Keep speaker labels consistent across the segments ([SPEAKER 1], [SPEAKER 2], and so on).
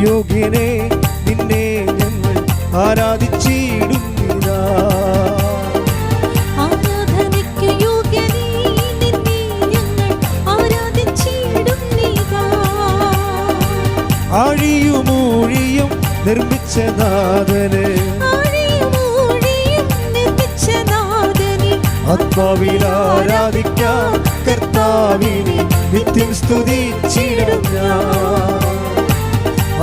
[SPEAKER 1] യോഗ്യനെ നിന്നെ ഞങ്ങൾ ആരാധിച്ചിടുന്നിതാ. ആഴിയുമൂഴിയും നിർമ്മിച്ച നാഥന് ആത്മാവിൽ ആരാധിക്കാം കർത്താവിനെ നിത്യം സ്തുതിച്ചിടും ഞാൻ.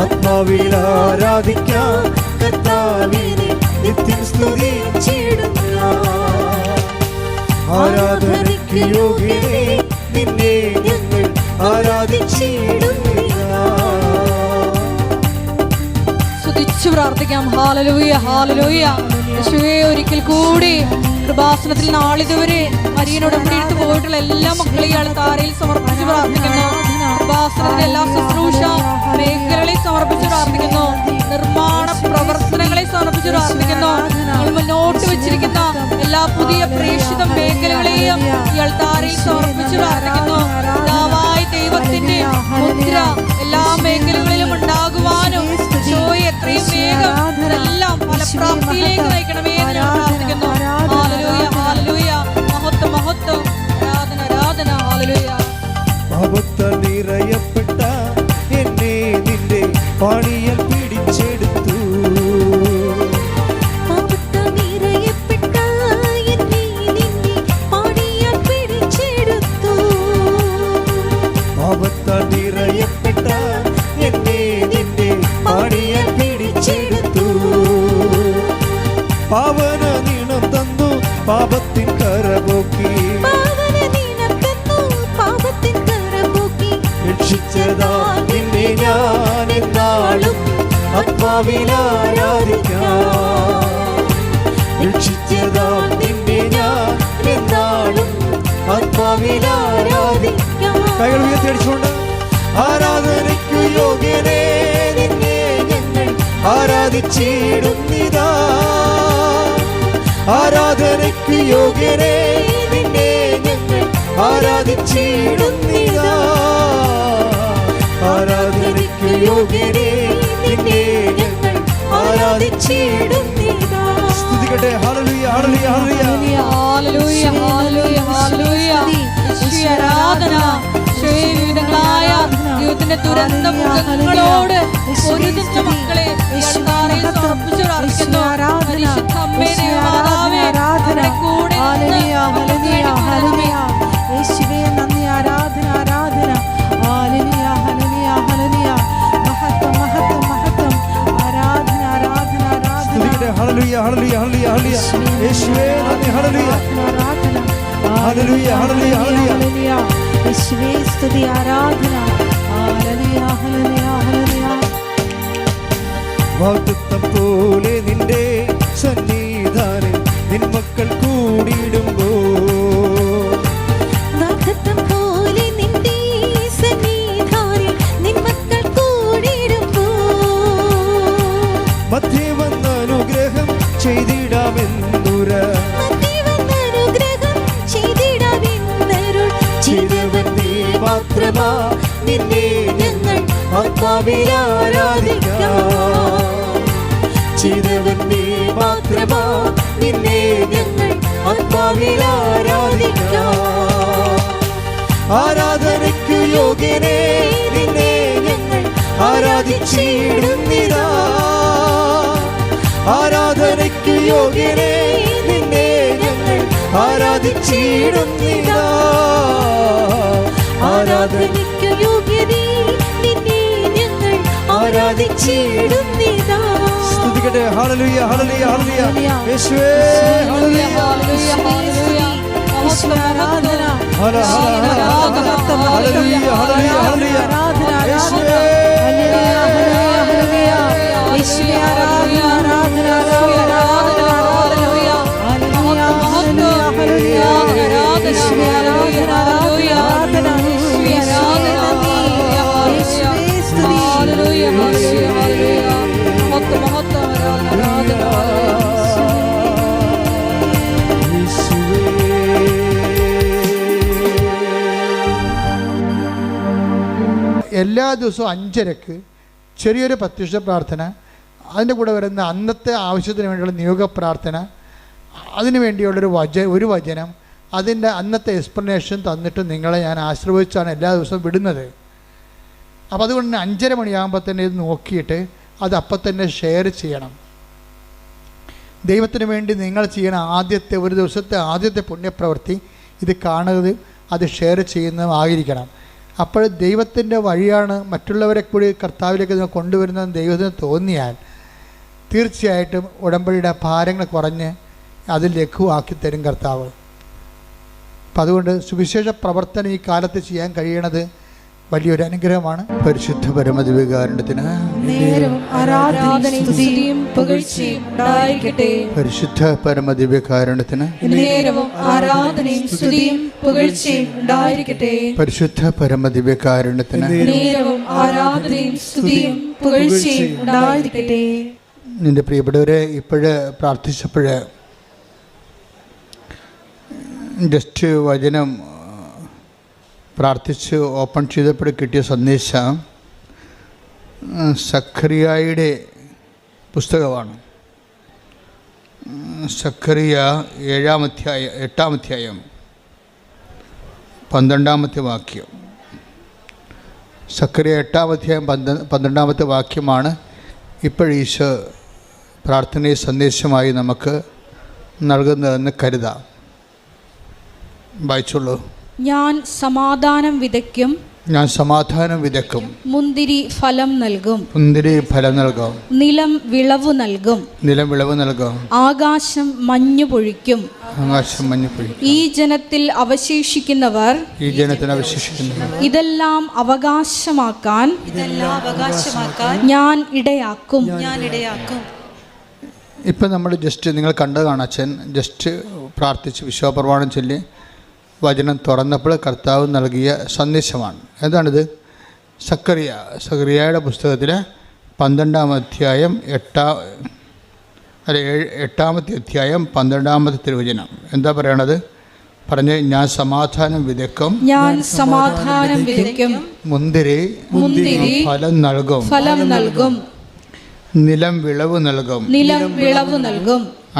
[SPEAKER 1] ആത്മാവിൽ ആരാധിക്കാം കർത്താവിനെ നിത്യം സ്തുതിച്ചിടും ഞാൻ. ആരാധനയ്ക്ക് യോഗ്യനെ നിന്നെ ഞങ്ങൾ ആരാധിച്ചിടുന്നിതാ.
[SPEAKER 2] സ്തുതിച്ചു പ്രാർത്ഥിക്കാം. ഹല്ലേലൂയ ഹല്ലേലൂയ. യേശുവേ, ഒരിക്കൽ കൂടി കൃപാസനത്തിൽ നാളിതുവരെ മരിയനോട് എടുത്തു പോയിട്ടുള്ള എല്ലാ മക്കളെയും താരയിൽ സമർപ്പിച്ച് പ്രാർത്ഥിക്കുന്നു. കൃപാസനത്തിന്റെ എല്ലാ ശുശ്രൂഷ മേഖലകളെ സമർപ്പിച്ച് പ്രാർത്ഥിക്കുന്നു. നിർമ്മാണ പ്രവർത്തനങ്ങളെ സമർപ്പിച്ച് പ്രാർത്ഥിക്കുന്നു. നമ്മൾ മുന്നോട്ട് വെച്ചിരിക്കുന്ന എല്ലാ പുതിയ പ്രേക്ഷിത മേഖലകളെയും ഇയാൾ താരയിൽ സമർപ്പിച്ച് പ്രാർത്ഥിക്കുന്നു. ദൈവത്തിന്റെ മുദ്ര എല്ലാ മേഖലകളിലും ഉണ്ടാകുവാനും എത്രയും വേഗം എല്ലാം ഫലപ്രാപ്തിയിലേക്ക് നയിക്കണമേ എന്ന് ഞാൻ പ്രാർത്ഥിക്കുന്നു. Hallelujah hallelujah. മഹത്വം മഹത്വം. ആരാധന ആരാധന. ഹല്ലേലൂയ.
[SPEAKER 1] പാപത്താൽ നിറയപ്പെട്ട എന്നെ നിന്റെ പാണിയാൽ പിടിച്ചെടുത്തു.
[SPEAKER 3] പാപത്താൽ നിറയപ്പെട്ട എന്നെ നിന്റെ പാണിയാൽ പിടിച്ചെടുത്തു.
[SPEAKER 1] പാപത്താൽ നിറയപ്പെട്ട എന്നെ നിന്റെ പാണിയാൽ പിടിച്ചെടുത്തു. പാവന നീണം തന്നു പാപത്തിൻ കരപോക്കി. രക്ഷിച്ചതാ നിന്നെ ഞാൻ എന്നാളും ആത്മാവിൽ ആരാധിക്കാം. രക്ഷിച്ചതാ നിന്നെ ഞാൻ എന്നാളും ആത്മാവിൽ ആരാധിക്കാം. കൈകൾ ഉയർത്തിയടിച്ചുകൊണ്ട് ആരാധനയ്ക്കു യോഗ്യനെ നിന്നെ ഞങ്ങൾ ആരാധിച്ചിടുന്നിതാ. ആരാധനയ്ക്ക് യോഗ്യനെ നിന്നെ ഞങ്ങൾ ആരാധിച്ചിടുന്നിതാ. ആരാധനയ്ക്ക് യോഗ്യനെ നിന്നെ ഞങ്ങൾ ആരാധിച്ചിടുന്നിതാ. സ്തുതിക്കട്ടെ. ഹല്ലേലൂയ ഹല്ലേലൂയ
[SPEAKER 2] ഹല്ലേലൂയ ഹല്ലേലൂയ ഹല്ലേലൂയ. ആരാധന വിവിധങ്ങളായ ദൈവത്തിന്റെ ദുരന്ത മുഖങ്ങളോട് പൊരുതുന്ന മക്കളെ സമർപ്പിച്ചു പ്രാർത്ഥിക്കുന്നു. പരിശുദ്ധ അമ്മേ, മാതാവേ, നമ്മുടെ കൂടെ
[SPEAKER 3] യേശുവേ നന്ദി. ആരാധന ആരാധന. ഹല്ലേലൂയ ഹല്ലേലൂയ ഹല്ലേലൂയ. മഹത്വം മഹത്വം മഹത്വം. ആരാധന ആരാധന ആരാധന.
[SPEAKER 1] ഹല്ലേലൂയ ഹല്ലേലൂയ ഹല്ലേലൂയ ഹല്ലേലൂയ. യേശുവേ നന്ദി. ഹല്ലേലൂയ
[SPEAKER 3] ആരാധന.
[SPEAKER 1] ഹല്ലേലൂയ ഹല്ലേലൂയ ഹല്ലേലൂയ.
[SPEAKER 3] യേശുവേ സ്തുതി. ആരാധന. ഹല്ലേലൂയ ഹല്ലേലൂയ ഹല്ലേലൂയ.
[SPEAKER 1] വാഗ്ദത്തം പോലെ നിന്റെ സന്നിധാനം നിൻ മക്കൾ കൂടിയിടുമ്പോൾ.
[SPEAKER 3] വാഗ്ദത്തം പോലെ നിന്റെ സന്നിധാനം നിൻ മക്കൾ കൂടിയിടുമ്പോൾ.
[SPEAKER 1] മധ്യേ വന്ന അനുഗ്രഹം ചെയ്തിടാമെന്നുര. ചെയ്തവൻ നീ മാത്രമാ നിന്നെ ഞങ്ങൾ ആത്മാവിൽ ആരാധിക്കാം. ചെയ്തവൻ നീ മാത്രമാ നിന്നെ ഞങ്ങൾ ആത്മാവിൽ ആരാധിക്കാം. ആരാധനയ്ക്കു യോഗ്യനെ നിന്നെ ഞങ്ങൾ ആരാധിച്ചിടുന്നിതാ. ആരാധനയ്ക്കു യോഗ്യനെ നിന്നെ ഞങ്ങൾ ആരാധിച്ചിടുന്നിതാ.
[SPEAKER 3] ആരാധനയ്ക്കു യോഗ്യനേ നിന്നെ ഞങ്ങൾ ആരാധിച്ചിടുന്നിതാ.
[SPEAKER 1] സ്തുതിക്കട്ടെ. ഹല്ലേലൂയ ഹല്ലേലൂയ ഹല്ലേലൂയ. യേശുവേ ഹല്ലേലൂയ
[SPEAKER 2] ഹല്ലേലൂയ ഹല്ലേലൂയ.
[SPEAKER 3] ആരാധന.
[SPEAKER 1] ഹല്ലേലൂയ ഹല്ലേലൂയ ഹല്ലേലൂയ. യേശുവേ
[SPEAKER 3] ഹല്ലേലൂയ ഹല്ലേലൂയ. യേശുവേ ആരാധന ആരാധന ആരാധന ഹല്ലേലൂയ ഹല്ലേലൂയ ഹല്ലേലൂയ. യേശുവേ ആരാധന ആരാധന ആരാധന. യേശുവേ സ്തുതി.
[SPEAKER 2] ഹല്ലേലൂയ ഹല്ലേലൂയ ഹല്ലേലൂയ. മഹത്വം മഹത്വം. ആരാധന ആരാധന.
[SPEAKER 4] എല്ലാ ദിവസവും 5:30 ചെറിയൊരു പ്രത്യക്ഷ പ്രാർത്ഥന, അതിൻ്റെ കൂടെ വരുന്ന അന്നത്തെ ആവശ്യത്തിന് വേണ്ടിയുള്ള നിയോഗ പ്രാർത്ഥന, അതിനു വേണ്ടിയുള്ളൊരു ഒരു വചനം, അതിൻ്റെ അന്നത്തെ എക്സ്പ്ലനേഷൻ തന്നിട്ട് നിങ്ങളെ ഞാൻ ആശ്രയിച്ചാണ് എല്ലാ ദിവസവും വിടുന്നത്. അപ്പോൾ അതുകൊണ്ട് തന്നെ 5:30 മണിയാകുമ്പോൾ തന്നെ ഇത് നോക്കിയിട്ട് അത് അപ്പം തന്നെ ഷെയർ ചെയ്യണം. ദൈവത്തിന് വേണ്ടി നിങ്ങൾ ചെയ്യണ ഒരു ദിവസത്തെ ആദ്യത്തെ പുണ്യപ്രവൃത്തി ഇത് കാണുന്നത്, അത് ഷെയർ ചെയ്യുന്നതുമായിരിക്കണം. അപ്പോൾ ദൈവത്തിൻ്റെ വഴിയാണ് മറ്റുള്ളവരെ കൂടി കർത്താവിലേക്ക് കൊണ്ടുവരുന്നത് ദൈവത്തിന് തോന്നിയാൽ തീർച്ചയായിട്ടും ഉടമ്പടിയുടെ ഭാരങ്ങൾ കുറഞ്ഞ് അത് ലഘുവാക്കി തരും കർത്താവ്. അപ്പം അതുകൊണ്ട് സുവിശേഷ പ്രവർത്തനം ഈ കാലത്ത് ചെയ്യാൻ കഴിയണത് വലിയൊരു അനുഗ്രഹമാണ്. പരിശുദ്ധ പരമദിവ്യകാരുണ്യത്തിന് പരിശുദ്ധ പരമദിവ്യകാരുണ്യത്തിന് പരിശുദ്ധ പരമദിവ്യകാരുണ്യത്തിന് നിന്റെ പ്രിയപ്പെട്ടവരെ ഇപ്പോഴ് പ്രാർത്ഥിച്ചപ്പോൾ ജസ്റ്റ് വചനം പ്രാർത്ഥിച്ച് ഓപ്പൺ ചെയ്തപ്പോൾ കിട്ടിയ സന്ദേശം സഖറിയായുടെ പുസ്തകമാണ്. സഖറിയ 8-ാം അധ്യായം 12-ാമത്തെ വാക്യം. സഖറിയ 8-ാം അധ്യായം 12-ാമത്തെ വാക്യമാണ് ഇപ്പോഴീശോ പ്രാർത്ഥനയെ സന്ദേശമായി നമുക്ക് നൽകുന്നതെന്ന് കരുതാം. വായിച്ചുള്ളൂ.
[SPEAKER 5] ഞാൻ സമാധാനം വിതയ്ക്കും, മുന്തിരി ഫലം നൽകും, നിലം വിളവ് നൽകും, ആകാശം മഞ്ഞു പൊഴിക്കും. ഈ ജനത്തിൽ അവശേഷിക്കുന്നവർ ഇതെല്ലാം അവകാശമാക്കാൻ ഞാൻ ഇടയാക്കും.
[SPEAKER 4] ഇപ്പം നമ്മൾ ജസ്റ്റ് നിങ്ങൾ കണ്ടതാണ്. അച്ഛൻ ജസ്റ്റ് പ്രാർത്ഥിച്ച് വിശ്വാസപ്രമാണം ചൊല്ലി വചനം തുറന്നപ്പോൾ കർത്താവ് നൽകിയ സന്ദേശമാണ്. എന്താണിത്? സഖറിയയുടെ പുസ്തകത്തിൽ 12-ാം അധ്യായം 8-ാമത്തെ അധ്യായം 12-ാമത്തെ തിരുവചനം എന്താ പറയണത്? പറഞ്ഞ് ഞാൻ സമാധാനം വിതയ്ക്കും, മുന്തിരി ഫലം നൽകും, നിലം വിളവ് നൽകും,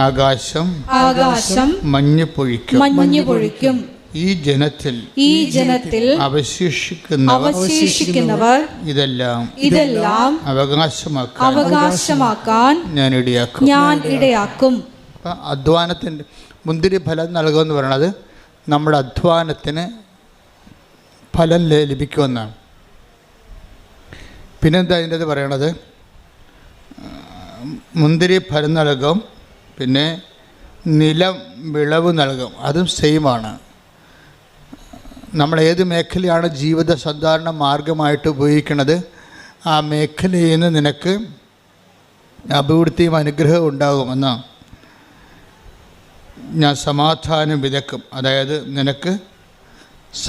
[SPEAKER 4] ആകാശം മഞ്ഞു പൊഴിക്കും. ഈ ജനത്തിൽ അവശേഷിക്കുന്നവർ ഇതെല്ലാം അവകാശമാക്കാൻ ഞാൻ ഇടയാക്കും. അധ്വാനത്തിൻ്റെ മുന്തിരി ഫലം നൽകുമെന്ന് പറയുന്നത് നമ്മുടെ അധ്വാനത്തിന് ഫലം ലഭിക്കുമെന്നാണ്. പിന്നെന്താ അതിൻ്റെ അത് പറയണത്? മുന്തിരി ഫലം നൽകും, പിന്നെ നിലം വിളവ് നൽകും. അതും സെയിമാണ്. നമ്മൾ ഏത് മേഖലയാണ് ജീവിത സാധാരണ മാർഗമായിട്ട് ഉപയോഗിക്കുന്നത്, ആ മേഖലയിൽ നിന്ന് നിനക്ക് അഭിവൃദ്ധിയും അനുഗ്രഹവും ഉണ്ടാകുമെന്നാണ്. ഞാൻ സമാധാനം വിതയ്ക്കും, അതായത് നിനക്ക്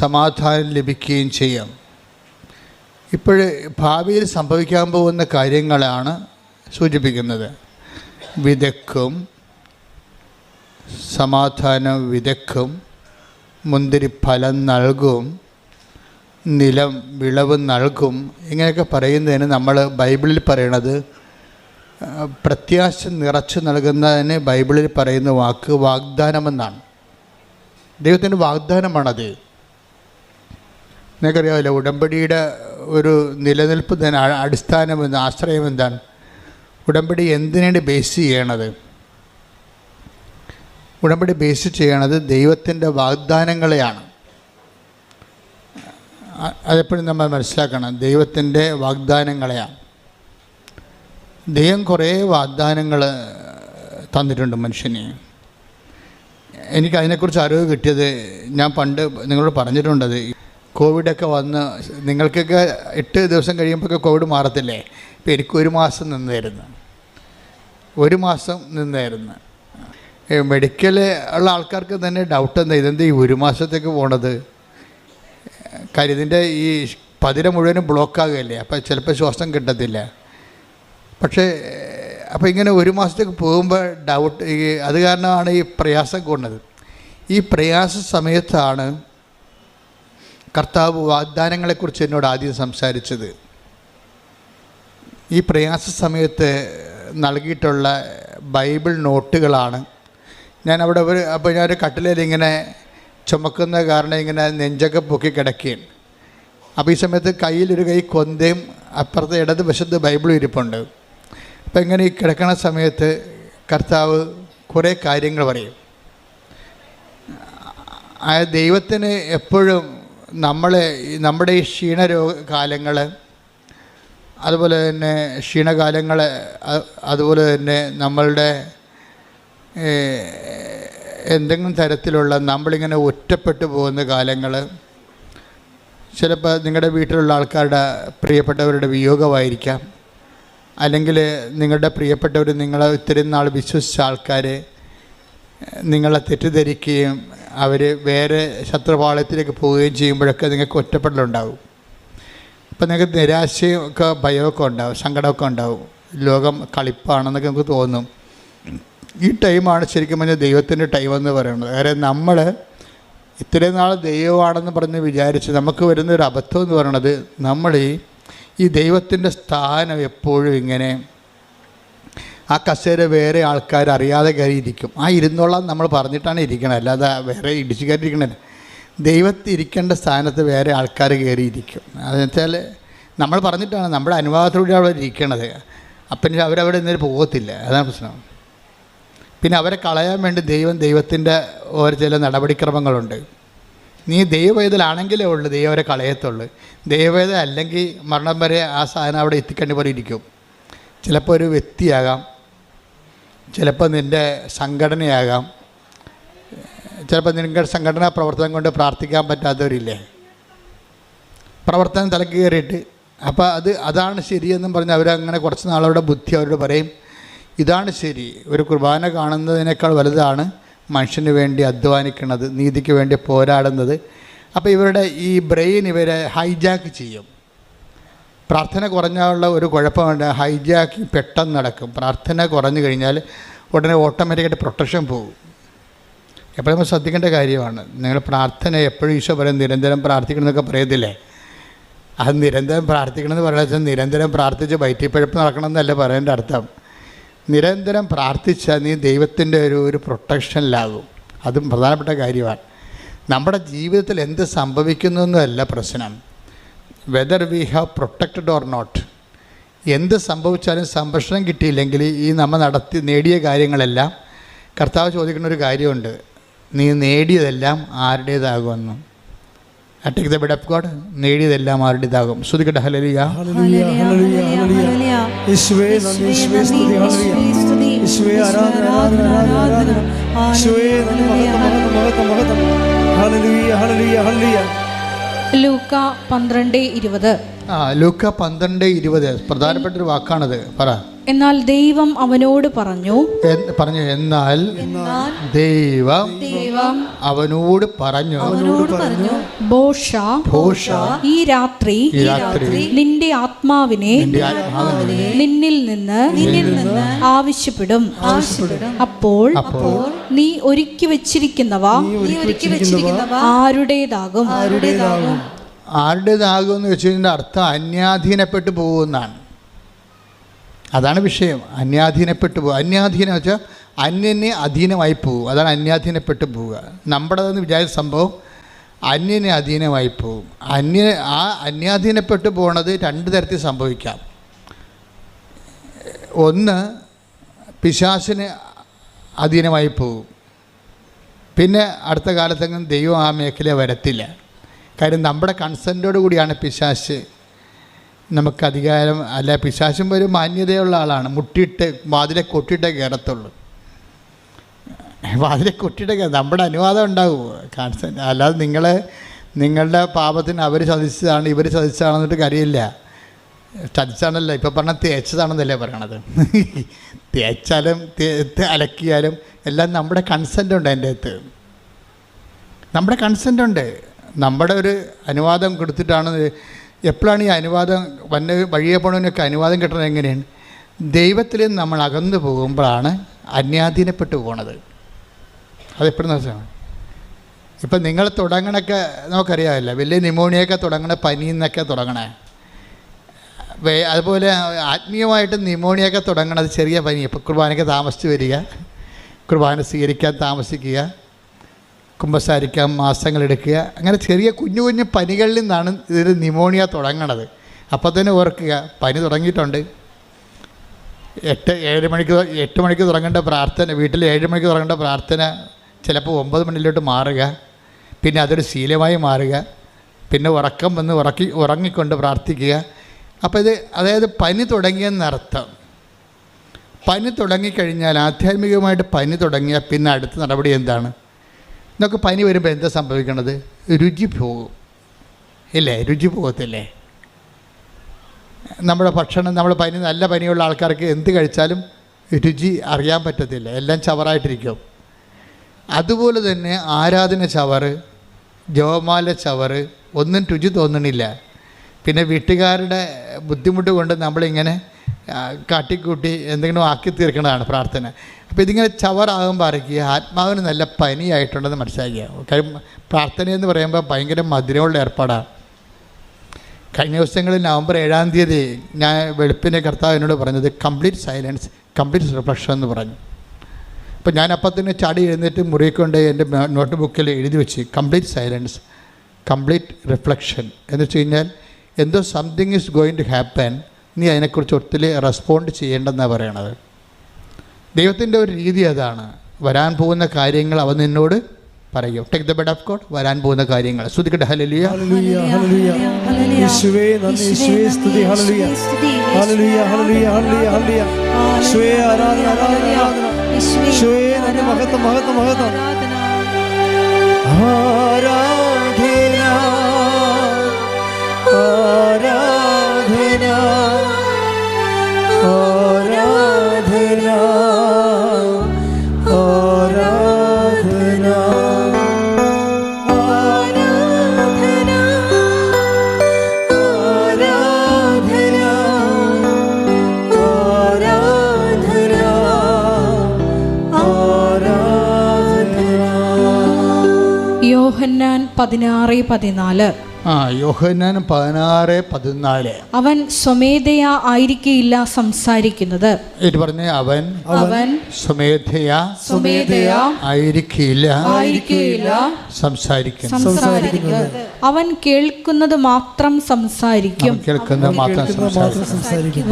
[SPEAKER 4] സമാധാനം ലഭിക്കുകയും ചെയ്യാം. ഇപ്പോൾ ഭാവിയിൽ സംഭവിക്കാൻ പോകുന്ന കാര്യങ്ങളാണ് സൂചിപ്പിക്കുന്നത്. വിതയ്ക്കും, സമാധാനം വിതയ്ക്കും, മുന്തിരി ഫലം നൽകും, നിലം വിളവ് നൽകും. ഇങ്ങനെയൊക്കെ പറയുന്നതിന് നമ്മൾ ബൈബിളിൽ പറയണത് പ്രത്യാശ നിറച്ച് നൽകുന്നതിന് ബൈബിളിൽ പറയുന്ന വാക്ക് വാഗ്ദാനമെന്നാണ്. ദൈവത്തിൻ്റെ വാഗ്ദാനമാണത്. നിങ്ങൾക്കറിയാമല്ലോ, ഉടമ്പടിയുടെ ഒരു നിലനിൽപ്പ് തന്നെ അടിസ്ഥാനം ആശ്രയം എന്താണ്? ഉടമ്പടി എന്തിനാണ് ബേസ് ചെയ്യണത്? ഉടമ്പടി ബേസ് ചെയ്യണത് ദൈവത്തിൻ്റെ വാഗ്ദാനങ്ങളെയാണ്. അതെപ്പോഴും നമ്മൾ മനസ്സിലാക്കണം. ദൈവത്തിൻ്റെ വാഗ്ദാനങ്ങളെയാണ്. ദൈവം കുറേ വാഗ്ദാനങ്ങൾ തന്നിട്ടുണ്ട് മനുഷ്യന്. എനിക്കതിനെക്കുറിച്ച് അറിവ് കിട്ടിയത് ഞാൻ പണ്ട് നിങ്ങളോട് പറഞ്ഞിട്ടുണ്ടത്. കോവിഡൊക്കെ വന്ന് നിങ്ങൾക്കൊക്കെ 8 ദിവസം കഴിയുമ്പോഴൊക്കെ കോവിഡ് മാറത്തില്ലേ? ഇപ്പോൾ എനിക്ക് 1 മാസം നിന്നായിരുന്നു. മെഡിക്കൽ ഉള്ള ആൾക്കാർക്ക് തന്നെ ഡൗട്ട് എന്താ, ഇതെന്താ ഈ 1 മാസത്തേക്ക് പോണത്? കാര്യം ഇതിൻ്റെ ഈ പതിര മുഴുവനും ബ്ലോക്കാകുകയല്ലേ, അപ്പോൾ ചിലപ്പോൾ ശ്വാസം കിട്ടത്തില്ല. പക്ഷേ അപ്പോൾ ഇങ്ങനെ 1 മാസത്തേക്ക് പോകുമ്പോൾ ഡൗട്ട്, അത് കാരണമാണ് ഈ പ്രയാസം കൊണ്ടത്. ഈ പ്രയാസ സമയത്താണ് കർത്താവ് വാഗ്ദാനങ്ങളെക്കുറിച്ച് എന്നോട് ആദ്യം സംസാരിച്ചത്. ഈ പ്രയാസ സമയത്ത് നൽകിയിട്ടുള്ള ബൈബിൾ നോട്ടുകളാണ്. ഞാൻ അവിടെ അപ്പോൾ ഞാനൊരു കട്ടിലേൽ ഇങ്ങനെ ചുമക്കുന്ന കാരണം ഇങ്ങനെ നെഞ്ചൊക്കെ പൊക്കി കിടക്കുകയാണ്. അപ്പോൾ ഈ സമയത്ത് കയ്യിലൊരു കൈ കൊന്തയും അപ്പുറത്തെ ഇടത് വശത്ത് ബൈബിളും ഇരിപ്പുണ്ട്. അപ്പം ഇങ്ങനെ ഈ കിടക്കുന്ന സമയത്ത് കർത്താവ് കുറേ കാര്യങ്ങൾ പറയും. ആ ദൈവത്തിന് എപ്പോഴും നമ്മുടെ ഈ ക്ഷീണകാലങ്ങൾ, അതുപോലെ തന്നെ ക്ഷീണകാലങ്ങൾ, അതുപോലെ തന്നെ നമ്മളുടെ എന്തെങ്കിലും തരത്തിലുള്ള നമ്മളിങ്ങനെ ഒറ്റപ്പെട്ടു പോകുന്ന കാലങ്ങൾ, ചിലപ്പോൾ നിങ്ങളുടെ വീട്ടിലുള്ള ആൾക്കാരുടെ പ്രിയപ്പെട്ടവരുടെ വിയോഗമായിരിക്കാം, അല്ലെങ്കിൽ നിങ്ങളുടെ പ്രിയപ്പെട്ടവർ നിങ്ങളെ ഇത്രയും നാൾ വിശ്വസിച്ച ആൾക്കാർ നിങ്ങളെ തെറ്റിദ്ധരിക്കുകയും അവർ വേറെ ശത്രുപാളയത്തിലേക്ക് പോവുകയും ചെയ്യുമ്പോഴൊക്കെ നിങ്ങൾക്ക് ഒറ്റപ്പെടലുണ്ടാവും. അപ്പം നിങ്ങൾക്ക് നിരാശയും ഒക്കെ ഭയമൊക്കെ ഉണ്ടാവും, സങ്കടമൊക്കെ ഉണ്ടാവും. ലോകം കളിപ്പാണെന്നൊക്കെ നമുക്ക് തോന്നും. ഈ ടൈമാണ് ശരിക്കും പറഞ്ഞാൽ ദൈവത്തിൻ്റെ ടൈമെന്ന് പറയുന്നത്. കാര്യം നമ്മൾ ഇത്രയും നാൾ ദൈവമാണെന്ന് പറഞ്ഞ് വിചാരിച്ച് നമുക്ക് വരുന്നൊരു അബദ്ധം എന്ന് പറയുന്നത്, നമ്മൾ ഈ ദൈവത്തിൻ്റെ സ്ഥാനം എപ്പോഴും ഇങ്ങനെ ആ കസേര വേറെ ആൾക്കാർ അറിയാതെ കയറിയിരിക്കും. ആ ഇരുന്നോളാം നമ്മൾ പറഞ്ഞിട്ടാണ് ഇരിക്കണം, അല്ലാതെ വേറെ ഇടിച്ചു കയറിയിരിക്കണത്. ദൈവത്തിൽ ഇരിക്കേണ്ട സ്ഥാനത്ത് വേറെ ആൾക്കാർ കയറിയിരിക്കും. അതെന്ന് വെച്ചാൽ നമ്മൾ പറഞ്ഞിട്ടാണ്, നമ്മുടെ അനുവാദത്തോടെ അവിടെ ഇരിക്കണത്. അപ്പം അവരവിടെ നിന്നൊരു പോകത്തില്ല. അതാണ് പ്രശ്നം. പിന്നെ അവരെ കളയാൻ വേണ്ടി ദൈവത്തിൻ്റെ ഓരോ ചില നടപടിക്രമങ്ങളുണ്ട്. നീ ദൈവവേദലാണെങ്കിലേ ഉള്ളൂ ദൈവം അവരെ കളയത്തുള്ളൂ. ദൈവവേദ അല്ലെങ്കിൽ മരണം വരെ ആ സാധനം അവിടെ എത്തിക്കേണ്ടി പോലെ ഇരിക്കും. ചിലപ്പോൾ ഒരു വ്യക്തിയാകാം, ചിലപ്പോൾ നിൻ്റെ സംഘടനയാകാം, ചിലപ്പോൾ നിങ്ങളുടെ സംഘടനാ പ്രവർത്തനം കൊണ്ട് പ്രാർത്ഥിക്കാൻ പറ്റാത്തവരില്ലേ, പ്രവർത്തനം തലക്ക് കയറിയിട്ട്. അപ്പോൾ അതാണ് ശരിയെന്നും പറഞ്ഞ് അവരങ്ങനെ കുറച്ച് നാളവിടെ ബുദ്ധി അവരോട് പറയും, ഇതാണ് ശരി. ഒരു കുർബാന കാണുന്നതിനേക്കാൾ വലുതാണ് മനുഷ്യന് വേണ്ടി അധ്വാനിക്കുന്നത്, നീതിക്ക് വേണ്ടി പോരാടുന്നത്. അപ്പോൾ ഇവരുടെ ഈ ബ്രെയിൻ ഇവരെ ഹൈജാക്ക് ചെയ്യും. പ്രാർത്ഥന കുറഞ്ഞുള്ള ഒരു കുഴപ്പമുണ്ട്, ഹൈജാക്കിങ് പെട്ടെന്ന് നടക്കും. പ്രാർത്ഥന കുറഞ്ഞു കഴിഞ്ഞാൽ ഉടനെ ഓട്ടോമാറ്റിക്കായിട്ട് പ്രൊട്ടക്ഷൻ പോകും. എപ്പോഴും നമ്മൾ ശ്രദ്ധിക്കേണ്ട കാര്യമാണ്. നിങ്ങൾ പ്രാർത്ഥന എപ്പോഴും ഈശോ പറയും നിരന്തരം പ്രാർത്ഥിക്കണമെന്നൊക്കെ പറയത്തില്ലേ. അത് നിരന്തരം പ്രാർത്ഥിക്കണമെന്ന് പറയുന്നത് നിരന്തരം പ്രാർത്ഥിച്ച് വയറ്റിപ്പഴപ്പ് നടക്കണമെന്നല്ല പറയേണ്ട അർത്ഥം. നിരന്തരം പ്രാർത്ഥിച്ചാൽ നീ ദൈവത്തിൻ്റെ ഒരു പ്രൊട്ടക്ഷനിലാകും. അതും പ്രധാനപ്പെട്ട കാര്യമാണ്. നമ്മുടെ ജീവിതത്തിൽ എന്ത് സംഭവിക്കുന്നു എന്നല്ല പ്രശ്നം, whether we have protected or not. എന്ത് സംഭവിച്ചാലും സംരക്ഷണം കിട്ടിയില്ലെങ്കിൽ ഈ നമ്മൾ നേടിയ കാര്യങ്ങളെല്ലാം കർത്താവ് ചോദിക്കുന്ന ഒരു കാര്യമുണ്ട്, നീ നേടിയതെല്ലാം ആരുടേതാകുമെന്ന്. Take the word of God. നേടിയതെല്ലാം ആരുടേതാകും. ശ്രുതിക്കട്ടെ ഹല്ലേലൂയ.
[SPEAKER 1] ഹല്ലേലൂയ ഹല്ലേലൂയ ഹല്ലേലൂയ. യേശുവേ നന്ദി, യേശുവേ സ്തുതി, ഹല്ലേലൂയ. യേശുവേ ആരാധന ആരാധന ആരാധന. യേശുവേ നന്ദി, മഹത്വം മഹത്വം മഹത്വം. ഹല്ലേലൂയ ഹല്ലേലൂയ ഹല്ലേലൂയ.
[SPEAKER 5] ലൂക്ക 12:20.
[SPEAKER 4] ലൂക്ക 12:20 പ്രധാനപ്പെട്ടൊരു വാക്കാണത്. പറ.
[SPEAKER 5] എന്നാൽ ദൈവം അവനോട് പറഞ്ഞു
[SPEAKER 4] എന്നാൽ ദൈവം അവനോട് പറഞ്ഞു,
[SPEAKER 5] ഭോഷ ഈ രാത്രി നിന്റെ ആത്മാവിനെ നിന്നിൽ നിന്ന് ആവശ്യപ്പെടും. അപ്പോൾ നീ ഒരുക്കി വെച്ചിരിക്കുന്നവ ആരുടേതാകും.
[SPEAKER 4] എന്ന് വെച്ചതിൻ്റെ അർത്ഥം അന്യാധീനപ്പെട്ടു പോകുമെന്നാണ്. അതാണ് വിഷയം. അന്യാധീനപ്പെട്ടു പോകുക. അന്യാധീനം വെച്ചാൽ അന്യനെ അധീനമായി പോകും. അതാണ് അന്യാധീനപ്പെട്ടു പോവുക. നമ്മുടേതെന്ന് വിചാരിച്ച സംഭവം അന്യനെ അധീനമായി പോകും. അന്യാധീനപ്പെട്ടു പോകുന്നത് രണ്ട് തരത്തിൽ സംഭവിക്കാം. ഒന്ന്, പിശാചിന് അധീനമായി പോകും. പിന്നെ അടുത്ത കാലത്തെങ്കിലും ദൈവം ആ മേഖല വരത്തില്ല. കാര്യം നമ്മുടെ കൺസെൻറ്റോടു കൂടിയാണ് പിശാച് നമുക്ക് അധികാരം. അല്ല, പിശാചും ഒരു മാന്യതയുള്ള ആളാണ്. മുട്ടിയിട്ട് വാതിലെ കൊട്ടിയിട്ടേ കയറത്തുള്ളൂ. വാതിലെ കൊട്ടിയിട്ടേ നമ്മുടെ അനുവാദം ഉണ്ടാകുമോ? കൺസെൻറ്റ്. അല്ലാതെ നിങ്ങളുടെ പാപത്തിന് അവർ ചതിച്ചതാണ് ഇവർ ചതിച്ചതാണെന്നിട്ട് കാര്യമില്ല. ചതിച്ചാണല്ലോ ഇപ്പം പറഞ്ഞാൽ തേച്ചതാണെന്നല്ലേ പറയണത്. തേച്ചാലും അലക്കിയാലും എല്ലാം നമ്മുടെ കൺസെൻ്റ് ഉണ്ട്. എൻ്റെ അടുത്ത് നമ്മുടെ കൺസെൻ്റ് ഉണ്ട്. നമ്മുടെ ഒരു അനുവാദം കൊടുത്തിട്ടാണ്. എപ്പോഴാണ് ഈ അനുവാദം വഴിയെ പോണതിനൊക്കെ അനുവാദം കിട്ടുന്നത്? എങ്ങനെയാണ്? ദൈവത്തിൽ നമ്മൾ അകന്നു പോകുമ്പോഴാണ് അന്യാധീനപ്പെട്ടു പോണത്. അതെപ്പോഴും ദിവസമാണ്. ഇപ്പം നിങ്ങൾ തുടങ്ങണൊക്കെ നമുക്കറിയാമല്ലോ, വലിയ ന്യൂമോണിയൊക്കെ തുടങ്ങണ പനി എന്നൊക്കെ തുടങ്ങണേ. അതുപോലെ ആത്മീയമായിട്ട് ന്യൂമോണിയൊക്കെ തുടങ്ങണത് ചെറിയ പനി. ഇപ്പോൾ കുർബാനയ്ക്ക് താമസിച്ച് വരിക, കുർബാന സ്വീകരിക്കാൻ താമസിക്കുക, കുമ്പസാരിക്കാൻ മാസങ്ങളെടുക്കുക, അങ്ങനെ ചെറിയ കുഞ്ഞു കുഞ്ഞു പനികളിൽ നിന്നാണ് ഇതിൽ ന്യൂമോണിയ തുടങ്ങണത്. അപ്പോൾ തന്നെ ഓർക്കുക, പനി തുടങ്ങിയിട്ടുണ്ട്. 8 മണിക്ക് തുടങ്ങേണ്ട പ്രാർത്ഥന, വീട്ടിൽ 7 മണിക്ക് തുടങ്ങേണ്ട പ്രാർത്ഥന ചിലപ്പോൾ 9 മണിയിലോട്ട് മാറുക, പിന്നെ അതൊരു ശീലമായി മാറുക, പിന്നെ ഉറക്കം വന്ന് ഉറങ്ങിക്കൊണ്ട് പ്രാർത്ഥിക്കുക. അപ്പോൾ ഇത് അതായത് പനി തുടങ്ങിയെന്നർത്ഥം. പനി തുടങ്ങിക്കഴിഞ്ഞാൽ, ആധ്യാത്മികമായിട്ട് പനി തുടങ്ങിയാൽ പിന്നെ അടുത്ത നടപടി എന്താണ്? നമുക്ക് പനി വരുമ്പോൾ എന്താ സംഭവിക്കണത്? രുചി പോകും, ഇല്ലേ? രുചി പോകത്തില്ലേ? നമ്മുടെ ഭക്ഷണം, നമ്മൾ നല്ല പനിയുള്ള ആൾക്കാർക്ക് എന്ത് കഴിച്ചാലും രുചി അറിയാൻ പറ്റത്തില്ല, എല്ലാം ചവറായിട്ടിരിക്കും. അതുപോലെ തന്നെ ആരാധന ചവറ്, ജപമാല ചവറ്, ഒന്നും രുചി തോന്നണില്ല. പിന്നെ വീട്ടുകാരുടെ ബുദ്ധിമുട്ട് കൊണ്ട് നമ്മളിങ്ങനെ കാട്ടിക്കൂട്ടി എന്തെങ്കിലും ആക്കി തീർക്കുന്നതാണ് പ്രാർത്ഥന. അപ്പോൾ ഇതിങ്ങനെ ചവറാകുമ്പോൾ അറിയിക്കുക ആത്മാവിന് നല്ല പനിയായിട്ടുണ്ടെന്ന് മനസ്സിലാക്കുക. കാര്യം പ്രാർത്ഥനയെന്ന് പറയുമ്പോൾ ഭയങ്കര മധുരമുള്ള ഏർപ്പാടാണ്. കഴിഞ്ഞ ദിവസങ്ങളിൽ നവംബർ 7-ാം തീയതി ഞാൻ വെളുപ്പിനെ കർത്താവ് എന്നോട് പറഞ്ഞത് കംപ്ലീറ്റ് സൈലൻസ്, കംപ്ലീറ്റ് റിഫ്ലക്ഷൻ എന്ന് പറഞ്ഞു. അപ്പോൾ ഞാൻ അപ്പം തന്നെ ചാടി എഴുന്നേറ്റ് മുറിക്കൊണ്ട് എൻ്റെ നോട്ട് ബുക്കിൽ എഴുതി വെച്ച് കംപ്ലീറ്റ് സൈലൻസ്, കംപ്ലീറ്റ് റിഫ്ലക്ഷൻ എന്ന് വെച്ച് കഴിഞ്ഞാൽ എന്തോ something is going to happen, നീ അതിനെക്കുറിച്ച് ഒത്തിരി റെസ്പോണ്ട് ചെയ്യേണ്ടെന്നാണ് പറയണത്. ദൈവത്തിൻ്റെ ഒരു രീതി അതാണ്. വരാൻ പോകുന്ന കാര്യങ്ങൾ അവൻ നിന്നോട് പറയും. Take the word of God, വരാൻ പോകുന്ന കാര്യങ്ങൾ. സ്തുതിക്കട്ടെ. ഹല്ലേലൂയ,
[SPEAKER 1] ഹല്ലേലൂയ, ഹല്ലേലൂയ. യേശുവേ നന്ദി, യേശുവേ സ്തുതി. ഹല്ലേലൂയ, ഹല്ലേലൂയ, ഹല്ലേലൂയ, ഹല്ലേലൂയ, ഹല്ലേലൂയ. യേശുവേ ആരാധന, ആരാധന, ആരാധന. യേശുവേ നന്ദി, മഹത്വം, മഹത്വം, മഹത്വം. ആരാധന, ആരാധന, ആരാധന, ആരാധന, ആരാധന,
[SPEAKER 5] യോഹന്നാൻ 16:14.
[SPEAKER 4] യോഹന്നാൻ 16:14.
[SPEAKER 5] അവൻ സ്വമേധയാ ആയിരിക്കില്ല സംസാരിക്കുന്നത്.
[SPEAKER 4] പറഞ്ഞ അവൻ സ്വമേധയാ ആയിരിക്കില്ല സംസാരിക്കുന്നത്.
[SPEAKER 5] അവൻ കേൾക്കുന്നത് മാത്രം സംസാരിക്കും.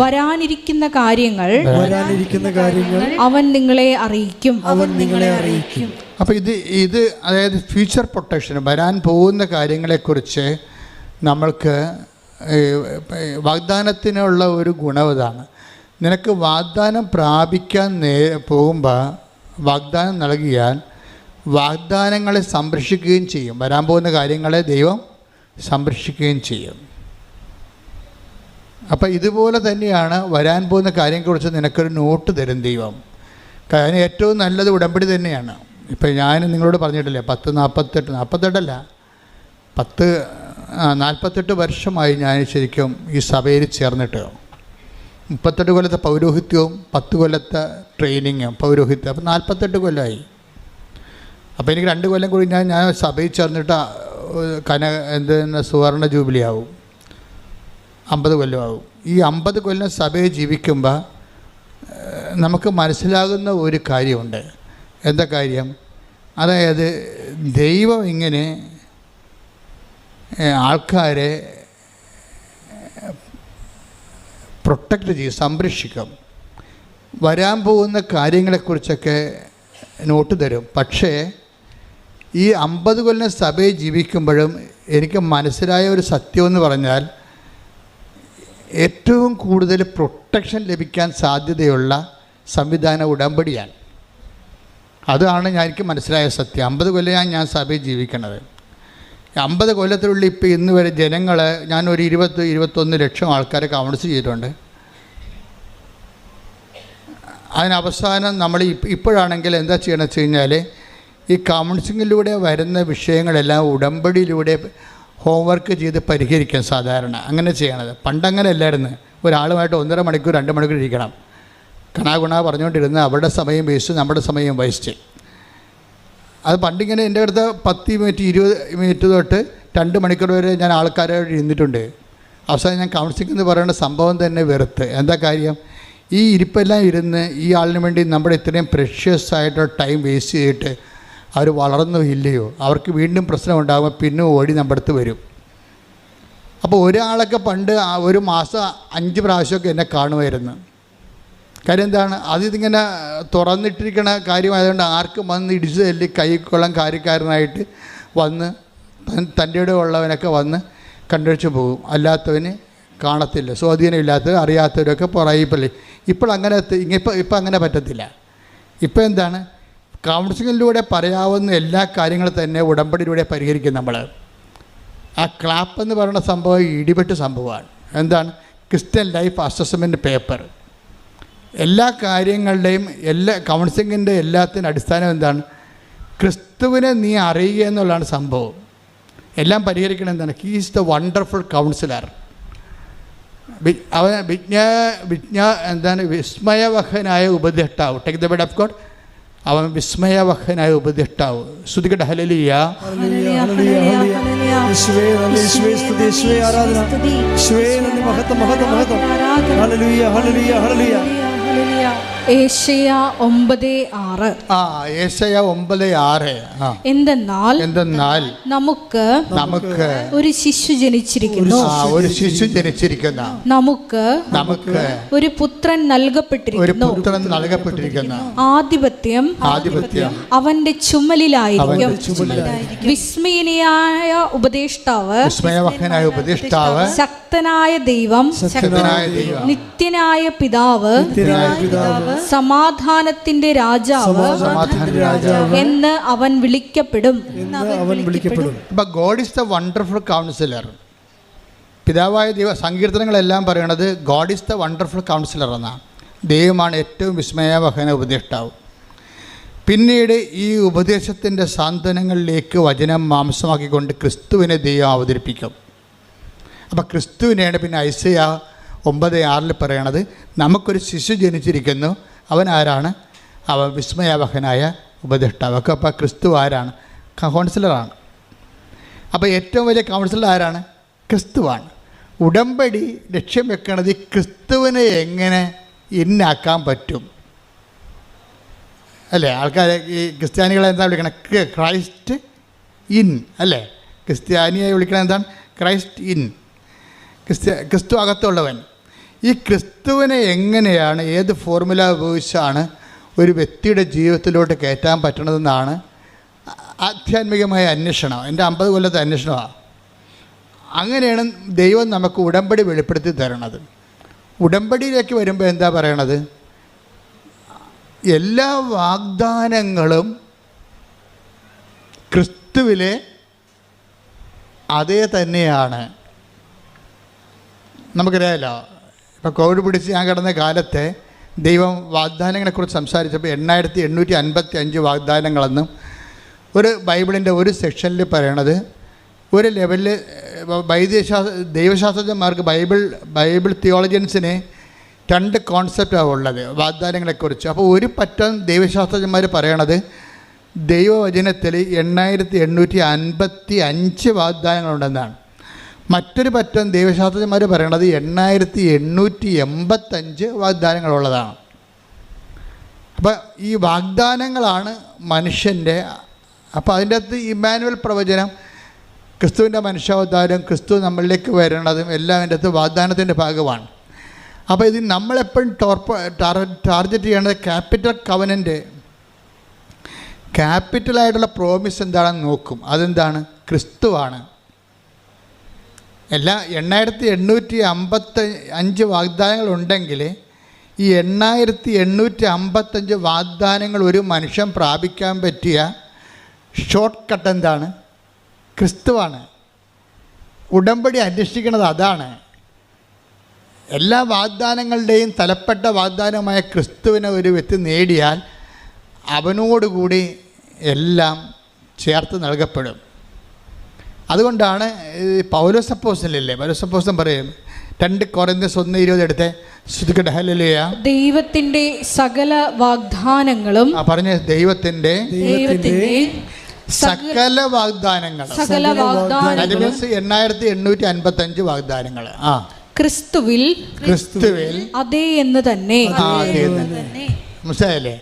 [SPEAKER 5] വരാനിരിക്കുന്ന കാര്യങ്ങൾ അവൻ നിങ്ങളെ അറിയിക്കും.
[SPEAKER 4] അപ്പോൾ ഇത് അതായത് ഫ്യൂച്ചർ പ്രൊട്ടക്ഷൻ, വരാൻ പോകുന്ന കാര്യങ്ങളെക്കുറിച്ച് നമ്മൾക്ക് വാഗ്ദാനത്തിനുള്ള ഒരു ഗുണം ഇതാണ്. നിനക്ക് വാഗ്ദാനം പ്രാപിക്കാൻ പോകുമ്പോൾ വാഗ്ദാനം നൽകിയാൽ വാഗ്ദാനങ്ങളെ സംരക്ഷിക്കുകയും ചെയ്യും. വരാൻ പോകുന്ന കാര്യങ്ങളെ ദൈവം സംരക്ഷിക്കുകയും ചെയ്യും. അപ്പോൾ ഇതുപോലെ തന്നെയാണ് വരാൻ പോകുന്ന കാര്യങ്ങളെക്കുറിച്ച് നിനക്കൊരു നോട്ട് തരും ദൈവം. കാരണം ഏറ്റവും നല്ലത് ഉടമ്പടി തന്നെയാണ്. ഇപ്പം ഞാൻ നിങ്ങളോട് പറഞ്ഞിട്ടില്ലേ 48 വർഷമായി ഞാൻ ശരിക്കും ഈ സഭയിൽ ചേർന്നിട്ട്. 38 കൊല്ലത്തെ പൗരോഹിത്യവും 10 കൊല്ലത്തെ ട്രെയിനിങ്ങും പൗരോഹിത്യം, അപ്പോൾ 48 കൊല്ലമായി. അപ്പോൾ എനിക്ക് 2 കൊല്ലം കൂടി ഞാൻ സഭയിൽ ചേർന്നിട്ട് സുവർണ ജൂബിലി ആവും, 50 കൊല്ലമാവും. ഈ 50 കൊല്ലം സഭയിൽ ജീവിക്കുമ്പോൾ നമുക്ക് മനസ്സിലാകുന്ന ഒരു കാര്യമുണ്ട്. എന്താ കാര്യം? അതായത് ദൈവം ഇങ്ങനെ ആൾക്കാരെ പ്രൊട്ടക്റ്റ് ചെയ്യും, സംരക്ഷിക്കും. വരാൻ പോകുന്ന കാര്യങ്ങളെക്കുറിച്ചൊക്കെ നോട്ട് തരും. പക്ഷേ ഈ 50 കൊല്ലം സഭയിൽ ജീവിക്കുമ്പോഴും എനിക്ക് മനസ്സിലായ ഒരു സത്യമെന്ന് പറഞ്ഞാൽ ഏറ്റവും കൂടുതൽ പ്രൊട്ടക്ഷൻ ലഭിക്കാൻ സാധ്യതയുള്ള സംവിധാനം ഉടമ്പടിയാണ്. അതാണ് എനിക്ക് മനസ്സിലായ സത്യം. 50 കൊല്ലമാണ് ഞാൻ സഭയിൽ ജീവിക്കണത്. 50 കൊല്ലത്തിനുള്ളിൽ ഇപ്പോൾ ഇന്ന് വരെ ജനങ്ങൾ, ഞാനൊരു 20-21 ലക്ഷം ആൾക്കാരെ കൗൺസിൽ ചെയ്തിട്ടുണ്ട്. അതിനവസാനം നമ്മൾ ഇപ്പോഴാണെങ്കിൽ എന്താ ചെയ്യണമെന്ന് വെച്ച് കഴിഞ്ഞാൽ ഈ കൗൺസിലിങ്ങിലൂടെ വരുന്ന വിഷയങ്ങളെല്ലാം ഉടമ്പടിയിലൂടെ ഹോംവർക്ക് ചെയ്ത് പരിഹരിക്കാൻ സാധാരണ അങ്ങനെ ചെയ്യണത്. പണ്ടങ്ങനെ അല്ലായിരുന്നു. ഒരാളുമായിട്ട് 1.5 മണിക്കൂർ 2 മണിക്കൂർ ഇരിക്കണം. കണാകുണ പറഞ്ഞുകൊണ്ടിരുന്ന അവരുടെ സമയം വേസ്റ്റ്, നമ്മുടെ സമയം വേസ്റ്റ്. അത് പണ്ടിങ്ങനെ എൻ്റെ അടുത്ത് 10 മിനിറ്റ് 20 മിനിറ്റ് തൊട്ട് 2 മണിക്കൂർ വരെ ഞാൻ ആൾക്കാരോട് ഇരുന്നിട്ടുണ്ട്. അവസാനം ഞാൻ കൗൺസിലിംഗ് എന്ന് പറയുന്ന സംഭവം തന്നെ വെറുത്ത്. എന്താ കാര്യം? ഈ ഇരിപ്പെല്ലാം ഇരുന്ന് ഈ ആളിന് വേണ്ടി നമ്മുടെ ഇത്രയും പ്രഷ്യസ് ആയിട്ടുള്ള ടൈം വേസ്റ്റ് ചെയ്തിട്ട് അവർ വളർന്നോ ഇല്ലയോ, അവർക്ക് വീണ്ടും പ്രശ്നം ഉണ്ടാകുമ്പോൾ പിന്നെ ഓടി നമ്മുടെ അടുത്ത് വരും. അപ്പോൾ ഒരാളൊക്കെ പണ്ട് ഒരു മാസം 5 പ്രാവശ്യമൊക്കെ എന്നെ കാണുമായിരുന്നു. കാര്യം എന്താണ്? ഇതിങ്ങനെ തുറന്നിട്ടിരിക്കണ കാര്യമായതുകൊണ്ട് ആർക്കും വന്ന് ഇടിച്ചു തല്ലി കൈക്കൊള്ളാൻ കാര്യക്കാരനായിട്ട് വന്ന് തൻ്റെ ഇടം ഉള്ളവനൊക്കെ വന്ന് കണ്ടുവച്ച് പോകും. അല്ലാത്തവന് കാണത്തില്ല. സ്വാധീനമില്ലാത്തവർ അറിയാത്തവരൊക്കെ പുറകിപ്പള്ളി. ഇപ്പോൾ അങ്ങനെ ഇപ്പം അങ്ങനെ പറ്റത്തില്ല. ഇപ്പം എന്താണ്? കൗൺസിലിങ്ങിലൂടെ പറയാവുന്ന എല്ലാ കാര്യങ്ങളും തന്നെ ഉടമ്പടിയിലൂടെ പരിഹരിക്കും നമ്മൾ. ആ ക്ലാപ്പ് എന്ന് പറയുന്ന സംഭവം ഇടിപെട്ട് സംഭവമാണ്. എന്താണ്? Christian life assessment paper. എല്ലാ കാര്യങ്ങളുടെയും കൗൺസിലിങ്ങിൻ്റെ എല്ലാത്തിൻ്റെ അടിസ്ഥാനം എന്താണ്? ക്രിസ്തുവിനെ നീ അറിയുക എന്നുള്ളതാണ് സംഭവം. എല്ലാം പരിഹരിക്കണം. എന്താണ്? He is the wonderful councillor. അവൻ എന്താണ്? വിസ്മയവഹനായ ഉപദേഷ്ടാവ്. Take the word of God. അവൻ വിസ്മയവഹനായ ഉപദേഷ്ടാവ്. ശ്രുതികട ഹല്ലേലൂയ.
[SPEAKER 5] ഏശയ്യ 9:6.
[SPEAKER 4] ഏശയ്യ 9:6. എന്തെന്നാൽ നമുക്ക്
[SPEAKER 5] ഒരു ശിശു ജനിച്ചിരിക്കുന്നു,
[SPEAKER 4] ഒരു ശിശു ജനിച്ചിരിക്കുന്ന
[SPEAKER 5] നമുക്ക് ഒരു പുത്രൻ നൽകപ്പെട്ടിരിക്കുന്നു. ആധിപത്യം അവന്റെ ചുമലിലായിരിക്കും. വിസ്മയനായ ഉപദേഷ്ടാവ്, ശക്തനായ ദൈവം, നിത്യനായ പിതാവ്, സമാധാനത്തിന്റെ രാജാവ് എന്ന് അവൻ വിളിക്കപ്പെടും.
[SPEAKER 4] God is the wonderful councillor. പിതാവായ ദൈവ സങ്കീർത്തനങ്ങളെല്ലാം പറയണത് God is the wonderful councillor എന്നാണ്. ദൈവമാണ് ഏറ്റവും വിസ്മയവഹന ഉപദേഷ്ടാവ്. പിന്നീട് ഈ ഉപദേശത്തിൻ്റെ സാന്ത്വനങ്ങളിലേക്ക് വചനം മാംസമാക്കിക്കൊണ്ട് ക്രിസ്തുവിനെ ദൈവം അവതരിപ്പിക്കും. അപ്പോൾ ക്രിസ്തുവിനെയാണ് പിന്നെ ഐസയ്യ 9:6 പറയണത്. നമുക്കൊരു ശിശു ജനിച്ചിരിക്കുന്നു. അവൻ ആരാണ്? അവൻ വിസ്മയവഹനായ ഉപദേഷ്ടാവ്. അപ്പോൾ ക്രിസ്തു ആരാണ്? കൗൺസിലറാണ്. അപ്പോൾ ഏറ്റവും വലിയ കൗൺസിലർ ആരാണ്? ക്രിസ്തുവാണ്. ഉടമ്പടി ലക്ഷ്യം വെക്കണത് ക്രിസ്തുവിനെ എങ്ങനെ ഇന്നാക്കാൻ പറ്റും അല്ലേ? ആൾക്കാർ ഈ ക്രിസ്ത്യാനികളെ എന്താ വിളിക്കണം? ക്രൈസ്റ്റ് ഇൻ അല്ലേ? ക്രിസ്ത്യാനിയെ വിളിക്കണം എന്താണ്? Christ in. ക്രിസ്തു അകത്തുള്ളവൻ. ഈ ക്രിസ്തുവിനെ എങ്ങനെയാണ്, ഏത് ഫോർമുല ഉപയോഗിച്ചാണ് ഒരു വ്യക്തിയുടെ ജീവിതത്തിലോട്ട് കയറ്റാൻ പറ്റണതെന്നാണ് ആധ്യാത്മികമായ അന്വേഷണം. എൻ്റെ 50 കൊല്ലത്തെ അന്വേഷണമാണ്. അങ്ങനെയാണ് ദൈവം നമുക്ക് ഉടമ്പടി വെളിപ്പെടുത്തി തരണത്. ഉടമ്പടിയിലേക്ക് വരുമ്പോൾ എന്താ പറയണത്? എല്ലാ വാഗ്ദാനങ്ങളും ക്രിസ്തുവിലെ അതേ തന്നെയാണ്. നമുക്കറിയാമല്ലോ, ഇപ്പോൾ കോവിഡ് പിടിച്ച് ഞാൻ കിടന്ന കാലത്തെ ദൈവം വാഗ്ദാനങ്ങളെക്കുറിച്ച് സംസാരിച്ചപ്പോൾ 8855 വാഗ്ദാനങ്ങളെന്നും ഒരു ബൈബിളിൻ്റെ ഒരു സെക്ഷനിൽ പറയണത് ഒരു ലെവലിൽ ദൈവശാസ്ത്രജ്ഞന്മാർക്ക് ബൈബിൾ തിയോളജിയൻസിന് 2 കോൺസെപ്റ്റാണ് ഉള്ളത് വാഗ്ദാനങ്ങളെക്കുറിച്ച്. അപ്പോൾ ഒരു പറ്റം ദൈവശാസ്ത്രജ്ഞന്മാർ പറയണത് ദൈവവചനത്തിൽ 8855 വാഗ്ദാനങ്ങളുണ്ടെന്നാണ്. മറ്റൊരു പറ്റം ദൈവശാസ്ത്രജ്ഞന്മാർ പറയണത് 8885 വാഗ്ദാനങ്ങളുള്ളതാണ്. അപ്പോൾ ഈ വാഗ്ദാനങ്ങളാണ് മനുഷ്യൻ്റെ. അപ്പോൾ അതിൻ്റെ അകത്ത് ഇമ്മാനുവൽ പ്രവചനം, ക്രിസ്തുവിൻ്റെ മനുഷ്യാവതാരം, ക്രിസ്തു നമ്മളിലേക്ക് വരണതും എല്ലാം അതിൻ്റെ അകത്ത് വാഗ്ദാനത്തിൻ്റെ ഭാഗമാണ്. അപ്പോൾ ഇത് നമ്മളെപ്പോഴും ടാർഗറ്റ് ചെയ്യേണ്ടത് ക്യാപിറ്റൽ കവനൻ്റ്, ക്യാപിറ്റലായിട്ടുള്ള പ്രോമിസ് എന്താണെന്ന് നോക്കും. അതെന്താണ്? ക്രിസ്തുവാണ്. എല്ലാ 8855 വാഗ്ദാനങ്ങളുണ്ടെങ്കിൽ ഈ 8855 വാഗ്ദാനങ്ങൾ ഒരു മനുഷ്യൻ പ്രാപിക്കാൻ പറ്റിയ ഷോർട്ട് കട്ട് എന്താണ്? ക്രിസ്തുവാണ്. ഉടമ്പടി അന്വേഷിക്കുന്നത് അതാണ്. എല്ലാ വാഗ്ദാനങ്ങളുടെയും തലപ്പെട്ട വാഗ്ദാനമായ ക്രിസ്തുവിനെ ഒരു വ്യക്തി നേടിയാൽ അവനോടുകൂടി എല്ലാം ചേർത്ത് നൽകപ്പെടും. അതുകൊണ്ടാണ് പൗലോസ് അപ്പോസ്തലനില്ലേ, പൗലോസ് അപ്പോസ്തലൻ പറയും 2 കൊരിന്ത്യർ 1:20 എടുത്തേ. ശ്രുതികട ഹല്ലേലൂയ.
[SPEAKER 5] ദൈവത്തിന്റെ സകല വാഗ്ദാനങ്ങളും
[SPEAKER 4] പറഞ്ഞ ദൈവത്തിന്റെ സകല വാഗ്ദാനങ്ങൾ.
[SPEAKER 5] സകല വാഗ്ദാനങ്ങളും
[SPEAKER 4] 8855 വാഗ്ദാനങ്ങൾ.
[SPEAKER 5] ക്രിസ്തുവിൽ അതേ എന്ന് തന്നെ.
[SPEAKER 4] മനസ്സിലായല്ലേ?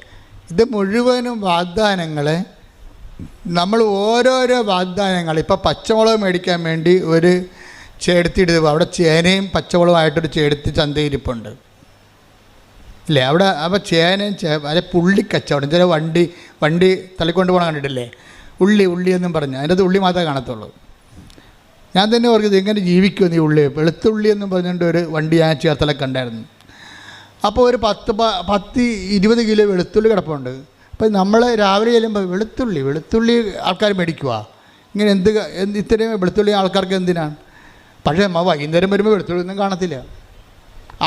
[SPEAKER 4] ഇത് മുഴുവനും വാഗ്ദാനങ്ങൾ. നമ്മൾ ഓരോരോ വാഗ്ദാനങ്ങൾ, ഇപ്പം പച്ചമുളക് മേടിക്കാൻ വേണ്ടി ഒരു ചേടത്തിയിടുക, അവിടെ ചേനയും പച്ചമുളകുമായിട്ടൊരു ചേടത്തി ചന്തയിരിപ്പുണ്ട് ഇല്ലേ? അവിടെ അപ്പോൾ ചേനയും അല്ലെ പുള്ളി കച്ചവടം. ചില വണ്ടി തള്ളിക്കൊണ്ട് പോകണം കണ്ടിട്ടില്ലേ? ഉള്ളി എന്നും പറഞ്ഞു, അതിൻ്റെ അത് ഉള്ളി മാത്രമേ കാണത്തുള്ളൂ. ഞാൻ തന്നെ ഓർക്കുന്നത് എങ്ങനെ ജീവിക്കുമെന്ന് ഈ ഉള്ളി. വെളുത്തുള്ളി എന്നും പറഞ്ഞുകൊണ്ട് ഒരു വണ്ടി ഞാൻ ചേർത്തലൊക്കെ ഉണ്ടായിരുന്നു. അപ്പോൾ ഒരു 10-20 കിലോ വെളുത്തുള്ളി കിടപ്പുണ്ട്. അപ്പോൾ നമ്മൾ രാവിലെ ചെല്ലുമ്പോൾ വെളുത്തുള്ളി ആൾക്കാർ മേടിക്കുക. ഇങ്ങനെ ഇത്രയും വെളുത്തുള്ളി ആൾക്കാർക്ക് എന്തിനാണ്? പക്ഷേ വൈകുന്നേരം വരുമ്പോൾ വെളുത്തുള്ളി ഒന്നും കാണത്തില്ല.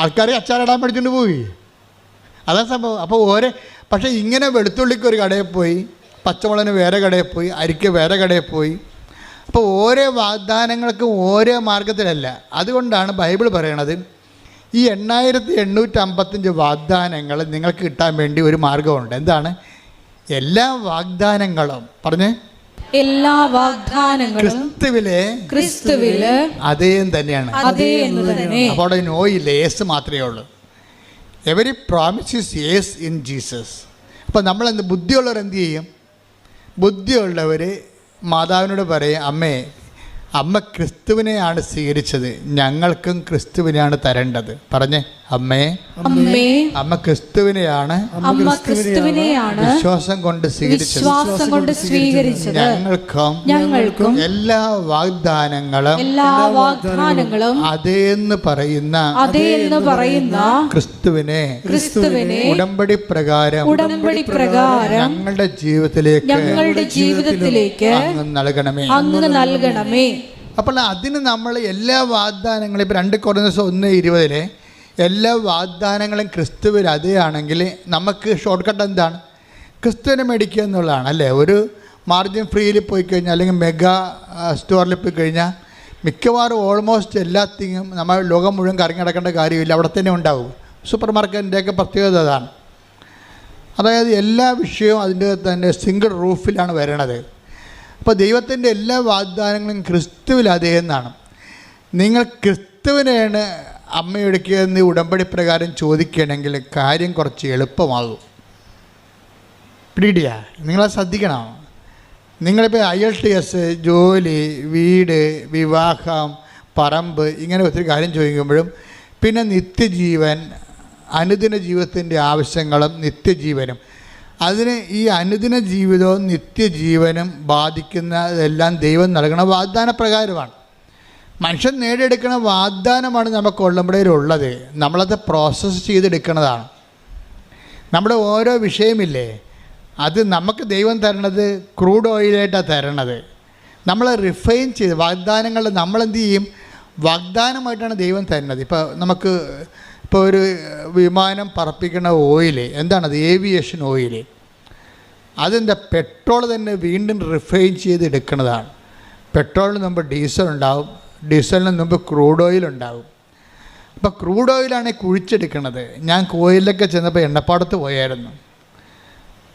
[SPEAKER 4] ആൾക്കാർ അച്ചാറിടാൻ മേടിച്ചുകൊണ്ട് പോയി. അതാ സംഭവം. അപ്പോൾ പക്ഷേ ഇങ്ങനെ വെളുത്തുള്ളിക്ക് ഒരു കടയിൽ പോയി, പച്ചമുളകിന് വേറെ കടയിൽ പോയി, അരിക്ക് വേറെ കടയിൽ പോയി. അപ്പോൾ ഓരോ വാഗ്ദാനങ്ങൾക്കും ഓരോ മാർഗത്തിലല്ല. അതുകൊണ്ടാണ് ബൈബിൾ പറയണത് ഈ 8855 വാഗ്ദാനങ്ങൾ നിങ്ങൾക്ക് കിട്ടാൻ വേണ്ടി ഒരു മാർഗമുണ്ട്. എന്താണ്? എല്ലാ വാഗ്ദാനങ്ങളും പറഞ്ഞേ, എല്ലാ വാഗ്ദാനങ്ങളും ക്രിസ്തുവില് അതേ തന്നെയാണ്. അപ്പോൾ അവിടെ നോയില്ല, യേസ് മാത്രമേ ഉള്ളൂ. Every promise is yes in Jesus. അപ്പോൾ നമ്മളെന്ത് ബുദ്ധിയുള്ളവർ എന്ത് ചെയ്യും? ബുദ്ധിയുള്ളവർ മാതാവിനോട് പറയും, അമ്മ ക്രിസ്തുവിനെയാണ് സ്വീകരിച്ചത്, ഞങ്ങൾക്കും ക്രിസ്തുവിനെയാണ് തരേണ്ടത്. പറഞ്ഞേ, അമ്മ ക്രിസ്തുവിനെയാണ് വിശ്വാസം കൊണ്ട് സ്വീകരിച്ചത്, ഞങ്ങൾക്കും എല്ലാ വാഗ്ദാനങ്ങളും അതേന്ന് പറയുന്ന ക്രിസ്തുവിനെ ഉടമ്പടി പ്രകാരം ഞങ്ങളുടെ ജീവിതത്തിലേക്ക് അങ്ങ് നൽകണമേ. അപ്പോൾ അതിന് നമ്മൾ എല്ലാ വാഗ്ദാനങ്ങളും, ഇപ്പോൾ 2 കൊരിന്ത്യർ 1:20 എല്ലാ വാഗ്ദാനങ്ങളും ക്രിസ്തുവിൽ അതേയാണെങ്കിൽ നമുക്ക് ഷോർട്ട് കട്ട് എന്താണ്? ക്രിസ്തുവിനെ മേടിക്കുക എന്നുള്ളതാണ് അല്ലേ? ഒരു മാർജിൻ ഫ്രീയിൽ പോയി കഴിഞ്ഞാൽ അല്ലെങ്കിൽ മെഗാ സ്റ്റോറിൽ പോയി കഴിഞ്ഞാൽ മിക്കവാറും ഓൾമോസ്റ്റ് എല്ലാത്തിനും നമ്മൾ ലോകം മുഴുവൻ കറങ്ങി നടക്കേണ്ട കാര്യമില്ല, അവിടെ തന്നെ ഉണ്ടാവും. സൂപ്പർ മാർക്കറ്റിൻ്റെയൊക്കെ പ്രത്യേകത അതാണ്. അതായത് എല്ലാ വിഷയവും അതിൻ്റെ തന്നെ സിംഗിൾ റൂഫിലാണ് വരണത്. അപ്പോൾ ദൈവത്തിൻ്റെ എല്ലാ വാഗ്ദാനങ്ങളും ക്രിസ്തുവിൽ അതേ എന്നാണ്. നിങ്ങൾ ക്രിസ്തുവിനെയാണ് അമ്മയെടുക്കുകയെന്ന് ഉടമ്പടി പ്രകാരം ചോദിക്കുകയാണെങ്കിൽ കാര്യം കുറച്ച് എളുപ്പമാകും. പിടിയാ, നിങ്ങളത് ശ്രദ്ധിക്കണം. നിങ്ങളിപ്പോൾ IELTS, ജോലി, വീട്, വിവാഹം, പറമ്പ്, ഇങ്ങനെ ഒത്തിരി കാര്യം ചോദിക്കുമ്പോഴും പിന്നെ നിത്യജീവൻ, അനുദിന ജീവിതത്തിൻ്റെ ആവശ്യങ്ങളും നിത്യജീവനും, അതിന് ഈ അനുദിന ജീവിതവും നിത്യജീവനും ബാധിക്കുന്നതെല്ലാം ദൈവം നൽകണ വാഗ്ദാന പ്രകാരമാണ്. മനുഷ്യൻ നേടിയെടുക്കുന്ന വാഗ്ദാനമാണ് നമുക്ക് ഉള്ളമ്പോഴേലുള്ളത്. നമ്മളത് പ്രോസസ്സ് ചെയ്തെടുക്കുന്നതാണ്. നമ്മുടെ ഓരോ വിഷയമില്ലേ, അത് നമുക്ക് ദൈവം തരണത് ക്രൂഡ് ഓയിലായിട്ടാണ് തരണത്. നമ്മൾ റിഫൈൻ ചെയ്ത് വാഗ്ദാനങ്ങൾ നമ്മളെന്ത് ചെയ്യും? വാഗ്ദാനമായിട്ടാണ് ദൈവം തരുന്നത്. ഇപ്പോൾ ഒരു വിമാനം പറപ്പിക്കുന്ന ഓയിൽ എന്താണത്? Aviation oil. അതിൻ്റെ പെട്രോൾ തന്നെ വീണ്ടും റിഫൈൻ ചെയ്ത് എടുക്കുന്നതാണ്. പെട്രോളിന് മുമ്പ് ഡീസൽ ഉണ്ടാവും, ഡീസലിന് മുമ്പ് ക്രൂഡ് ഓയിൽ ഉണ്ടാവും. അപ്പോൾ ക്രൂഡ് ഓയിലാണ് കുഴിച്ചെടുക്കുന്നത്. ഞാൻ കോയിലൊക്കെ ചെന്നപ്പോൾ എണ്ണപ്പാടത്ത് പോയായിരുന്നു.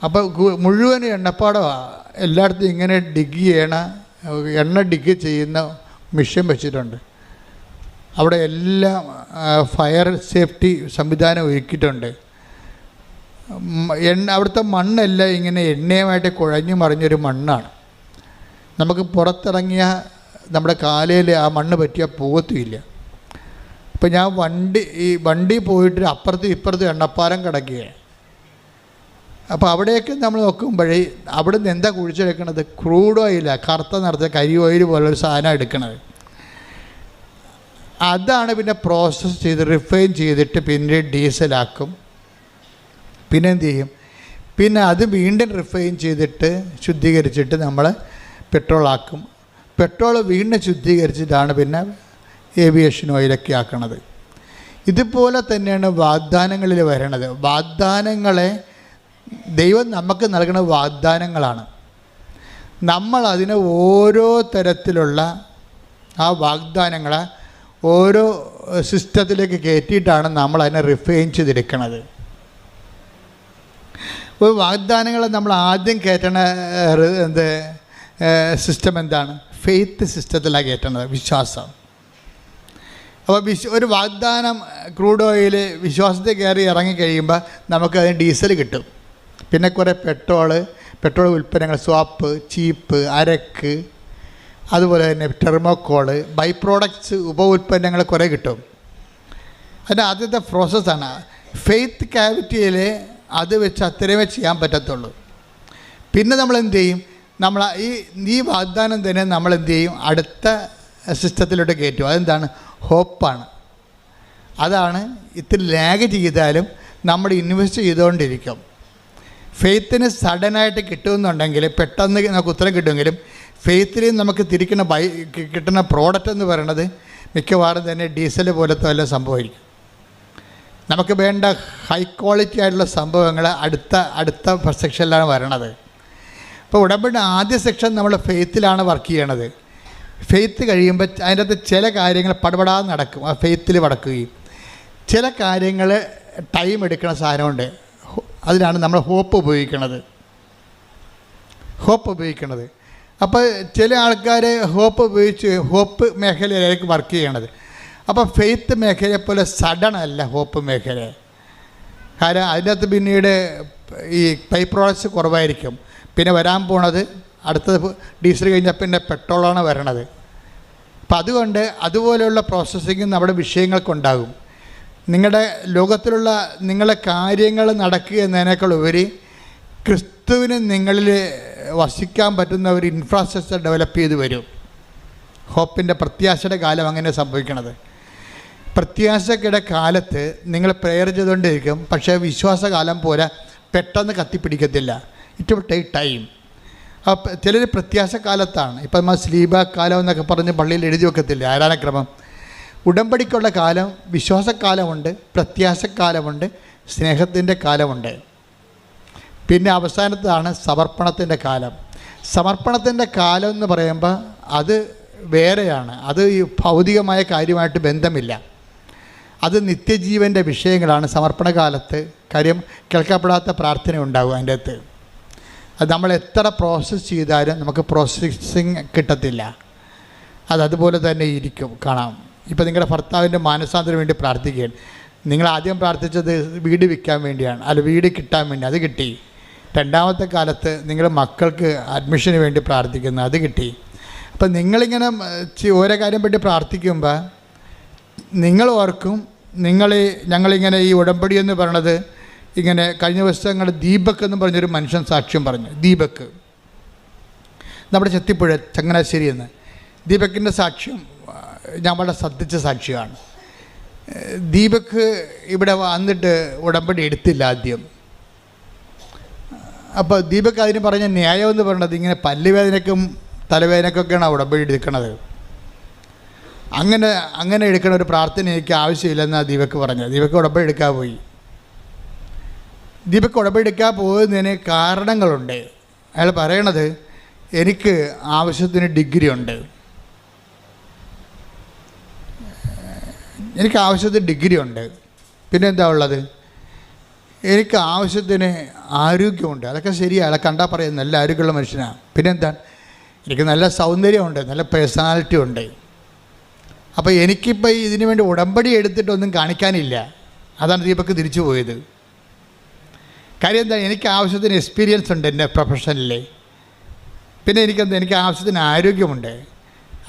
[SPEAKER 4] അപ്പോൾ മുഴുവൻ എണ്ണപ്പാടമാണ്. എല്ലായിടത്തും ഇങ്ങനെ എണ്ണ ഡിഗ് ചെയ്യുന്ന മിഷൻ വെച്ചിട്ടുണ്ട്. അവിടെ എല്ലാം ഫയർ സേഫ്റ്റി സംവിധാനം ഒരുക്കിയിട്ടുണ്ട്. അവിടുത്തെ മണ്ണെല്ലാം ഇങ്ങനെ എണ്ണയുമായിട്ട് കുഴഞ്ഞു മറിഞ്ഞൊരു മണ്ണാണ്. നമുക്ക് പുറത്തിറങ്ങിയ നമ്മുടെ കാലയിൽ ആ മണ്ണ് പറ്റിയാൽ പോകത്തുമില്ല. അപ്പോൾ ഞാൻ വണ്ടി പോയിട്ട് അപ്പുറത്തും ഇപ്പുറത്തും എണ്ണപ്പാലം കിടക്കുകയാണ്. അപ്പോൾ അവിടെയൊക്കെ നമ്മൾ നോക്കുമ്പോഴേ അവിടെ നിന്ന് എന്താ കുഴിച്ചെടുക്കണത്? ക്രൂഡ് ഓയിലാണ്, കറുത്ത നിറച്ച കരി ഓയിൽ പോലൊരു സാധനം എടുക്കണത്. അതാണ് പിന്നെ പ്രോസസ്സ് ചെയ്ത് റിഫൈൻ ചെയ്തിട്ട് പിന്നെ ഡീസലാക്കും. പിന്നെ എന്ത് ചെയ്യും? പിന്നെ അത് വീണ്ടും റിഫൈൻ ചെയ്തിട്ട് ശുദ്ധീകരിച്ചിട്ട് നമ്മൾ പെട്രോളാക്കും. പെട്രോൾ വീണ്ടും ശുദ്ധീകരിച്ചിട്ടാണ് പിന്നെ ഏവിയേഷൻ ഓയിലൊക്കെ ആക്കണത്. ഇതുപോലെ തന്നെയാണ് വാഗ്ദാനങ്ങളിൽ വരണത്. വാഗ്ദാനങ്ങളെ ദൈവം നമുക്ക് നൽകുന്ന വാഗ്ദാനങ്ങളാണ്. നമ്മൾ അതിന് ഓരോ തരത്തിലുള്ള ആ വാഗ്ദാനങ്ങളെ ഓരോ സിസ്റ്റത്തിലേക്ക് കയറ്റിയിട്ടാണ് നമ്മൾ അതിനെ റിഫൈൻ ചെയ്തെടുക്കുന്നത്. ഒരു വാഗ്ദാനങ്ങൾ നമ്മൾ ആദ്യം കയറ്റണ സിസ്റ്റം എന്താണ്? ഫെയ്ത്ത് സിസ്റ്റത്തിലാണ് കയറ്റുന്നത്, വിശ്വാസം. അപ്പോൾ ഒരു വാഗ്ദാനം ക്രൂഡ് ഓയിൽ വിശ്വാസത്തിൽ കയറി ഇറങ്ങിക്കഴിയുമ്പോൾ നമുക്കതിന് ഡീസൽ കിട്ടും. പിന്നെ കുറേ പെട്രോൾ ഉൽപ്പന്നങ്ങൾ, സ്വാപ്പ്, ചീപ്പ്, അരക്ക്, അതുപോലെ തന്നെ ടെർമോക്കോള്, ബൈ പ്രോഡക്ട്സ്, ഉപ ഉൽപ്പന്നങ്ങൾ കുറേ കിട്ടും. അതിൻ്റെ ആദ്യത്തെ പ്രോസസ്സാണ്. ഫെയ്ത്ത് ക്യാവിറ്റിയിൽ അത് വെച്ച് അത്രയുമേ ചെയ്യാൻ പറ്റത്തുള്ളൂ. പിന്നെ നമ്മൾ എന്ത് ചെയ്യും? നമ്മൾ ഈ വാഗ്ദാനം തന്നെ നമ്മൾ എന്ത് ചെയ്യും? അടുത്ത സിസ്റ്റത്തിലോട്ട് കയറ്റും. അതെന്താണ്? ഹോപ്പാണ്. അതാണ് ഇത്തിരി ലാഗ് ചെയ്താലും നമ്മൾ ഇൻവെസ്റ്റ് ചെയ്തുകൊണ്ടിരിക്കും. ഫെയ്ത്തിന് സഡനായിട്ട് കിട്ടുമെന്നുണ്ടെങ്കിൽ പെട്ടെന്ന് നമുക്ക് ഉത്തരം കിട്ടുമെങ്കിലും ഫെയ്ത്തിൽ നമുക്ക് കിട്ടുന്ന പ്രോഡക്റ്റ് എന്ന് പറയുന്നത് മിക്കവാറും തന്നെ ഡീസൽ പോലത്തെ വല്ല സംഭവമായിരിക്കും. നമുക്ക് വേണ്ട ഹൈ ക്വാളിറ്റി ആയിട്ടുള്ള സംഭവങ്ങൾ അടുത്ത സെക്ഷനിലാണ് വരണത്. ഇപ്പോൾ ഉടമ്പടി ആദ്യ സെക്ഷൻ നമ്മൾ ഫെയ്ത്തിലാണ് വർക്ക് ചെയ്യണത്. ഫെയ്ത്ത് കഴിയുമ്പോൾ അതിൻ്റെ അകത്ത് ചില കാര്യങ്ങൾ പടപടാതെ നടക്കും. ആ ഫെയ്ത്തിൽ നടക്കുകയും ചില കാര്യങ്ങൾ ടൈം എടുക്കുന്ന സാധനമുണ്ട്. അതിനാണ് നമ്മൾ ഹോപ്പ് ഉപയോഗിക്കുന്നത്. അപ്പോൾ ചില ആൾക്കാർ ഹോപ്പ് മേഖലയിലേക്ക് വർക്ക് ചെയ്യണത്. അപ്പോൾ ഫെയ്ത്ത് മേഖലയെ പോലെ സഡൻ അല്ല ഹോപ്പ് മേഖല. കാരണം അതിനകത്ത് പിന്നീട് ഈ ബൈ പ്രോഡക്ട്സ് കുറവായിരിക്കും. പിന്നെ വരാൻ പോണത് അടുത്തത് ഡീസൽ കഴിഞ്ഞാൽ പിന്നെ പെട്രോളാണ് വരണത്. അപ്പം അതുകൊണ്ട് അതുപോലെയുള്ള പ്രോസസ്സിങ് നമ്മുടെ വിഷയങ്ങൾക്കുണ്ടാകും. നിങ്ങളുടെ ലോകത്തിലുള്ള നിങ്ങളുടെ കാര്യങ്ങൾ നടക്കുക എന്നതിനേക്കാൾ ഉപരി ക്രിസ്തുവിന് നിങ്ങളിൽ വസിക്കാൻ പറ്റുന്ന ഒരു ഇൻഫ്രാസ്ട്രക്ചർ ഡെവലപ്പ് ചെയ്ത് വരും. ഹോപ്പിൻ്റെ പ്രത്യാശയുടെ കാലം അങ്ങനെ സംഭവിക്കണത്. പ്രത്യാശയുടെ കാലത്ത് നിങ്ങൾ പ്രെയർ ചെയ്തുകൊണ്ടിരിക്കും. പക്ഷേ വിശ്വാസകാലം പോലെ പെട്ടെന്ന് കത്തിപ്പിടിക്കത്തില്ല. It will take time. അപ്പോൾ ചിലർ പ്രത്യാശക്കാലത്താണ്. ഇപ്പം നമ്മൾ സ്ലീബ കാലം എന്നൊക്കെ പറഞ്ഞ് പള്ളിയിൽ എഴുതി വെക്കത്തില്ല ആരാധനക്രമം. ഉടമ്പടിക്കുള്ള കാലം വിശ്വാസക്കാലമുണ്ട്, പ്രത്യാശക്കാലമുണ്ട്, സ്നേഹത്തിൻ്റെ കാലമുണ്ട്. പിന്നെ അവസാനത്താണ് സമർപ്പണത്തിൻ്റെ കാലം. സമർപ്പണത്തിൻ്റെ കാലം എന്ന് പറയുമ്പോൾ അത് വേറെയാണ്. അത് ഈ ഭൗതികമായ കാര്യമായിട്ട് ബന്ധമില്ല. അത് നിത്യജീവൻ്റെ വിഷയങ്ങളാണ് സമർപ്പണ കാലത്ത്. കാര്യം കേൾക്കപ്പെടാത്ത പ്രാർത്ഥന ഉണ്ടാകും അതിൻ്റെ അകത്ത്. അത് നമ്മൾ എത്ര പ്രോസസ്സ് ചെയ്താലും നമുക്ക് പ്രോസസ്സിങ് കിട്ടത്തില്ല. അതുപോലെ തന്നെ ഇരിക്കും. കാണാം. ഇപ്പോൾ നിങ്ങളുടെ ഭർത്താവിൻ്റെ മാനസാന്തരം വേണ്ടി പ്രാർത്ഥിക്കുകയാണ്. നിങ്ങൾ ആദ്യം പ്രാർത്ഥിച്ചത് വീട് വിൽക്കാൻ വേണ്ടിയാണ്, വീട് കിട്ടാൻ വേണ്ടി, അത് കിട്ടി. രണ്ടാമത്തെ കാലത്ത് നിങ്ങളുടെ മക്കൾക്ക് അഡ്മിഷന് വേണ്ടി പ്രാർത്ഥിക്കുന്നു, അത് കിട്ടി. അപ്പം നിങ്ങളിങ്ങനെ ഓരോ കാര്യം പറ്റി പ്രാർത്ഥിക്കുമ്പോൾ നിങ്ങൾ ഓർക്കും, ഞങ്ങളിങ്ങനെ ഈ ഉടമ്പടി എന്ന് പറയണത് ഇങ്ങനെ കഴിഞ്ഞ ദിവസം ദീപക് എന്ന് പറഞ്ഞൊരു മനുഷ്യൻ സാക്ഷ്യം പറഞ്ഞു. ദീപക് നമ്മുടെ ചെത്തിപ്പുഴ ചങ്ങനാശ്ശേരി എന്ന്. ദീപക്കിൻ്റെ സാക്ഷ്യം ഞാൻ വളരെ ശ്രദ്ധിച്ച സാക്ഷ്യമാണ്. ദീപക് ഇവിടെ വന്നിട്ട് ഉടമ്പടി എടുത്തില്ല ആദ്യം. അപ്പോൾ ദീപക് അതിന് പറഞ്ഞ ന്യായം എന്ന് പറയുന്നത് ഇങ്ങനെ പല്ലുവേദനയ്ക്കും തലവേദനയ്ക്കൊക്കെയാണ് ഉടമ്പടി എടുക്കണത്. അങ്ങനെ എടുക്കണ ഒരു പ്രാർത്ഥന എനിക്ക് ആവശ്യമില്ലെന്നാണ് ദീപക് പറഞ്ഞത്. ദീപക് ഉടമ്പടി എടുക്കാൻ പോയി. ദീപക് ഉടമ്പടി എടുക്കാൻ പോകുന്നതിന് കാരണങ്ങളുണ്ട്. അയാൾ പറയണത് എനിക്ക് ആവശ്യത്തിന് ഡിഗ്രി ഉണ്ട്, പിന്നെ എന്താ ഉള്ളത്, എനിക്ക് ആവശ്യത്തിന് ആരോഗ്യമുണ്ട്. അതൊക്കെ ശരിയാണ്. അയാളെ കണ്ടാൽ പറയുന്നത് നല്ല ആരോഗ്യമുള്ള മനുഷ്യനാണ്. പിന്നെന്താ, എനിക്ക് നല്ല സൗന്ദര്യമുണ്ട്, നല്ല പേഴ്സണാലിറ്റി ഉണ്ട്. അപ്പോൾ എനിക്കിപ്പോൾ ഇതിനു വേണ്ടി ഉടമ്പടി എടുത്തിട്ടൊന്നും കാണിക്കാനില്ല. അതാണ് ദീപക് തിരിച്ചു പോയത്. കാര്യം എന്താ, എനിക്ക് ആവശ്യത്തിന് എക്സ്പീരിയൻസ് ഉണ്ട് എൻ്റെ പ്രൊഫഷനിൽ. പിന്നെ എനിക്ക് ആവശ്യത്തിന് ആരോഗ്യമുണ്ട്,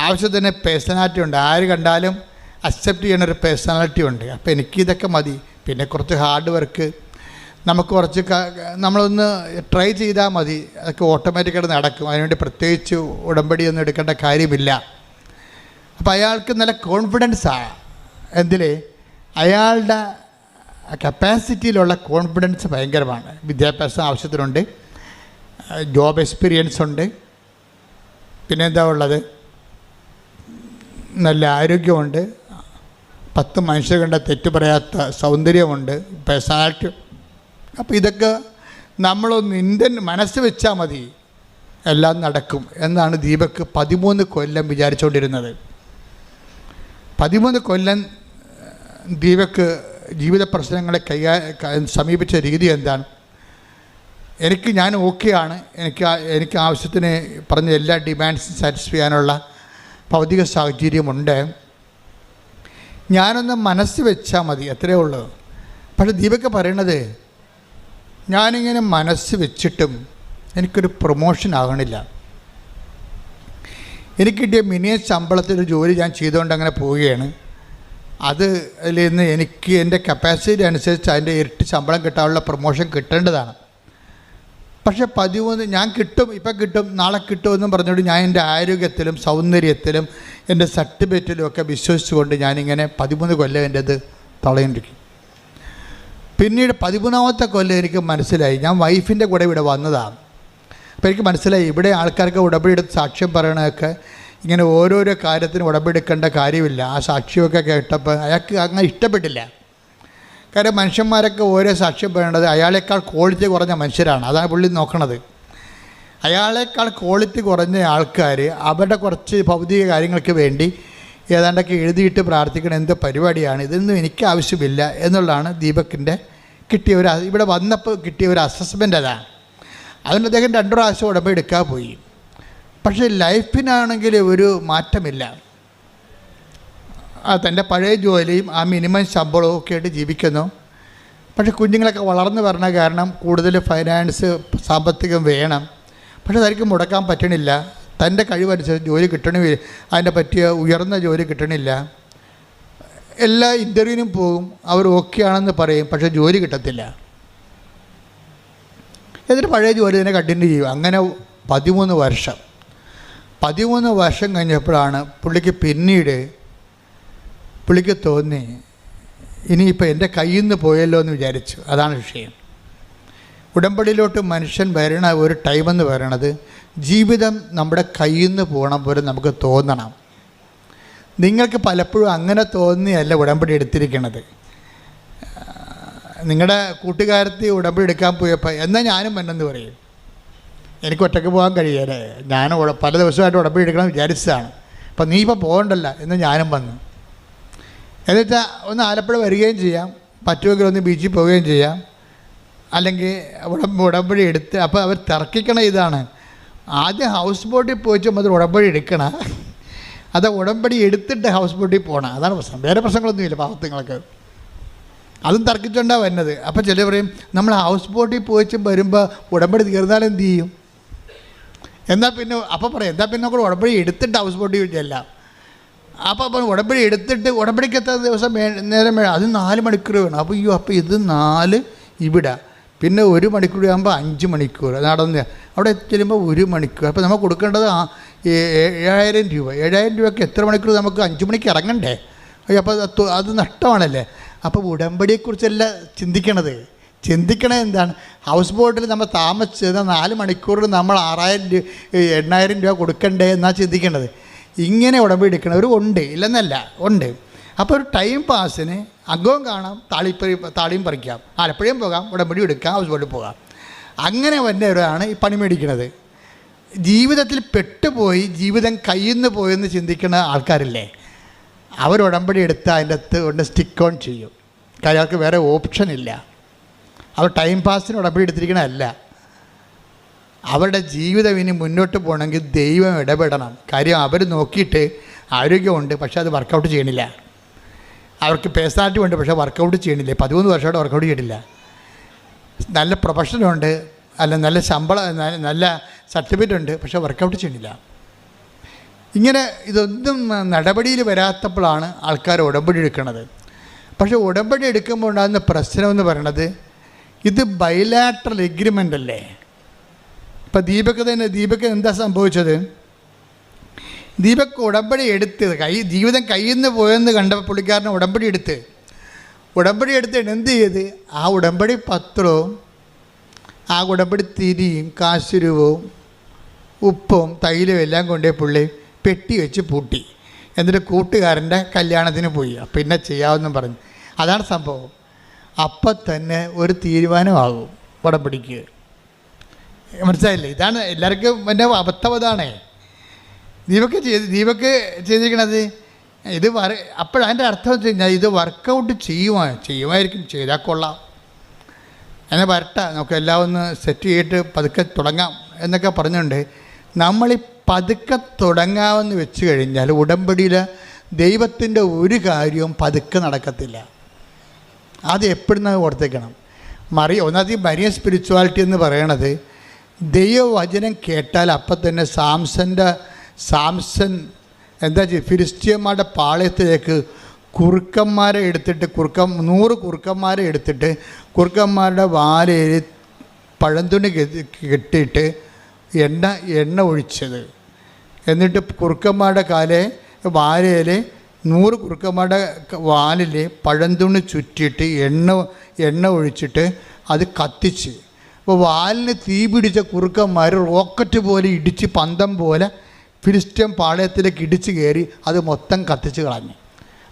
[SPEAKER 4] ആവശ്യത്തിന് പേഴ്സണാലിറ്റി ഉണ്ട്, ആര് കണ്ടാലും അക്സെപ്റ്റ് ചെയ്യണ ഒരു പേഴ്സണാലിറ്റി ഉണ്ട്. അപ്പോൾ എനിക്കിതൊക്കെ മതി. പിന്നെ കുറച്ച് ഹാർഡ് വർക്ക്, നമുക്ക് കുറച്ച് നമ്മളൊന്ന് ട്രൈ ചെയ്താൽ മതി, അതൊക്കെ ഓട്ടോമാറ്റിക്കായിട്ട് നടക്കും. അതിനുവേണ്ടി പ്രത്യേകിച്ച് ഉടമ്പടിയൊന്നും എടുക്കേണ്ട കാര്യമില്ല. അപ്പോൾ അയാൾക്ക് നല്ല കോൺഫിഡൻസാണ്. എന്തിൽ? അയാളുടെ കപ്പാസിറ്റിയിലുള്ള കോൺഫിഡൻസ് ഭയങ്കരമാണ്. വിദ്യാഭ്യാസം ആവശ്യത്തിനുണ്ട്, ജോബ് എക്സ്പീരിയൻസ് ഉണ്ട്, പിന്നെ എന്താ ഉള്ളത്, നല്ല ആരോഗ്യമുണ്ട്, 10 മനുഷ്യർ കണ്ട തെറ്റ് പറയാത്ത സൗന്ദര്യമുണ്ട്, പേഴ്സണാലിറ്റി. അപ്പോൾ ഇതൊക്കെ നമ്മളൊന്ന് മനസ്സ് വെച്ചാൽ മതി, എല്ലാം നടക്കും എന്നാണ് ദീപക് 13 കൊല്ലം വിചാരിച്ചുകൊണ്ടിരുന്നത്. 13 കൊല്ലം ദീപക് ജീവിത പ്രശ്നങ്ങളെ സമീപിച്ച രീതി എന്താണ്? ഞാൻ ഓക്കെയാണ്, എനിക്ക് ആവശ്യത്തിന് പറഞ്ഞ എല്ലാ ഡിമാൻഡ്സും സാറ്റിസ്ഫൈ ചെയ്യാനുള്ള ഭൗതിക സാഹചര്യമുണ്ട്, ഞാനൊന്ന് മനസ്സ് വെച്ചാൽ മതി, അത്രയേ ഉള്ളൂ. പക്ഷേ ദീപക്ക് പറയണത്, ഞാനിങ്ങനെ മനസ്സ് വെച്ചിട്ടും എനിക്കൊരു പ്രൊമോഷൻ ആകണില്ല. എനിക്ക് കിട്ടിയ മിനിമം ശമ്പളത്തിലൊരു ജോലി ഞാൻ ചെയ്തുകൊണ്ട് അങ്ങനെ പോവുകയാണ്. അതിൽ നിന്ന് എനിക്ക് എൻ്റെ കപ്പാസിറ്റി അനുസരിച്ച് അതിൻ്റെ ഇരട്ടി ശമ്പളം കിട്ടാനുള്ള പ്രൊമോഷൻ കിട്ടേണ്ടതാണ്. പക്ഷേ 13 ഞാൻ കിട്ടും, ഇപ്പം കിട്ടും, നാളെ കിട്ടുമെന്നും പറഞ്ഞുകൊണ്ട് ഞാൻ എൻ്റെ ആരോഗ്യത്തിലും സൗന്ദര്യത്തിലും എൻ്റെ സർട്ടിഫിക്കറ്റിലും ഒക്കെ വിശ്വസിച്ചുകൊണ്ട് ഞാനിങ്ങനെ 13 കൊല്ലം എൻ്റെ അത് തളയിരിക്കും. പിന്നീട് 13ാമത്തെ കൊല്ലം എനിക്ക് മനസ്സിലായി, ഞാൻ വൈഫിൻ്റെ കൂടെ ഇവിടെ വന്നതാണ്. അപ്പോൾ എനിക്ക് മനസ്സിലായി, ഇവിടെ ആൾക്കാർക്ക് ഉടമ്പടിയെടുത്ത് സാക്ഷ്യം പറയണതൊക്കെ ഇങ്ങനെ ഓരോരോ കാര്യത്തിന് ഉടമ്പെടുക്കേണ്ട കാര്യമില്ല. ആ സാക്ഷ്യമൊക്കെ കേട്ടപ്പോൾ അയാൾക്ക് അങ്ങനെ ഇഷ്ടപ്പെട്ടില്ല. കാരണം മനുഷ്യന്മാരൊക്കെ ഓരോ സാക്ഷ്യം പറയേണ്ടത് അയാളേക്കാൾ ക്വാളിറ്റി കുറഞ്ഞ മനുഷ്യരാണ്. അതാണ് പുള്ളി നോക്കണത്. അയാളേക്കാൾ ക്വാളിറ്റി കുറഞ്ഞ ആൾക്കാർ അവരുടെ കുറച്ച് ഭൗതിക കാര്യങ്ങൾക്ക് വേണ്ടി ഏതാണ്ടൊക്കെ എഴുതിയിട്ട് പ്രാർത്ഥിക്കണം, എന്ത് പരിപാടിയാണ്, ഇതൊന്നും എനിക്ക് ആവശ്യമില്ല എന്നുള്ളതാണ് ദീപക്കിൻ്റെ കിട്ടിയ ഇവിടെ വന്നപ്പോൾ കിട്ടിയ ഒരു അസസ്മെൻ്റ്. അതാണ്. അതിന് അദ്ദേഹം 2 പ്രാവശ്യം ഉടമ്പെടുക്കാൻ പോയി. പക്ഷേ ലൈഫിനാണെങ്കിൽ ഒരു മാറ്റമില്ല. തൻ്റെ പഴയ ജോലിയും ആ മിനിമം ശമ്പളവും ഒക്കെ ആയിട്ട് ജീവിക്കുന്നു. പക്ഷേ കുഞ്ഞുങ്ങളൊക്കെ വളർന്നു വരണ കാരണം കൂടുതൽ ഫൈനാൻസ് സാമ്പത്തികം വേണം. പക്ഷേ തനിക്ക് മുടക്കാൻ പറ്റണില്ല. തൻ്റെ കഴിവനുസരിച്ച് ജോലി കിട്ടണമില്ല, അതിനെ പറ്റിയ ഉയർന്ന ജോലി കിട്ടണില്ല. എല്ലാ ഇൻ്റർവ്യൂവിനും പോകും, അവർ ഓക്കെ ആണെന്ന് പറയും, പക്ഷേ ജോലി കിട്ടത്തില്ല. എന്നിട്ട് പഴയ ജോലി തന്നെ കണ്ടിന്യൂ ചെയ്യും. അങ്ങനെ 13 വർഷം കഴിഞ്ഞപ്പോഴാണ് പുള്ളിക്ക് തോന്നി, ഇനിയിപ്പോൾ എൻ്റെ കയ്യിൽ നിന്ന് പോയല്ലോ എന്ന് വിചാരിച്ചു. അതാണ് വിഷയം. ഉടമ്പടിയിലോട്ട് മനുഷ്യൻ വരണ ഒരു ടൈമെന്ന് പറയണത് ജീവിതം നമ്മുടെ കയ്യിൽ നിന്ന് പോകണം പോലെ നമുക്ക് തോന്നണം. നിങ്ങൾക്ക് പലപ്പോഴും അങ്ങനെ തോന്നിയല്ല ഉടമ്പടി എടുത്തിരിക്കണത്. നിങ്ങളുടെ കൂട്ടുകാരത്തി ഉടമ്പടി എടുക്കാൻ പോയപ്പോൾ എന്നാൽ ഞാനും വന്നെന്ന് പറയും. എനിക്ക് ഒറ്റയ്ക്ക് പോകാൻ കഴിയല്ലേ, ഞാൻ പല ദിവസമായിട്ട് ഉടമ്പടി എടുക്കണം വിചാരിച്ചതാണ്, അപ്പം നീ ഇപ്പോൾ പോകണ്ടല്ല എന്ന് ഞാനും വന്നു. എന്നുവെച്ചാൽ ഒന്ന് ആലപ്പുഴ വരികയും ചെയ്യാം, പറ്റുമെങ്കിൽ ഒന്ന് ബീച്ചിൽ പോവുകയും ചെയ്യാം, അല്ലെങ്കിൽ ഉടമ്പടി എടുത്ത്. അപ്പോൾ അവർ തർക്കിക്കണ ഇതാണ്, ആദ്യം ഹൗസ് ബോട്ടിൽ പോയിച്ചും അത് ഉടമ്പടി എടുക്കണം, അത് ഉടമ്പടി എടുത്തിട്ട് ഹൗസ് ബോട്ടിൽ പോകണം. അതാണ് പ്രശ്നം. വേറെ പ്രശ്നങ്ങളൊന്നുമില്ല പാവത്തുങ്ങൾക്ക്. അതും തർക്കിച്ചുകൊണ്ടാണ് വരുന്നത്. അപ്പോൾ ചിലർ പറയും, നമ്മൾ ഹൗസ് ബോട്ടിൽ പോയിച്ചും വരുമ്പോൾ ഉടമ്പടി തീർന്നാലും എന്ത് ചെയ്യും? എന്നാൽ പിന്നെ അപ്പോൾ പറയാം, എന്നാൽ പിന്നെ നമ്മൾ ഉടമ്പടി എടുത്തിട്ട് ഹൗസ് ബോട്ടിൽ ചെല്ലാം. അപ്പോൾ ഉടമ്പടി എടുത്തിട്ട് ഉടമ്പടിക്ക് എത്ര ദിവസം നേരം വേണം? അത് 4 മണിക്കൂർ വേണം. അപ്പോൾ ഇത് 4 ഇവിടെ, പിന്നെ 1 മണിക്കൂർ ആകുമ്പോൾ 5 മണിക്കൂർ നടന്ന് അവിടെ ചെല്ലുമ്പോൾ 1 മണിക്കൂർ. അപ്പോൾ നമുക്ക് കൊടുക്കേണ്ടത് 7,000 രൂപ. 7,000 രൂപയ്ക്ക് എത്ര മണിക്കൂർ? നമുക്ക് 5 മണിക്ക് ഇറങ്ങണ്ടേ? അപ്പോൾ അത് നഷ്ടമാണല്ലേ. അപ്പോൾ ഉടമ്പടിയെക്കുറിച്ചല്ല ചിന്തിക്കണത് എന്താണ്? ഹൗസ് ബോട്ടിൽ നമ്മൾ താമസിച്ചത് 4 മണിക്കൂറിൽ നമ്മൾ 8,000 രൂപ കൊടുക്കണ്ടേ എന്നാണ് ചിന്തിക്കേണ്ടത്. ഇങ്ങനെ ഉടമ്പടി എടുക്കണവർ ഉണ്ട്, ഇല്ലെന്നല്ല, ഉണ്ട്. അപ്പോൾ ഒരു ടൈം പാസിന് അകവും കാണാം, താളിയും പറിക്കാം, ആലപ്പുഴയും പോകാം, ഉടമ്പടി എടുക്കാം, ഹൗസ് ബോട്ടിൽ പോകാം. അങ്ങനെ വന്നവരാണ് ഈ പണി മേടിക്കുന്നത്. ജീവിതത്തിൽ പെട്ടുപോയി ജീവിതം കയ്യിൽ നിന്ന് പോയെന്ന് ചിന്തിക്കുന്ന ആൾക്കാരില്ലേ, അവർ ഉടമ്പടി എടുത്ത് അതിൻ്റെ അകത്ത് കൊണ്ട് സ്റ്റിക്ക് ഓൺ ചെയ്യും. കാര്യം അവർക്ക് വേറെ ഓപ്ഷൻ ഇല്ല. അവർ ടൈം പാസിന് ഉടമ്പടി എടുത്തിരിക്കണമല്ല. അവരുടെ ജീവിതം ഇനി മുന്നോട്ട് പോകണമെങ്കിൽ ദൈവം ഇടപെടണം. കാര്യം അവർ നോക്കിയിട്ട് ആരോഗ്യമുണ്ട്, പക്ഷേ അത് വർക്കൗട്ട് ചെയ്യണില്ല. അവർക്ക് പേഴ്സണാലിറ്റി ഉണ്ട്, പക്ഷേ വർക്കൗട്ട് ചെയ്യണില്ല. 13 വർഷമായിട്ട് വർക്കൗട്ട് ചെയ്യണില്ല. നല്ല പ്രൊഫഷനുണ്ട്, നല്ല ശമ്പളം, നല്ല സർട്ടിഫിക്കറ്റ് ഉണ്ട്, പക്ഷേ വർക്കൗട്ട് ചെയ്യണില്ല. ഇങ്ങനെ ഇതൊന്നും നടപടിയിൽ വരാത്തപ്പോഴാണ് ആൾക്കാർ ഉടമ്പടി എടുക്കുന്നത്. പക്ഷേ ഉടമ്പടി എടുക്കുമ്പോൾ ഉണ്ടാകുന്ന പ്രശ്നമെന്ന് പറയണത്, ഇത് ബൈലാറ്ററൽ എഗ്രിമെൻ്റ് അല്ലേ. ഇപ്പം ദീപക്ക് എന്താ സംഭവിച്ചത്? ദീപക്ക് ഉടമ്പടി എടുത്ത് ജീവിതം കയ്യിൽ നിന്ന് പോയെന്ന് കണ്ടപ്പോൾ പുള്ളിക്കാരനെ ഉടമ്പടി എടുത്ത് എന്ത് ചെയ്ത്? ആ ഉടമ്പടി പത്രവും ആ ഉടമ്പടി തിരിയും കാശുരൂപവും ഉപ്പും തൈലും എല്ലാം കൊണ്ടേ പുള്ളി പെട്ടി വെച്ച് പൂട്ടി. എന്നിട്ട് കൂട്ടുകാരൻ്റെ കല്യാണത്തിന് പോയി. പിന്നെ ചെയ്യാമെന്നും പറഞ്ഞു. അതാണ് സംഭവം. അപ്പം തന്നെ ഒരു തീരുമാനമാകും ഉടമ്പടിക്ക്. മനസ്സിലായില്ലേ? ഇതാണ് എല്ലാവർക്കും എൻ്റെ അബദ്ധം. അതാണേ ദീപക്ക് ചെയ്തിരിക്കണത്. ഇത് അപ്പോഴതിൻ്റെ അർത്ഥം വെച്ച് കഴിഞ്ഞാൽ ഇത് വർക്കൗട്ട് ചെയ്യുമായിരിക്കും, ചെയ്താൽ കൊള്ളാം. എന്നാൽ വരട്ടെ, നമുക്ക് എല്ലാം ഒന്ന് സെറ്റ് ചെയ്തിട്ട് പതുക്കെ തുടങ്ങാം എന്നൊക്കെ പറഞ്ഞുകൊണ്ട് നമ്മളീ പതുക്കെ തുടങ്ങാമെന്ന് വെച്ച് കഴിഞ്ഞാൽ ഉടമ്പടിയിൽ ദൈവത്തിൻ്റെ ഒരു കാര്യവും പതുക്കെ നടക്കത്തില്ല. അത് എപ്പോഴും ഓർത്തേക്കണം. ഒന്നാമത് മരിയ സ്പിരിച്വാലിറ്റി എന്ന് പറയണത് ദൈവവചനം കേട്ടാൽ അപ്പം തന്നെ സാംസൺ എന്താ ചെയ്യുക, ഫിലിസ്ത്യന്മാരുടെ പാളയത്തിലേക്ക് കുറുക്കന്മാരെ എടുത്തിട്ട് 100 കുറുക്കന്മാരെ എടുത്തിട്ട് കുറുക്കന്മാരുടെ വാലയിൽ പഴന്തുണി കെട്ടിയിട്ട് എണ്ണ ഒഴിച്ചത്. എന്നിട്ട് കുറുക്കന്മാരുടെ വാലയിൽ 100 കുറുക്കന്മാരുടെ വാലിൽ പഴന്തുണി ചുറ്റിയിട്ട് എണ്ണ ഒഴിച്ചിട്ട് അത് കത്തിച്ച്. അപ്പോൾ വാലിന് തീ പിടിച്ച കുറുക്കന്മാർ റോക്കറ്റ് പോലെ ഇടിച്ച് പന്തം പോലെ ഫിലിസ്ത്യൻ പാളയത്തിലേക്ക് ഇടിച്ച് കയറി അത് മൊത്തം കത്തിച്ച് കളഞ്ഞു.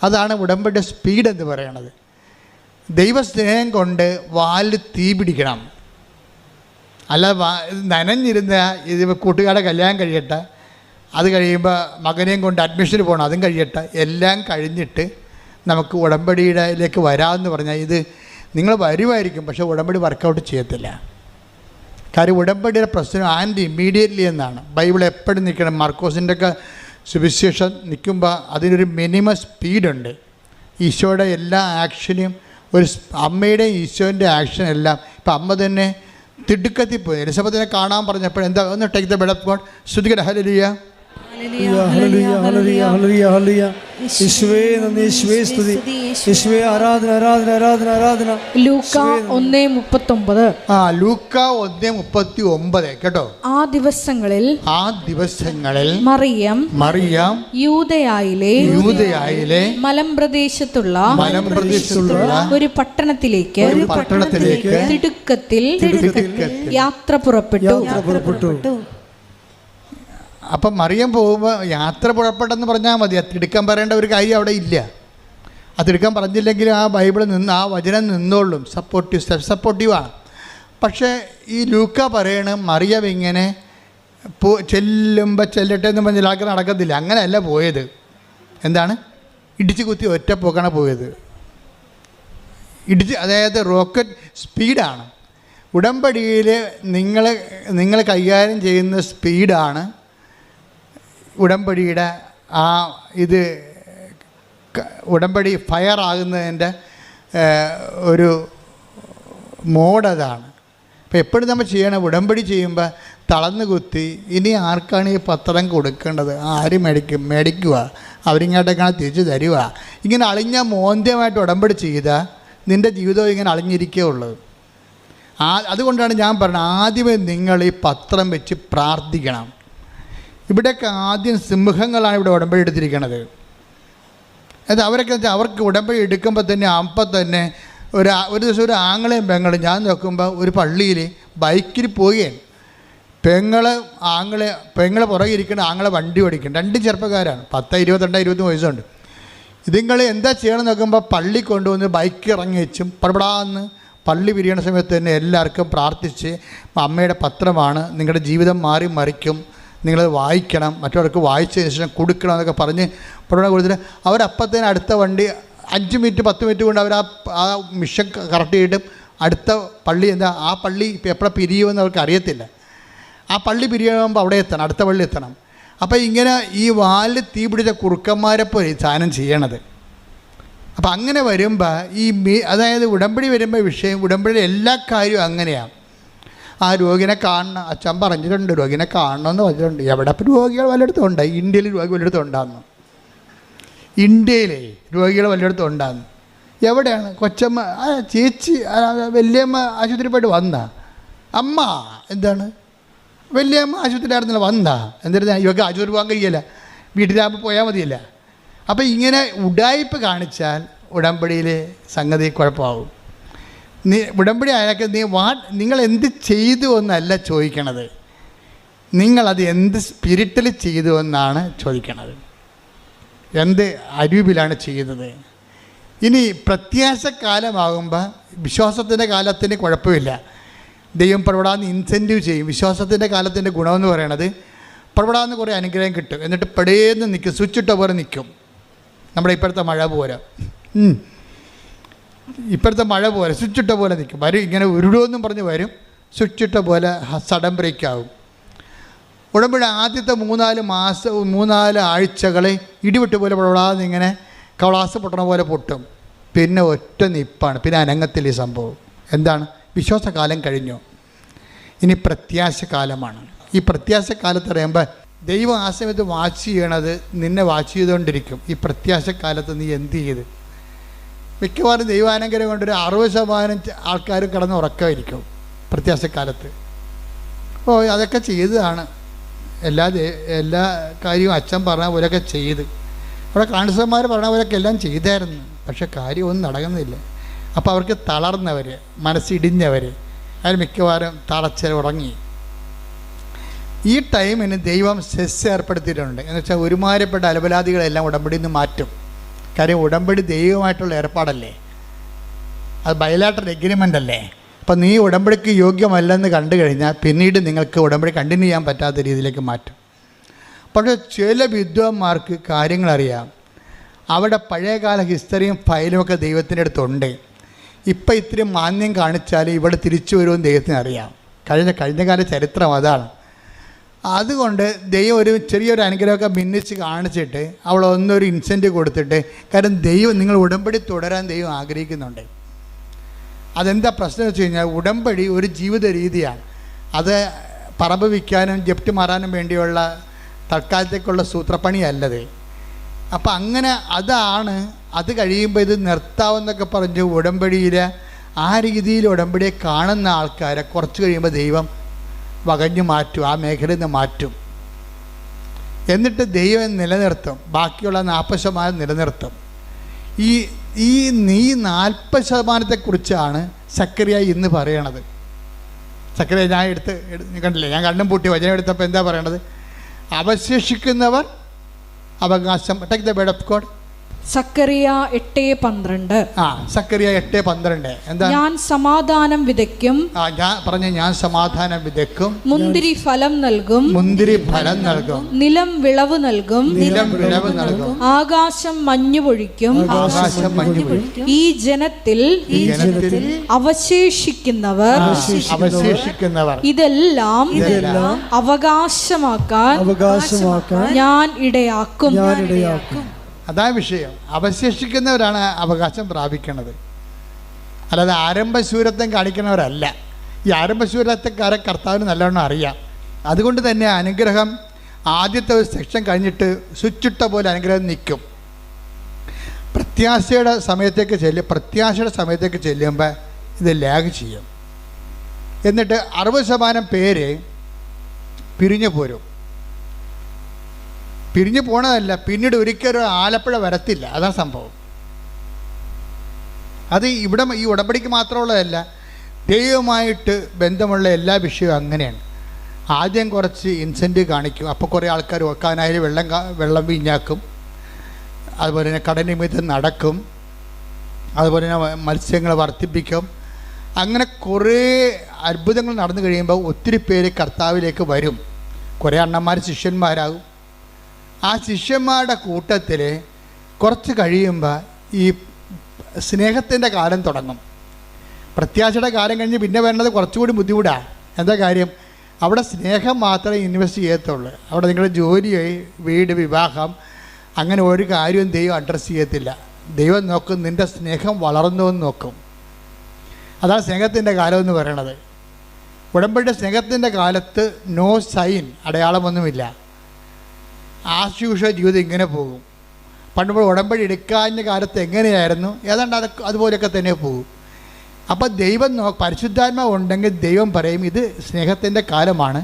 [SPEAKER 4] അതാണ് ഉടമ്പടിയുടെ സ്പീഡ് എന്ന് പറയണത്. ദൈവസ്നേഹം കൊണ്ട് വാലിൽ തീ പിടിക്കണം. അല്ല നനഞ്ഞിരുന്ന ഇത് കൂട്ടുകാരുടെ കല്യാണം കഴിയട്ടെ, അത് കഴിയുമ്പോൾ മകനെയും കൊണ്ട് അഡ്മിഷന് പോകണം, അതും കഴിയട്ടെ, എല്ലാം കഴിഞ്ഞിട്ട് നമുക്ക് ഉടമ്പടിയിലേക്ക് വരാമെന്ന് പറഞ്ഞാൽ ഇത് നിങ്ങൾ വരുമായിരിക്കും, പക്ഷേ ഉടമ്പടി വർക്കൗട്ട് ചെയ്യത്തില്ല. കാര്യം ഉടമ്പടിയുടെ പ്രശ്നം ഇമ്മീഡിയറ്റ്ലി എന്നാണ്. ബൈബിൾ എപ്പോഴും നിൽക്കണം. മാർക്കോസിൻ്റെ ഒക്കെ സുവിശേഷം നിൽക്കുമ്പോൾ അതിനൊരു മിനിമം സ്പീഡുണ്ട്. ഈശോയുടെ എല്ലാ ആക്ഷനും അമ്മയുടെയും ഈശോൻ്റെ ആക്ഷൻ എല്ലാം. ഇപ്പം അമ്മ തന്നെ തിടുക്കത്തിപ്പോയി. എലിസബത്തിനെ കാണാൻ പറഞ്ഞപ്പോൾ എന്താ, ഒന്ന് take the word of God, ശ്രുതികട ഹല്ലേലൂയ.
[SPEAKER 5] ലൂക്ക 1:39.
[SPEAKER 3] ലൂക്ക 1:39
[SPEAKER 5] കേട്ടോ. ആ ദിവസങ്ങളിൽ മറിയം യൂദയായിലെ മലമ്പ്രദേശത്തുള്ള ഒരു പട്ടണത്തിലേക്ക് തിടുക്കത്തിൽ യാത്ര പുറപ്പെട്ടു.
[SPEAKER 4] അപ്പം മറിയം പോകുമ്പോൾ യാത്ര പുറപ്പെട്ടെന്ന് പറഞ്ഞാൽ മതി. അത് തിടുക്കം പറയേണ്ട ഒരു കാര്യം അവിടെ ഇല്ല. അത് തിടുക്കം പറഞ്ഞില്ലെങ്കിലും ആ ബൈബിളിൽ നിന്ന് ആ വചനം നിന്നോളും. സെൽഫ് സപ്പോർട്ടീവാണ്. പക്ഷേ ഈ ലൂക്ക പറയണ മറിയം ഇങ്ങനെ ചെല്ലട്ടെ എന്ന് പറഞ്ഞാൽ ആൾക്ക് നടക്കത്തില്ല. അങ്ങനെയല്ല പോയത്. എന്താണ്, ഇടിച്ച് കുത്തി ഒറ്റപ്പോക്കാണ് പോയത്. അതായത് റോക്കറ്റ് സ്പീഡാണ്. ഉടമ്പടിയിൽ നിങ്ങൾ കൈകാര്യം ചെയ്യുന്ന സ്പീഡാണ് ഉടമ്പടിയുടെ ഉടമ്പടി ഫയർ ആകുന്നതിൻ്റെ ഒരു മോഡ് അതാണ്. അപ്പോൾ എപ്പോഴും നമ്മൾ ചെയ്യണം, ഉടമ്പടി ചെയ്യുമ്പോൾ തളർന്നു കുത്തി ഇനി ആർക്കാണ് ഈ പത്രം കൊടുക്കേണ്ടത്, ആര് മേടിക്കുക, അവരിങ്ങോട്ടേക്കാണ് തിരിച്ചു തരിക, ഇങ്ങനെ അളിഞ്ഞ മോന്ത്യമായിട്ട് ഉടമ്പടി ചെയ്താൽ നിൻ്റെ ജീവിതം ഇങ്ങനെ അളിഞ്ഞിരിക്കേ ഉള്ളത്. അതുകൊണ്ടാണ് ഞാൻ പറഞ്ഞത്, ആദ്യമേ നിങ്ങൾ ഈ പത്രം വെച്ച് പ്രാർത്ഥിക്കണം. ഇവിടെയൊക്കെ ആദ്യം സിംഹങ്ങളാണ് ഇവിടെ ഉടമ്പടി എടുത്തിരിക്കുന്നത്. അവർക്ക് ഉടമ്പടി എടുക്കുമ്പോൾ തന്നെ അപ്പം തന്നെ ഒരു ദിവസം ഒരു ആങ്ങളെയും പെങ്ങളും ഞാൻ നോക്കുമ്പോൾ ഒരു പള്ളിയിൽ ബൈക്കിൽ പോവുകയാണ്. പെങ്ങളെ പുറകെ ഇരിക്കണം, ആങ്ങളെ വണ്ടി ഓടിക്കണം. 2 ചെറുപ്പക്കാരാണ്, 10, 22, 23 വയസ്സുണ്ട്. ഇതുങ്ങൾ എന്താ ചെയ്യണം നോക്കുമ്പോൾ പള്ളി കൊണ്ടുവന്ന് ബൈക്ക് ഇറങ്ങി വെച്ചും പടപടാന്ന് പള്ളി പിരിയണ സമയത്ത് തന്നെ എല്ലാവർക്കും പ്രാർത്ഥിച്ച്, അമ്മയുടെ പത്രമാണ്, നിങ്ങളുടെ ജീവിതം മാറി മറിക്കും, നിങ്ങളത് വായിക്കണം, മറ്റവർക്ക് വായിച്ചതിന് ശേഷം കൊടുക്കണം എന്നൊക്കെ പറഞ്ഞ് പടപട കൊടുത്തിട്ട് അവരപ്പത്തേന് അടുത്ത വണ്ടി 5 മിനിറ്റ് 10 മിനിറ്റ് കൊണ്ട് അവർ ആ മിഷൻ കറക്റ്റ് ചെയ്തിട്ട് അടുത്ത പള്ളി ആ പള്ളി എപ്പോഴാണ് പിരിയുമെന്ന് അവർക്ക് അറിയത്തില്ല. ആ പള്ളി പിരിയുമ്പോൾ അവിടെ എത്തണം, അടുത്ത പള്ളി എത്തണം. അപ്പോൾ ഇങ്ങനെ ഈ വാലിൽ തീ പിടിച്ച കുറുക്കന്മാരെ പോലെ ഈ സാധനം ചെയ്യണത്. അപ്പം അങ്ങനെ വരുമ്പോൾ അതായത് ഉടമ്പടി വരുമ്പോൾ ഉടമ്പടിയുടെ എല്ലാ കാര്യവും അങ്ങനെയാണ്. ആ രോഗിനെ കാണണം, അച്ഛൻ പറഞ്ഞിട്ടുണ്ട്, രോഗിനെ കാണണമെന്ന് പറഞ്ഞിട്ടുണ്ട്. എവിടെ രോഗികൾ വല്ലയിടത്തും ഉണ്ട്, ഇന്ത്യയിൽ രോഗി വല്ലയിടത്തും ഉണ്ടാകുന്നു, ഇന്ത്യയിലെ രോഗികൾ വല്ലയിടത്തും ഉണ്ടാകുന്നു. എവിടെയാണ് കൊച്ചമ്മ ചേച്ചി വലിയമ്മ ആശുപത്രി പോയിട്ട് വന്നാ, അമ്മ എന്താണ് വലിയമ്മ ആശുപത്രിയിലായിരുന്നല്ലോ വന്നാ, എന്നിരുന്നാ ഇവർക്ക് ആശുപത്രി പോകാൻ കഴിയില്ല, വീട്ടിലാകുമ്പോൾ പോയാൽ മതിയല്ല. അപ്പോൾ ഇങ്ങനെ ഉഡായിപ്പ് കാണിച്ചാൽ ഉടമ്പടിയിൽ സംഗതി കുഴപ്പമാവും. ഉടമ്പടി ആയാൽ നിങ്ങൾ എന്ത് ചെയ്തു എന്നല്ല ചോദിക്കണത്, നിങ്ങളത് എന്ത് സ്പിരിറ്റിൽ ചെയ്തു എന്നാണ് ചോദിക്കണത്, എന്ത് അരൂപിലാണ് ചെയ്തത്. ഇനി പ്രത്യാശക്കാലമാകുമ്പോൾ വിശ്വാസത്തിൻ്റെ കാലത്തിന് കുഴപ്പമില്ല, ദൈവം പ്രവടാന്ന് ഇൻസെൻറ്റീവ് ചെയ്യും. വിശ്വാസത്തിൻ്റെ കാലത്തിൻ്റെ ഗുണമെന്ന് പറയണത് പ്രവടാന്ന് കുറേ അനുഗ്രഹം കിട്ടും, എന്നിട്ട് പെടേന്ന് നിൽക്കും, സ്വിച്ച് ഇട്ട പോലെ നിൽക്കും. നമ്മുടെ ഇപ്പോഴത്തെ മഴ പോലെ ഇപ്പോഴത്തെ മഴ പോലെ സ്വിച്ചിട്ട പോലെ നിൽക്കും. വരും ഇങ്ങനെ ഉരുടുമെന്നും പറഞ്ഞ് വരും, സ്വിച്ചിട്ട പോലെ സഡൻ ബ്രേക്ക് ആകും. ഉടമ്പടി ആദ്യത്തെ 3-4 ആഴ്ചകൾ ഇടിവിട്ട് പോലെ പൊടാതെ ഇങ്ങനെ കവളാസ് പൊട്ടണ പോലെ പൊട്ടും. പിന്നെ ഒറ്റ നിപ്പാണ്, പിന്നെ അനങ്ങത്തിൽ ഈ സംഭവം. എന്താണ്? വിശ്വാസകാലം കഴിഞ്ഞു, ഇനി പ്രത്യാശക്കാലമാണ്. ഈ പ്രത്യാശക്കാലത്ത് പറയുമ്പോൾ ദൈവം ആ സമയത്ത് വാച്ച് ചെയ്യണത് നിന്നെ വാച്ച് ചെയ്തുകൊണ്ടിരിക്കും. ഈ പ്രത്യാശക്കാലത്ത് നീ എന്ത് ചെയ്ത്? മിക്കവാറും ദൈവാനുഗ്രഹം കൊണ്ടൊരു 60% ആൾക്കാർ കിടന്ന് ഉറക്കമായിരിക്കും പ്രത്യാശക്കാലത്ത്. അപ്പോൾ അതൊക്കെ ചെയ്തതാണ്, എല്ലാ കാര്യവും അച്ഛൻ പറഞ്ഞ പോലെയൊക്കെ ചെയ്ത്, അവിടെ കാണിസന്മാർ പറഞ്ഞ പോലെയൊക്കെ എല്ലാം ചെയ്തായിരുന്നു. പക്ഷെ കാര്യമൊന്നും നടക്കുന്നില്ല. അപ്പോൾ അവർക്ക് തളർന്നവർ, മനസ്സിടിഞ്ഞവർ, അതിൽ മിക്കവാറും ഉറങ്ങി. ഈ ടൈമിന് ദൈവം സെസ് ഏർപ്പെടുത്തിയിട്ടുണ്ട്. എന്ന് വെച്ചാൽ ഒരുമാതിരിപ്പെട്ട അലപലാദികളെല്ലാം ഉടമ്പടിയിൽ നിന്ന് മാറ്റും. കാര്യം ഉടമ്പടി ദൈവമായിട്ടുള്ള ഏർപ്പാടല്ലേ, അത് ബയലാട്ടറൽ എഗ്രിമെൻ്റ് അല്ലേ. അപ്പം നീ ഉടമ്പടിക്ക് യോഗ്യമല്ലെന്ന് കണ്ടു കഴിഞ്ഞാൽ പിന്നീട് നിങ്ങൾക്ക് ഉടമ്പടി കണ്ടിന്യൂ ചെയ്യാൻ പറ്റാത്ത രീതിയിലേക്ക് മാറ്റും. പക്ഷേ ചില വിദ്വാന്മാർക്ക് കാര്യങ്ങളറിയാം. അവിടെ പഴയകാല ഹിസ്റ്ററിയും ഫയലുമൊക്കെ ദൈവത്തിൻ്റെ അടുത്തുണ്ട്. ഇപ്പം ഇത്തിരി മാന്യം കാണിച്ചാൽ ഇവിടെ തിരിച്ചു വരുമെന്ന് ദൈവത്തിന് അറിയാം. കഴിഞ്ഞ കാല ചരിത്രം അതാണ്. അതുകൊണ്ട് ദൈവം ഒരു ചെറിയൊരു അനുഗ്രഹമൊക്കെ ഭിന്നിച്ച് കാണിച്ചിട്ട് അവളൊന്നൊരു ഇൻസെൻറ്റീവ് കൊടുത്തിട്ട്, കാരണം ദൈവം നിങ്ങൾ ഉടമ്പടി തുടരാൻ ദൈവം ആഗ്രഹിക്കുന്നുണ്ട്. അതെന്താ പ്രശ്നം വെച്ച് കഴിഞ്ഞാൽ ഉടമ്പടി ഒരു ജീവിത രീതിയാണ്. അത് പറമ്പ് വിൽക്കാനും ജപ്റ്റ് മാറാനും വേണ്ടിയുള്ള തൽക്കാലത്തേക്കുള്ള സൂത്രപ്പണിയല്ലത്. അപ്പം അങ്ങനെ അതാണ്. അത് കഴിയുമ്പോൾ ഇത് നിർത്താമെന്നൊക്കെ പറഞ്ഞ് ഉടമ്പടിയിൽ ആ രീതിയിൽ ഉടമ്പടിയെ കാണുന്ന ആൾക്കാരെ കുറച്ച് കഴിയുമ്പോൾ ദൈവം വകഞ്ഞു മാറ്റും, ആ മേഖലയിൽ നിന്ന് മാറ്റും. എന്നിട്ട് ദൈവം നിലനിർത്തും, ബാക്കിയുള്ള 40% നിലനിർത്തും. ഈ 40%-ത്തെക്കുറിച്ചാണ് സക്കറിയ ഇന്ന് പറയണത്. സക്കറിയ ഞാൻ കണ്ടില്ലേ, ഞാൻ കണ്ണും പൂട്ടി വചനം എടുത്തപ്പോൾ എന്താ പറയണത്? അവശേഷിക്കുന്നവർ അവകാശം. Take the word of God.
[SPEAKER 5] Sakkariya 8:12.
[SPEAKER 4] Sakkariya 8:12 എന്താ?
[SPEAKER 5] ഞാൻ സമാധാനം വിതയ്ക്കും.
[SPEAKER 4] ഞാൻ സമാധാനം വിതയ്ക്കും.
[SPEAKER 5] മുന്തിരി ഫലം നൽകും. നിലം വിളവ് നൽകും. ആകാശം മഞ്ഞു പൊഴിക്കും. ഈ ജനത്തിൽ അവശേഷിക്കുന്നവർ ഇതെല്ലാം അവകാശമാക്കാൻ ഞാൻ ഇടയാക്കും.
[SPEAKER 4] അതാ വിഷയം. അവശേഷിക്കുന്നവരാണ് അവകാശം പ്രാപിക്കുന്നത്, അല്ലാതെ ആരംഭശൂരത്വം കാണിക്കുന്നവരല്ല. ഈ ആരംഭശൂരത്വക്കാരെ കർത്താവിന് നല്ലവണ്ണം അറിയാം. അതുകൊണ്ട് തന്നെ അനുഗ്രഹം ആദ്യത്തെ ഒരു സെക്ഷൻ കഴിഞ്ഞിട്ട് സ്വിച്ചിട്ട പോലെ അനുഗ്രഹം നിൽക്കും. പ്രത്യാശയുടെ സമയത്തേക്ക് ചെല്ലുമ്പോൾ ഇത് ലാഗ് ചെയ്യും. എന്നിട്ട് 60% പേര് പിരിഞ്ഞു പോരും. പിരിഞ്ഞു പോണതല്ല, പിന്നീട് ഒരിക്കലും ആലപ്പുഴ വരത്തില്ല. അതാണ് സംഭവം. അത് ഇവിടെ ഈ ഉടമ്പടിക്ക് മാത്രമുള്ളതല്ല, ദൈവമായിട്ട് ബന്ധമുള്ള എല്ലാ വിഷയവും അങ്ങനെയാണ്. ആദ്യം കുറച്ച് ഇൻസെൻറ്റീവ് കാണിക്കും, അപ്പോൾ കുറേ ആൾക്കാർ വെക്കാനായി വെള്ളം വീഞ്ഞാക്കും. അതുപോലെ തന്നെ കടനിമിത്തം നടക്കും. അതുപോലെ തന്നെ മത്സ്യങ്ങൾ വർദ്ധിപ്പിക്കും. അങ്ങനെ കുറേ അത്ഭുതങ്ങൾ നടന്നു കഴിയുമ്പോൾ ഒത്തിരി പേര് കർത്താവിലേക്ക് വരും. കുറേ അണ്ണന്മാർ ശിഷ്യന്മാരാകും. ആ ശിഷ്യന്മാരുടെ കൂട്ടത്തിൽ കുറച്ച് കഴിയുമ്പോൾ ഈ സ്നേഹത്തിൻ്റെ കാലം തുടങ്ങും. പ്രത്യാശയുടെ കാലം കഴിഞ്ഞ് പിന്നെ വേണ്ടത് കുറച്ചുകൂടി ബുദ്ധിമുട്ടാണ്. എന്താ കാര്യം? അവിടെ സ്നേഹം മാത്രമേ ഇൻവെസ്റ്റ് ചെയ്യത്തുള്ളൂ. അവിടെ നിങ്ങളുടെ ജോലി, വീട്, വിവാഹം, അങ്ങനെ ഒരു കാര്യവും ദൈവം അഡ്രസ്സ് ചെയ്യത്തില്ല. ദൈവം നോക്കും നിൻ്റെ സ്നേഹം വളർന്നു എന്ന് നോക്കും. അതാണ് സ്നേഹത്തിൻ്റെ കാലം എന്ന് പറയണത്. ഉടമ്പടിയുടെ സ്നേഹത്തിൻ്റെ കാലത്ത് നോ സൈൻ, അടയാളമൊന്നുമില്ല. ആശുഷ ജീവിതം ഇങ്ങനെ പോകും. പണ്ടുമ്പോൾ ഉടമ്പടി എടുക്കാഞ്ഞ കാലത്ത് എങ്ങനെയായിരുന്നു, ഏതാണ്ട് അതുപോലെയൊക്കെ തന്നെ പോകും. അപ്പോൾ ദൈവം പരിശുദ്ധാത്മാവ് ഉണ്ടെങ്കിൽ ദൈവം പറയും ഇത് സ്നേഹത്തിൻ്റെ കാലമാണ്.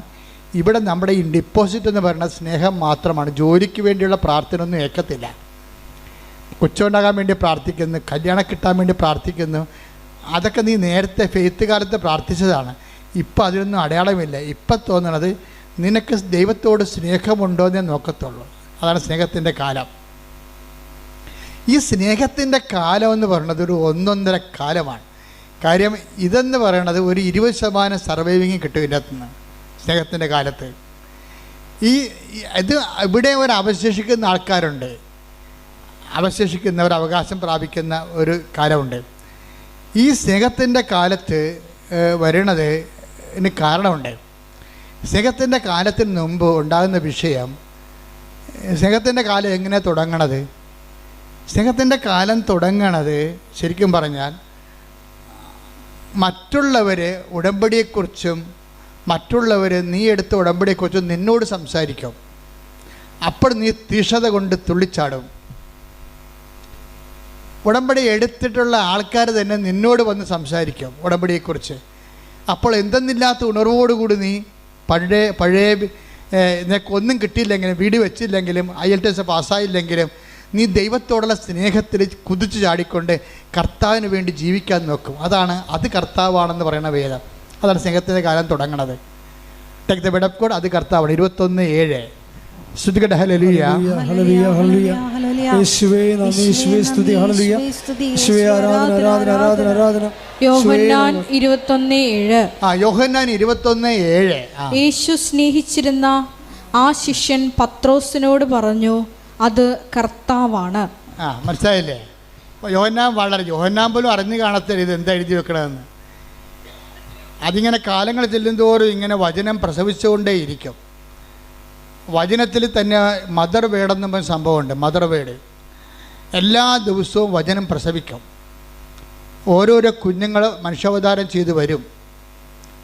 [SPEAKER 4] ഇവിടെ നമ്മുടെ ഈ ഡിപ്പോസിറ്റ് എന്ന് പറയുന്നത് സ്നേഹം മാത്രമാണ്. ജോലിക്ക് വേണ്ടിയുള്ള പ്രാർത്ഥന ഒന്നും ഏക്കത്തില്ല. കൊച്ചുണ്ടാകാൻ വേണ്ടി പ്രാർത്ഥിക്കുന്നു, കല്യാണം കിട്ടാൻ വേണ്ടി പ്രാർത്ഥിക്കുന്നു. അതൊക്കെ നീ നേരത്തെ ഫെയ്ത്ത് കാലത്ത് പ്രാർത്ഥിച്ചതാണ്. ഇപ്പം അതിനൊന്നും അടയാളമില്ല. ഇപ്പം തോന്നണത് നിനക്ക് ദൈവത്തോട് സ്നേഹമുണ്ടോ എന്നേ നോക്കത്തുള്ളൂ. അതാണ് സ്നേഹത്തിൻ്റെ കാലം. ഈ സ്നേഹത്തിൻ്റെ കാലം എന്ന് പറയുന്നത് ഒരു 1.5 കാലമാണ്. കാര്യം ഇതെന്ന് പറയണത് ഒരു 20% സർവൈവിങ് കിട്ടും ഇതിനകത്ത് നിന്ന് സ്നേഹത്തിൻ്റെ കാലത്ത്. ഇത് ഇവിടെ ഒരു അവശേഷിക്കുന്ന ആൾക്കാരുണ്ട്, അവശേഷിക്കുന്നവർ അവകാശം പ്രാപിക്കുന്ന ഒരു കാലമുണ്ട്. ഈ സ്നേഹത്തിൻ്റെ കാലത്ത് വരണത് ഇതിന് കാരണമുണ്ട്. സ്നേഹത്തിൻ്റെ കാലത്തിന് മുമ്പ് ഉണ്ടാകുന്ന വിഷയം, സ്നേഹത്തിൻ്റെ കാലം എങ്ങനെ തുടങ്ങണത്? സ്നേഹത്തിൻ്റെ കാലം തുടങ്ങണത് ശരിക്കും പറഞ്ഞാൽ മറ്റുള്ളവർ ഉടമ്പടിയെക്കുറിച്ചും മറ്റുള്ളവർ നീ എടുത്ത ഉടമ്പടിയെക്കുറിച്ചും നിന്നോട് സംസാരിക്കും. അപ്പോൾ നീ തീഷ്ണത കൊണ്ട് തുള്ളിച്ചാടും. ഉടമ്പടി എടുത്തിട്ടുള്ള ആൾക്കാർ തന്നെ നിന്നോട് വന്ന് സംസാരിക്കും ഉടമ്പടിയെക്കുറിച്ച്. അപ്പോൾ എന്തെന്നില്ലാത്ത ഉണർവോടുകൂടി നീ പഴയ നിനക്കൊന്നും കിട്ടിയില്ലെങ്കിലും, വീട് വെച്ചില്ലെങ്കിലും, IELTS പാസ്സായില്ലെങ്കിലും നീ ദൈവത്തോടുള്ള സ്നേഹത്തിൽ കുതിച്ചു ചാടിക്കൊണ്ട് കർത്താവിന് വേണ്ടി ജീവിക്കാൻ നോക്കും. അത് കർത്താവാണെന്ന് പറയുന്ന വേദം. അതാണ് സ്നേഹത്തിൻ്റെ കാലം തുടങ്ങണത്. Take the word of God, അത് കർത്താവാണ്. 21:7 സ്തുതിക്കട്ടെ. ഹല്ലേലൂയ,
[SPEAKER 1] ഹല്ലേലൂയ, ഹല്ലേലൂയ. യേശുവേ നന്ദി, യേശുവേ സ്തുതി, ഹല്ലേലൂയ. യേശുവേ ആരാധന, ആരാധന, ആരാധന, ആരാധന.
[SPEAKER 5] യോഹന്നാൻ 21:7.
[SPEAKER 4] യോഹന്നാൻ 21:7.
[SPEAKER 5] യേശു സ്നേഹിച്ചിരുന്ന ആ ശിഷ്യൻ പത്രോസിനോട് പറഞ്ഞു, അത് കർത്താവാണ്.
[SPEAKER 4] മനസ്സിലായില്ലേ? അപ്പോൾ യോഹന്നാൻ പോലും അറിഞ്ഞു കാണത്തില്ല ഇത് എന്താ എഴുതി വെക്കണമെന്ന്. അതിങ്ങനെ കാലങ്ങൾ ചെല്ലുന്തോറും ഇങ്ങനെ വചനം പ്രസവിച്ചുകൊണ്ടേയിരിക്കും. വചനത്തിൽ തന്നെ മദർ വേർഡെന്ന് പറഞ്ഞ സംഭവമുണ്ട്. മദർ വേർഡ് എല്ലാ ദിവസവും വചനം പ്രസവിക്കും. ഓരോരോ കുഞ്ഞുങ്ങൾ മനുഷ്യാവതാരം ചെയ്തു വരും.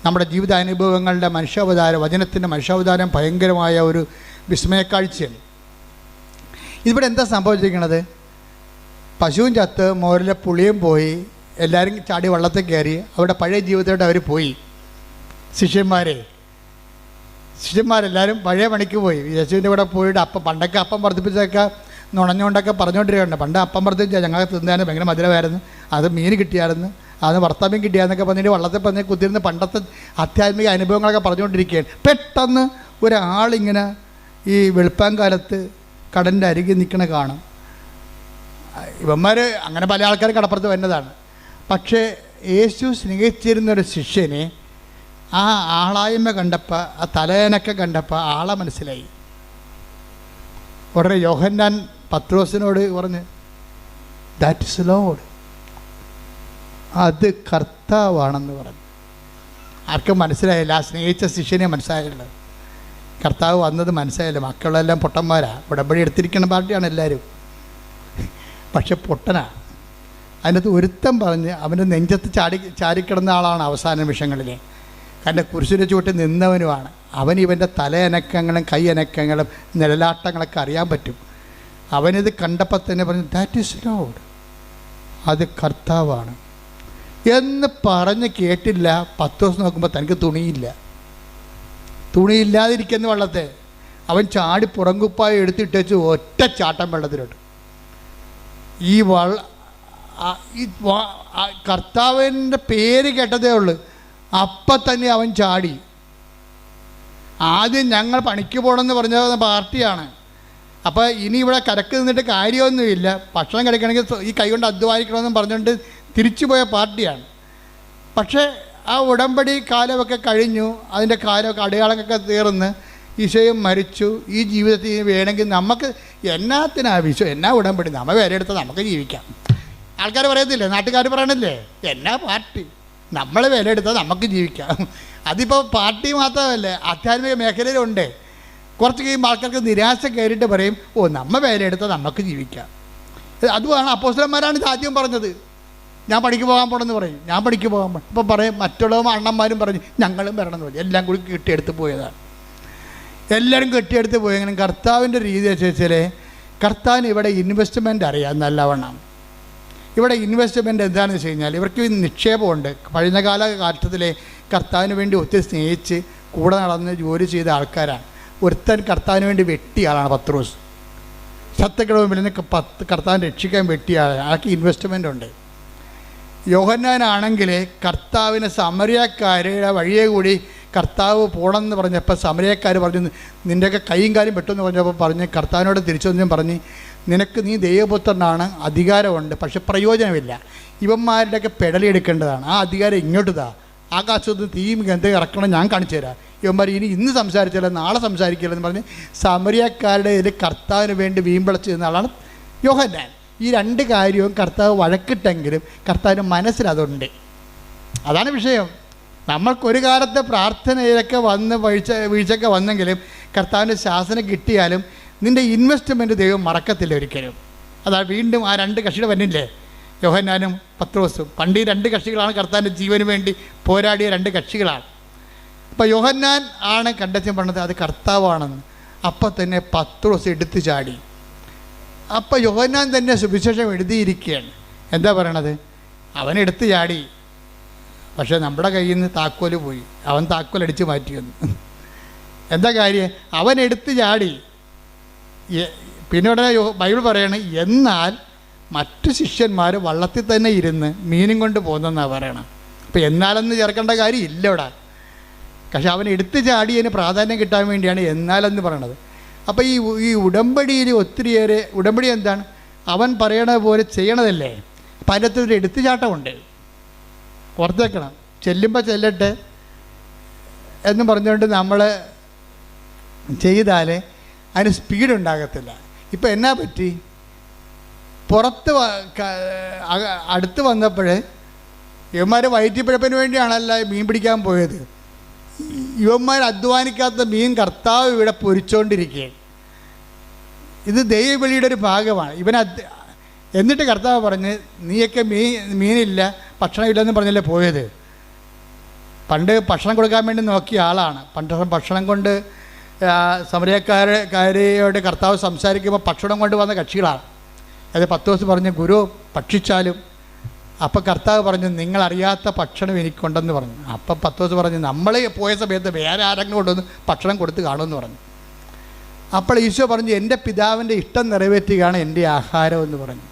[SPEAKER 4] നമ്മുടെ ജീവിതാനുഭവങ്ങളുടെ മനുഷ്യാവതാരം, വചനത്തിൻ്റെ മനുഷ്യാവതാരം ഭയങ്കരമായ ഒരു വിസ്മയക്കാഴ്ചയാണ്. ഇവിടെ എന്താ സംഭവിച്ചിരിക്കുന്നത്? പശുവും ചത്ത്, മോരിലെ പുളിയും പോയി, എല്ലാവരും ചാടി വള്ളത്തിൽ കയറി അവരുടെ പഴയ ജീവിതത്തോട്ട് അവർ പോയി. ശിഷ്യന്മാരെല്ലാവരും പഴയ പണിക്ക് പോയി. യേശുവിൻ്റെ കൂടെ പോയിട്ട് പണ്ടൊക്കെ അപ്പം വർദ്ധിപ്പിച്ചൊക്കെ നുണഞ്ഞുകൊണ്ടൊക്കെ പറഞ്ഞുകൊണ്ടിരിക്കുകയാണ്. പണ്ട് അപ്പം വർദ്ധിപ്പിച്ചാൽ ഞങ്ങൾക്ക് തിന്നാനും ഭയങ്കര മധുരമായിരുന്നു, അത് മീൻ കിട്ടിയായിരുന്നു, അത് ഭർത്താവ്യം കിട്ടിയാന്നൊക്കെ പറഞ്ഞിട്ട് വള്ളത്തിൽ പറഞ്ഞ് കുത്തിരുന്ന് പണ്ടത്തെ ആധ്യാത്മിക അനുഭവങ്ങളൊക്കെ പറഞ്ഞുകൊണ്ടിരിക്കുകയാണ്. പെട്ടെന്ന് ഒരാളിങ്ങനെ ഈ വെളുപ്പാങ്കാലത്ത് കടലിൻ്റെ അരികിൽ നിൽക്കണ കാണും. ഇവന്മാർ അങ്ങനെ പല ആൾക്കാർ കടപ്പുറത്ത് വരുന്നതാണ്. പക്ഷേ യേശു സ്നേഹിച്ചിരുന്നൊരു ശിഷ്യനെ ആ ആളായ്മ കണ്ടപ്പോൾ, ആ തലയനൊക്കെ കണ്ടപ്പോൾ ആളെ മനസ്സിലായി. ഉടനെ യോഹന്നാൻ പത്രോസിനോട് പറഞ്ഞ്, ദാറ്റ് ഇസ് ലോർഡ്, അത് കർത്താവാണെന്ന് പറഞ്ഞു. ആർക്കും മനസ്സിലായില്ല. ആ സ്നേഹിച്ച ശിഷ്യനെ മനസ്സിലായില്ല. കർത്താവ് വന്നത് മനസ്സിലായില്ല. മക്കളെല്ലാം പൊട്ടന്മാരാണ്. ഉടമ്പടി എടുത്തിരിക്കുന്ന പാർട്ടിയാണ് എല്ലാവരും. പക്ഷെ പൊട്ടനാ. അതിനകത്ത് ഒരുത്തം പറഞ്ഞ് അവൻ്റെ നെഞ്ചത്ത് ചാരിക്കിടന്ന ആളാണ് അവസാന നിമിഷങ്ങളിൽ. കാരണം കുരിശിൻ്റെ ചുവട്ടിൽ നിന്നവനുമാണ് അവൻ. ഇവൻ്റെ തലയനക്കങ്ങളും കൈയനക്കങ്ങളും നിഴലാട്ടങ്ങളൊക്കെ അറിയാൻ പറ്റും. അവനിത് കണ്ടപ്പോൾ തന്നെ പറഞ്ഞു, ദാറ്റ് ഈസ് ലോർഡ്, അത് കർത്താവാണ് എന്ന് പറഞ്ഞ് കേട്ടില്ല. 10 ദിവസം നോക്കുമ്പോൾ തനിക്ക് തുണിയില്ലാതിരിക്കുന്ന വെള്ളത്തെ അവൻ ചാടി പുറങ്കുപ്പായി എടുത്തിട്ടേച്ച് ഒറ്റ ചാട്ടം വെള്ളത്തിലോട്ട്. ഈ കർത്താവിൻ്റെ പേര് കേട്ടതേ ഉള്ളൂ. അപ്പം തന്നെ അവൻ ചാടി. ആദ്യം ഞങ്ങൾ പണിക്ക് പോകണമെന്ന് പറഞ്ഞ പാർട്ടിയാണ്. അപ്പോൾ ഇനി ഇവിടെ കരക്ക് നിന്നിട്ട് കാര്യമൊന്നുമില്ല, ഭക്ഷണം കഴിക്കണമെങ്കിൽ ഈ കൈ കൊണ്ട് അധ്വാനിക്കണമെന്ന് പറഞ്ഞുകൊണ്ട് തിരിച്ചു പോയ പാർട്ടിയാണ്. പക്ഷേ ആ ഉടമ്പടി കാലമൊക്കെ കഴിഞ്ഞു, അതിൻ്റെ കാലമൊക്കെ അടയാളങ്ങളൊക്കെ തീർന്ന് ഈശോയും മരിച്ചു. ഈ ജീവിതത്തിൽ വേണമെങ്കിൽ നമുക്ക് എന്നാ ഉടമ്പടി, നമ്മൾ വില എടുത്താൽ നമുക്ക് ജീവിക്കാം. ആൾക്കാർ പറയത്തില്ലേ, നാട്ടുകാർ പറയണില്ലേ, എന്നാ പാർട്ടി, നമ്മൾ വില എടുത്താൽ നമുക്ക് ജീവിക്കാം. അതിപ്പോൾ പാർട്ടി മാത്രമല്ല, ആധ്യാത്മിക മേഖലയിലുണ്ട്. കുറച്ച് കഴിയുമ്പോൾ ആൾക്കാർക്ക് നിരാശ കയറിയിട്ട് പറയും, നമ്മൾ വില എടുത്താൽ നമുക്ക് ജീവിക്കാം. അതുമാണ് അപ്പോസ്തലന്മാരാണ് ഇത് ആദ്യം പറഞ്ഞത്. ഞാൻ പണിക്ക് പോകാൻ പോകണമെന്ന് പറയും, ഞാൻ പണിക്ക് പോകാൻ പോകണം. അപ്പോൾ പറയും മറ്റുള്ളവരും അണ്ണന്മാരും പറഞ്ഞു ഞങ്ങളും വരണമെന്ന് പറയും. എല്ലാം കൂടി കെട്ടിയെടുത്ത് പോയതാണ്. എല്ലാവരും കെട്ടിയെടുത്ത് പോയി. അങ്ങനെ കർത്താവിൻ്റെ രീതി വെച്ചാൽ കർത്താവിന് ഇവിടെ ഇൻവെസ്റ്റ്മെൻറ്റ് അറിയാം നല്ലവണ്ണം. ഇവിടെ ഇൻവെസ്റ്റ്മെൻറ്റ് എന്താണെന്ന് വെച്ച് കഴിഞ്ഞാൽ ഇവർക്ക് നിക്ഷേപമുണ്ട്. പഴയകാല കാലത്തിലെ കർത്താവിന് വേണ്ടി ഒത്തിരി സ്നേഹിച്ച് കൂടെ നടന്ന് ജോലി ചെയ്ത ആൾക്കാരാണ്. ഒരുത്തൻ കർത്താവിന് വേണ്ടി വെട്ടിയ ആളാണ് പത്രോസ്. ശത്രുക്കളുടെ മുമ്പിൽ നിന്ന് കർത്താവിനെ രക്ഷിക്കാൻ വെട്ടിയ ആളാണ്. ആൾക്ക് ഇൻവെസ്റ്റ്മെൻ്റ് ഉണ്ട്. യോഹന്നാനാണെങ്കിൽ കർത്താവിന് സമരിയക്കാരുടെ വഴിയെ കൂടി കർത്താവ് പോകണമെന്ന് പറഞ്ഞപ്പോൾ സമരിയക്കാർ പറഞ്ഞു, നിൻ്റെയൊക്കെ കൈയും കാലും വെട്ടുമെന്ന് പറഞ്ഞപ്പോൾ പറഞ്ഞ് കർത്താവിനോട് തിരിച്ചൊന്നും പറഞ്ഞ്, നീ ദൈവപുത്രനാണ്, അധികാരമുണ്ട്, പക്ഷെ പ്രയോജനമില്ല. ഇവന്മാരുടെയൊക്കെ പെടലെടുക്കേണ്ടതാണ്. ആ അധികാരം ഇങ്ങോട്ട് ആകാശത്ത് തീയും ഗന്ധം ഇറക്കണം, ഞാൻ കാണിച്ചു തരാം. ഇവന്മാർ ഇന്ന് സംസാരിച്ചാലോ നാളെ സംസാരിക്കില്ലെന്ന് പറഞ്ഞ് സമരിയക്കാരുടെ ഇതിൽ കർത്താവിന് വേണ്ടി വീമ്പിളച്ച് നിന്ന ആളാണ് യോഹന്നാൻ. ഈ രണ്ട് കാര്യവും കർത്താവ് വഴക്കിട്ടെങ്കിലും കർത്താവിൻ്റെ മനസ്സിലതുണ്ട്. അതാണ് വിഷയം. നമ്മൾക്കൊരു കാലത്തെ പ്രാർത്ഥനയിലൊക്കെ വന്ന് വീഴ്ചയൊക്കെ വന്നെങ്കിലും കർത്താവിൻ്റെ ശാസനം കിട്ടിയാലും നിൻ്റെ ഇൻവെസ്റ്റ്മെൻറ്റ് ദൈവം മറക്കത്തില്ല ഒരിക്കലും. അതാ വീണ്ടും ആ രണ്ട് കക്ഷിയുടെ വന്നില്ലേ, യോഹന്നാനും പത്രോസും. പണ്ട് ഈ രണ്ട് കക്ഷികളാണ് കർത്താവിൻ്റെ ജീവന് വേണ്ടി പോരാടിയ രണ്ട് കക്ഷികളാണ്. അപ്പോൾ യോഹന്നാൻ ആണ് കണ്ടെത്തി പറഞ്ഞത് അത് കർത്താവാണെന്ന്. അപ്പം തന്നെ പത്രോസ് എടുത്തു ചാടി. അപ്പം യോഹന്നാൻ തന്നെ സുവിശേഷം എഴുതിയിരിക്കുകയാണ്. എന്താ പറയണത്? അവൻ എടുത്തു ചാടി, പക്ഷേ നമ്മുടെ കയ്യിൽ നിന്ന് താക്കോല് പോയി. അവൻ താക്കോൽ അടിച്ച് മാറ്റി വന്നു. എന്താ കാര്യം? അവൻ എടുത്തു ചാടി. പിന്നെ ഉടനെ ബൈബിൾ പറയണ, എന്നാൽ മറ്റു ശിഷ്യന്മാർ വള്ളത്തിൽ തന്നെ ഇരുന്ന് മീനും കൊണ്ട് പോകുന്നെന്നാണ് പറയണം. അപ്പോൾ എന്നാലെന്ന് ചേർക്കേണ്ട കാര്യം ഇല്ല ഇവിടെ. പക്ഷെ അവൻ എടുത്തു ചാടിയതിന് പ്രാധാന്യം കിട്ടാൻ വേണ്ടിയാണ് എന്നാലെന്ന് പറയണത്. അപ്പോൾ ഈ ഉടമ്പടിയിൽ ഒത്തിരിയേറെ, ഉടമ്പടി എന്താണ്? അവൻ പറയണ പോലെ ചെയ്യണതല്ലേ. അപ്പം അതിനകത്ത് ഒരു എടുത്തുചാട്ടമുണ്ട്, ഓർത്തേക്കണം. ചെല്ലുമ്പോൾ ചെല്ലട്ടെ എന്ന് പറഞ്ഞുകൊണ്ട് നമ്മൾ ചെയ്താൽ അതിന് സ്പീഡ് ഉണ്ടാകത്തില്ല. ഇപ്പം എന്നാ പറ്റി? പുറത്ത് അടുത്ത് വന്നപ്പോൾ ഇവന്മാർ വയറ്റിപ്പിഴപ്പിന് വേണ്ടിയാണല്ലോ മീൻ പിടിക്കാൻ പോയത്. ഇവന്മാർ അധ്വാനിക്കാത്ത മീൻ കർത്താവ് ഇവിടെ പൊരിച്ചുകൊണ്ടിരിക്കുകയാണ്. ഇത് ദൈവവിളിയുടെ ഒരു ഭാഗമാണ്. എന്നിട്ട് കർത്താവ് പറഞ്ഞ്, നീയൊക്കെ മീനില്ല ഭക്ഷണമില്ലെന്ന് പറഞ്ഞല്ലേ പോയത്. പണ്ട് ഭക്ഷണം കൊടുക്കാൻ വേണ്ടി നോക്കിയ ആളാണ്. പണ്ട് ഭക്ഷണം കൊണ്ട് സമരക്കാരോട് കർത്താവ് സംസാരിക്കുമ്പോൾ ഭക്ഷണം കൊണ്ട് വന്ന കക്ഷികളാണ്. അത് പത്രോസ് പറഞ്ഞു, ഗുരു ഭക്ഷിച്ചാലും. അപ്പം കർത്താവ് പറഞ്ഞു, നിങ്ങളറിയാത്ത ഭക്ഷണം എനിക്കുണ്ടെന്ന് പറഞ്ഞു. അപ്പം പത്രോസ് പറഞ്ഞു, നമ്മൾ പോയ സമയത്ത് വേറെ ആരെങ്കിലും കൊണ്ടുവന്ന് ഭക്ഷണം കൊടുത്ത് കാണുമെന്ന് പറഞ്ഞു. അപ്പോൾ ഈശോ പറഞ്ഞു, എൻ്റെ പിതാവിൻ്റെ ഇഷ്ടം നിറവേറ്റുകയാണ് എൻ്റെ ആഹാരം എന്ന് പറഞ്ഞു.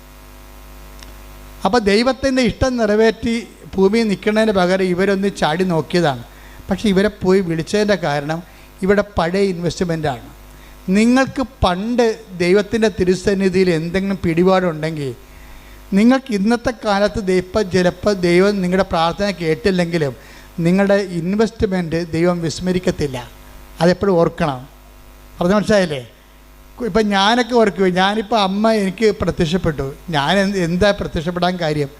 [SPEAKER 4] അപ്പോൾ ദൈവത്തിൻ്റെ ഇഷ്ടം നിറവേറ്റി ഭൂമിയിൽ നിൽക്കുന്നതിന് പകരം ഇവരൊന്ന് ചാടി നോക്കിയതാണ്. പക്ഷേ ഇവരെ പോയി വിളിച്ചതിൻ്റെ കാരണം ഇവിടെ പഴയ ഇൻവെസ്റ്റ്മെൻറ്റാണ്. നിങ്ങൾക്ക് പണ്ട് ദൈവത്തിൻ്റെ തിരുസന്നിധിയിൽ എന്തെങ്കിലും പിടിപാടുണ്ടെങ്കിൽ നിങ്ങൾക്ക് ഇന്നത്തെ കാലത്ത് ചിലപ്പോൾ ദൈവം നിങ്ങളുടെ പ്രാർത്ഥന കേട്ടില്ലെങ്കിലും നിങ്ങളുടെ ഇൻവെസ്റ്റ്മെൻറ്റ് ദൈവം വിസ്മരിക്കത്തില്ല. അതെപ്പോഴും ഓർക്കണം. പറഞ്ഞ മനസ്സിലായില്ലേ? ഇപ്പം ഞാനൊക്കെ ഓർക്കുക, ഞാനിപ്പോൾ അമ്മ എനിക്ക് പ്രത്യക്ഷപ്പെട്ടു. ഞാൻ എന്താ പ്രത്യക്ഷപ്പെടാൻ കാര്യം?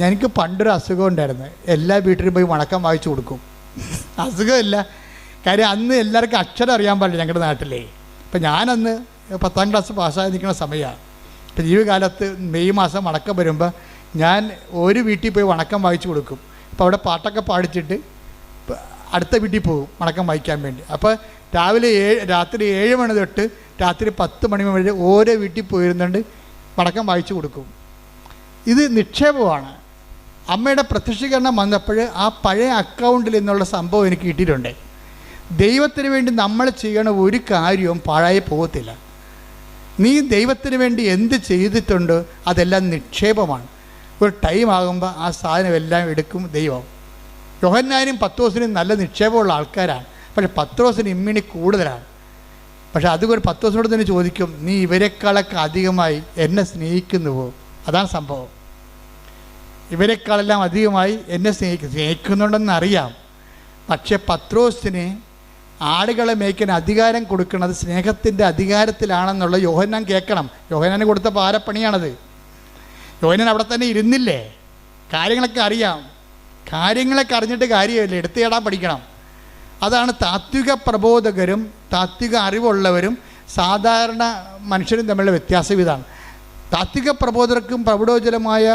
[SPEAKER 4] എനിക്ക് പണ്ടൊരു അസുഖം ഉണ്ടായിരുന്നു. എല്ലാ വീട്ടിലും പോയി വണക്കം വായിച്ചു കൊടുക്കും. അസുഖമില്ല, കാര്യം അന്ന് എല്ലാവർക്കും അക്ഷരം അറിയാൻ പാടില്ല ഞങ്ങളുടെ നാട്ടിലേ. ഇപ്പം ഞാനന്ന് 10ാം ക്ലാസ് പാസ്സായി നിൽക്കുന്ന സമയമാണ്. ഇപ്പം ജീവിതകാലത്ത് മെയ് മാസം വണക്കം വരുമ്പോൾ ഞാൻ ഒരു വീട്ടിൽ പോയി വണക്കം വായിച്ചു കൊടുക്കും. അപ്പോൾ അവിടെ പാട്ടൊക്കെ പാടിച്ചിട്ട് അടുത്ത വീട്ടിൽ പോകും വണക്കം വായിക്കാൻ വേണ്ടി. അപ്പോൾ രാത്രി 7 മണി തൊട്ട് രാത്രി 10 മണി വരെ ഓരോ വീട്ടിൽ പോയിരുന്നുകൊണ്ട് വണക്കം വായിച്ചു കൊടുക്കും. ഇത് നിക്ഷേപമാണ്. അമ്മയുടെ പ്രത്യക്ഷീകരണം വന്നപ്പോൾ ആ പഴയ അക്കൗണ്ടിൽ നിന്നുള്ള സംഭവം എനിക്ക് കിട്ടിയിട്ടുണ്ട്. ദൈവത്തിന് വേണ്ടി നമ്മൾ ചെയ്യണ ഒരു കാര്യവും പാഴായി പോകത്തില്ല. നീ ദൈവത്തിന് വേണ്ടി എന്ത് ചെയ്തിട്ടുണ്ടോ അതെല്ലാം നിക്ഷേപമാണ്. ഒരു ടൈം ആകുമ്പോൾ ആ സാധനം എല്ലാം എടുക്കും ദൈവം. യോഹന്നാനും പത്രോസിനും നല്ല നിക്ഷേപമുള്ള ആൾക്കാരാണ്. പക്ഷേ പത്രോസിന് ഇമ്മിണി കൂടുതലാണ്. പക്ഷേ അതുകൊണ്ട് പത്രോസിനോട് തന്നെ ചോദിക്കും, നീ ഇവരെക്കാളൊക്കെ അധികമായി എന്നെ സ്നേഹിക്കുന്നുവോ? അതാണ് സംഭവം. ഇവരെക്കാളെല്ലാം അധികമായി എന്നെ സ്നേഹിക്കുന്നുണ്ടെന്നറിയാം. പക്ഷേ പത്രോസിന് ആടുകളെ മേയ്ക്കാൻ അധികാരം കൊടുക്കുന്നത് സ്നേഹത്തിൻ്റെ അധികാരത്തിലാണെന്നുള്ള യോഹന്നാൻ കേൾക്കണം. യോഹന്നാന് കൊടുത്ത പാരപ്പണിയാണത്. യോഹന്നാൻ അവിടെ തന്നെ ഇരുന്നില്ലേ? കാര്യങ്ങളൊക്കെ അറിയാം. കാര്യങ്ങളൊക്കെ അറിഞ്ഞിട്ട് കാര്യമില്ല, എടുത്തേടാൻ പഠിക്കണം. അതാണ് താത്വിക പ്രബോധകരും താത്വിക അറിവുള്ളവരും സാധാരണ മനുഷ്യരും തമ്മിലുള്ള വ്യത്യാസം ഇതാണ്. താത്വിക പ്രബോധകർക്കും പ്രൗഢോജ്വലമായ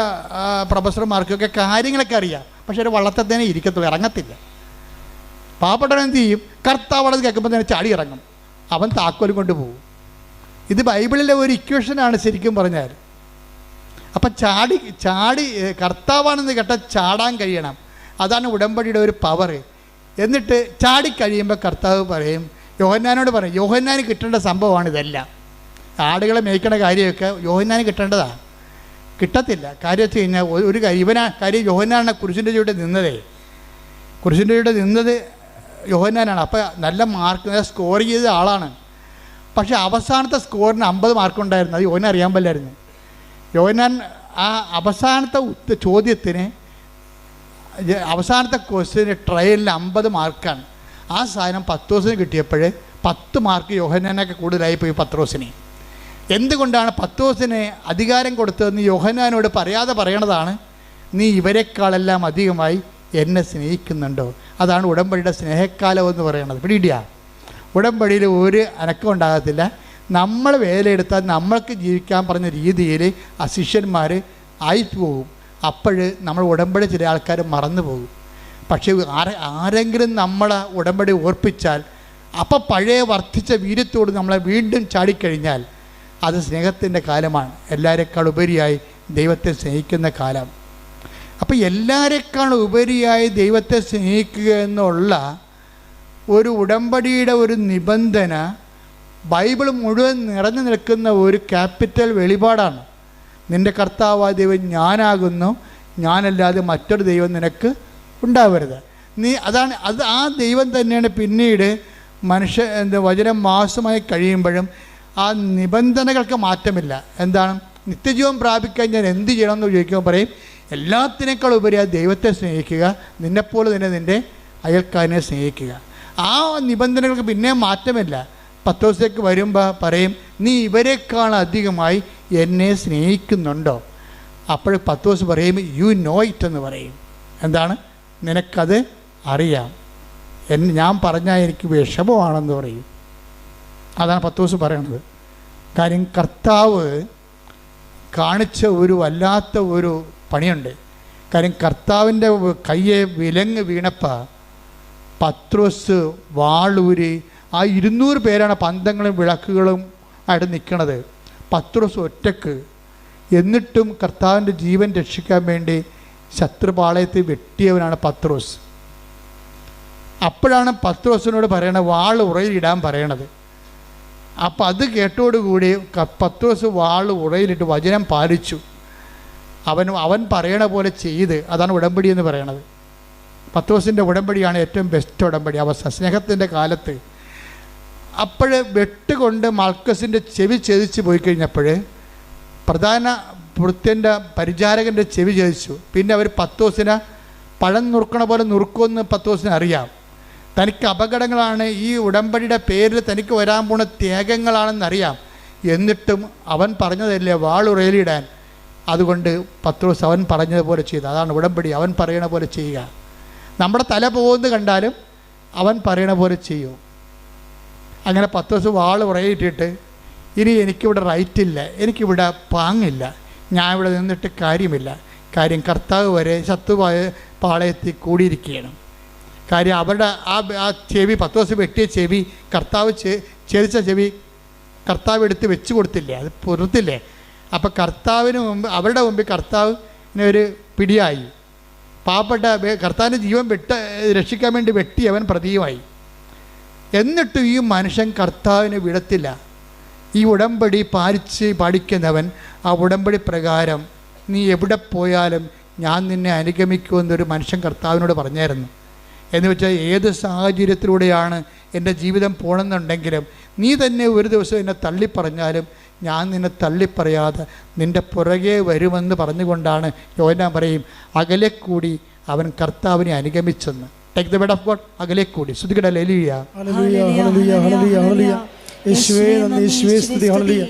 [SPEAKER 4] പ്രൊഫസർമാർക്കൊക്കെ കാര്യങ്ങളൊക്കെ അറിയാം. പക്ഷേ ഒരു വള്ളത്തെ തന്നെ ഇരിക്കത്തുള്ളൂ, ഇറങ്ങത്തില്ല. പാവപ്പെട്ടവൻ എന്ത് ചെയ്യും? കർത്താവളത് കേൾക്കുമ്പോൾ തന്നെ ചാടി ഇറങ്ങും. അവൻ താക്കോലും കൊണ്ട് പോകും. ഇത് ബൈബിളിലെ ഒരു ഇക്വേഷനാണ് ശരിക്കും പറഞ്ഞാൽ. അപ്പം ചാടി കർത്താവാണെന്ന് കേട്ടാൽ ചാടാൻ കഴിയണം. അതാണ് ഉടമ്പടിയുടെ ഒരു പവർ. എന്നിട്ട് ചാടിക്കഴിയുമ്പോൾ കർത്താവ് പറയും, യോഹന്നാനോട് പറയും, യോഹന്നാന് കിട്ടേണ്ട സംഭവമാണ് ഇതെല്ലാം. ആടുകളെ മേയ്ക്കണ കാര്യമൊക്കെ യോഹന്നാന് കിട്ടേണ്ടതാണ്. കിട്ടത്തില്ല. കാര്യം വെച്ച് കഴിഞ്ഞാൽ ഒരു കാര്യം യോഹന്നാനാണ് കുരിശിൻ്റെ ചുവടെ നിന്നതേ. കുരിശിൻ്റെ ചുവടെ നിന്നത് യോഹന്നാനാണ്. അപ്പോൾ നല്ല മാർക്ക് സ്കോർ ചെയ്ത ആളാണ്. പക്ഷേ അവസാനത്തെ സ്കോറിന് 50 മാർക്കുണ്ടായിരുന്നു. അത് യോഹന്നാൻ അറിയാൻ പറ്റില്ലായിരുന്നു. യോഹന്നാൻ ആ അവസാനത്തെ ചോദ്യത്തിന് അവസാനത്തെ ക്വസ്റ്റ്യന് ട്രയലിൽ 50 മാർക്കാണ്. ആ സാധനം പത്രോസിന് കിട്ടിയപ്പോൾ 10 മാർക്ക് യോഹന്നാനൊക്കെ കൂടുതലായി പോയി പത്രോസിന്. എന്തുകൊണ്ടാണ് പത്രോസിന് അധികാരം കൊടുത്തതെന്ന് യോഹന്നാനോട് പറയാതെ പറയണതാണ്, നീ ഇവരെക്കാളെല്ലാം അധികമായി എന്നെ സ്നേഹിക്കുന്നുണ്ടോ? അതാണ് ഉടമ്പടിയുടെ സ്നേഹക്കാലം എന്ന് പറയുന്നത്. പിടിയിടിയാ, ഉടമ്പടിയിൽ ഒരു അനക്കം ഉണ്ടാകത്തില്ല. നമ്മൾ വേലയെടുത്താൽ നമ്മൾക്ക് ജീവിക്കാൻ പറഞ്ഞ രീതിയിൽ ആ ശിഷ്യന്മാർ ആയിപ്പോകും. അപ്പോൾ നമ്മൾ ഉടമ്പടി ചില ആൾക്കാർ മറന്നു പോകും. പക്ഷേ ആരെങ്കിലും നമ്മളെ ഉടമ്പടി ഓർപ്പിച്ചാൽ അപ്പം പഴയ വർദ്ധിച്ച വീര്യത്തോട് നമ്മളെ വീണ്ടും ചാടിക്കഴിഞ്ഞാൽ അത് സ്നേഹത്തിൻ്റെ കാലമാണ്. എല്ലാവരെക്കാൾ ഉപരിയായി ദൈവത്തെ സ്നേഹിക്കുന്ന കാലം. അപ്പോൾ എല്ലാവരെക്കാൾ ഉപരിയായി ദൈവത്തെ സ്നേഹിക്കുക എന്നുള്ള ഒരു ഉടമ്പടിയുടെ ഒരു നിബന്ധന ബൈബിൾ മുഴുവൻ നിറഞ്ഞു നിൽക്കുന്ന ഒരു ക്യാപിറ്റൽ വെളിപാടാണ്. നിൻ്റെ കർത്താവായ ദൈവം ഞാനാകുന്നു, ഞാനല്ലാതെ മറ്റൊരു ദൈവം നിനക്ക് ഉണ്ടാവരുത്. അത് ആ ദൈവം തന്നെയാണ് പിന്നീട് വചനം മാസമായി കഴിയുമ്പോഴും ആ നിബന്ധനകൾക്ക് മാറ്റമില്ല. എന്താണ്? നിത്യജീവൻ പ്രാപിക്കാൻ ഞാൻ എന്ത് ചെയ്യണമെന്ന് ചോദിക്കുമ്പോൾ പറയും, എല്ലാത്തിനേക്കാൾ ഉപരി ആ ദൈവത്തെ സ്നേഹിക്കുക, നിന്നെപ്പോലെ തന്നെ നിൻ്റെ അയൽക്കാരനെ സ്നേഹിക്കുക. ആ നിബന്ധനകൾക്ക് പിന്നെ മാറ്റമില്ല. പത്രോസിലേക്ക് വരുമ്പോൾ പറയും, നീ ഇവരെക്കാൾ അധികമായി എന്നെ സ്നേഹിക്കുന്നുണ്ടോ? അപ്പോൾ പത്രോസ് പറയും, യു നോ ഇറ്റ് എന്ന് പറയും. എന്താണ്? നിനക്കത് അറിയാം. ഞാൻ പറഞ്ഞാൽ എനിക്ക് വിഷമമാണെന്ന് പറയും. അതാണ് പത്രോസ് പറയണത്. കാര്യം കർത്താവ് കാണിച്ച ഒരു വല്ലാത്ത ഒരു പണിയുണ്ട്. കാര്യം കർത്താവിൻ്റെ കയ്യെ വിലങ്ങ് വീണപ്പോൾ പത്രോസ് വാളൂരി, ആ 200 പേരാണ് പന്തങ്ങളും വിളക്കുകളും ആയിട്ട് നിൽക്കണത്. പത്രോസ് ഒറ്റക്ക്. എന്നിട്ടും കർത്താവിൻ്റെ ജീവൻ രക്ഷിക്കാൻ വേണ്ടി ശത്രുപാളയത്തിൽ വെട്ടിയവനാണ് പത്രോസ്. അപ്പോഴാണ് പത്രോസിനോട് പറയണത്, വാൾ ഉറയിലിടാൻ പറയണത്. അപ്പം അത് കേട്ടോടുകൂടി പത്രോസ് വാൾ ഉറയിലിട്ട് വചനം പാലിച്ചു. അവൻ പറയണ പോലെ ചെയ്ത്. അതാണ് ഉടമ്പടി എന്ന് പറയണത്. പത്രോസിൻ്റെ ഉടമ്പടിയാണ് ഏറ്റവും ബെസ്റ്റ് ഉടമ്പടി. അവസ്ഥ സ്നേഹത്തിൻ്റെ കാലത്ത്. അപ്പോൾ വെട്ടുകൊണ്ട് മൽക്കസിൻ്റെ ചെവി ഛേദിച്ച് പോയി കഴിഞ്ഞപ്പോൾ പ്രധാന ഭൃത്യൻ്റെ പരിചാരകൻ്റെ ചെവി ഛേദിച്ചു. പിന്നെ അവർ പത്രോസിനെ പഴം നുറുക്കണ പോലെ നുറുക്കുമെന്ന് പത്രോസിന് അറിയാം. തനിക്ക് അപകടങ്ങളാണ്, ഈ ഉടമ്പടിയുടെ പേരിൽ തനിക്ക് വരാൻ പോണ ത്യാഗങ്ങളാണെന്നറിയാം. എന്നിട്ടും അവൻ പറഞ്ഞതല്ലേ വാളുറയിലിടാൻ. അതുകൊണ്ട് പത്രോസ് അവൻ പറഞ്ഞതുപോലെ ചെയ്തു. അതാണ് ഉടമ്പടി. അവൻ പറയണ പോലെ ചെയ്യുക. നമ്മുടെ തല പോകുന്നത് കണ്ടാലും അവൻ പറയണ പോലെ ചെയ്യും. അങ്ങനെ പത്രോസ് വാൾ ഉറയിട്ടിട്ട്, ഇനി എനിക്കിവിടെ റൈറ്റില്ല, എനിക്കിവിടെ പാങ്ങില്ല, ഞാൻ ഇവിടെ നിന്നിട്ട് കാര്യമില്ല. കാര്യം കർത്താവ് വരെ ശത്രുവായ പാളയത്തിൽ കൂടിയിരിക്കുകയാണ്. കാര്യം അവരുടെ ആ ചെവി, പത്രോസ് വെട്ടിയ ചെവി, കർത്താവ് ഛേദിച്ച ചെവി കർത്താവ് എടുത്ത് വെച്ച് കൊടുത്തില്ലേ, അത് പുറത്തില്ലേ. അപ്പം കർത്താവിന് മുമ്പ്, അവരുടെ മുമ്പിൽ കർത്താവിന് ഒരു പിടിയായി. പാവപ്പെട്ട കർത്താവിൻ്റെ ജീവൻ രക്ഷിക്കാൻ വേണ്ടി വെട്ടിയവൻ പ്രതിയുമായി. എന്നിട്ടും ഈ മനുഷ്യൻ കർത്താവിനെ വിടത്തില്ല. ഈ ഉടമ്പടി പാലിക്കുന്നവൻ ആ ഉടമ്പടി പ്രകാരം നീ എവിടെ പോയാലും ഞാൻ നിന്നെ അനുഗമിക്കുമെന്നൊരു മനുഷ്യൻ കർത്താവിനോട് പറഞ്ഞായിരുന്നു. എന്ന് വെച്ചാൽ ഏത് സാഹചര്യത്തിലൂടെയാണ് എൻ്റെ ജീവിതം പോകണമെന്നുണ്ടെങ്കിലും നീ തന്നെ ഒരു ദിവസം എന്നെ തള്ളിപ്പറഞ്ഞാലും ഞാൻ നിന്നെ തള്ളിപ്പറയാതെ നിൻ്റെ പുറകെ വരുമെന്ന് പറഞ്ഞുകൊണ്ടാണ് യോഹന്നാൻ പറയും, അകലെ കൂടി അവൻ കർത്താവിനെ അനുഗമിച്ചെന്ന്. Take the word of God. അകലെ കൂടി. ശ്രുതികട ഹല്ലേലൂയ
[SPEAKER 1] ഹല്ലേലൂയ ഹല്ലേലൂയ ഹല്ലേലൂയ ഹല്ലേലൂയ. യേശുവേ നന്ദി, യേശുവേ സ്തുതി. ഹല്ലേലൂയ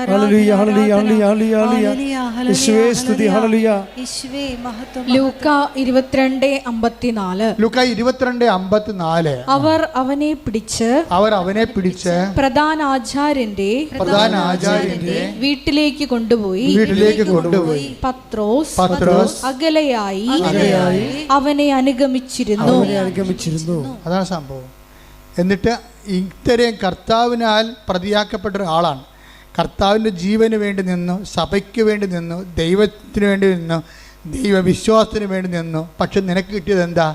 [SPEAKER 1] ഹല്ലേലൂയ ഹല്ലേലൂയ ഹല്ലേലൂയ ഹല്ലേലൂയ. യേശുവേ സ്തുതി. ഹല്ലേലൂയ.
[SPEAKER 5] ലൂക്ക 22:54.
[SPEAKER 4] ലൂക്ക 22:54.
[SPEAKER 5] അവർ അവനെ പിടിച്ച് പ്രധാന ആചാര്യന്റെ വീട്ടിലേക്ക് കൊണ്ടുപോയി പത്രോസ് അകലെയായി അവനെ അനുഗമിച്ചിരുന്നു.
[SPEAKER 4] അതാണ് സംഭവം. എന്നിട്ട് ഇത്രയും കർത്താവിനാൽ പ്രതിയാക്കപ്പെട്ട ഒരാളാണ്. കർത്താവിൻ്റെ ജീവന് വേണ്ടി നിന്നു, സഭയ്ക്ക് വേണ്ടി നിന്നു, ദൈവത്തിന് വേണ്ടി നിന്നു, ദൈവവിശ്വാസത്തിന് വേണ്ടി നിന്നു. പക്ഷെ നിനക്ക് കിട്ടിയത് എന്താ?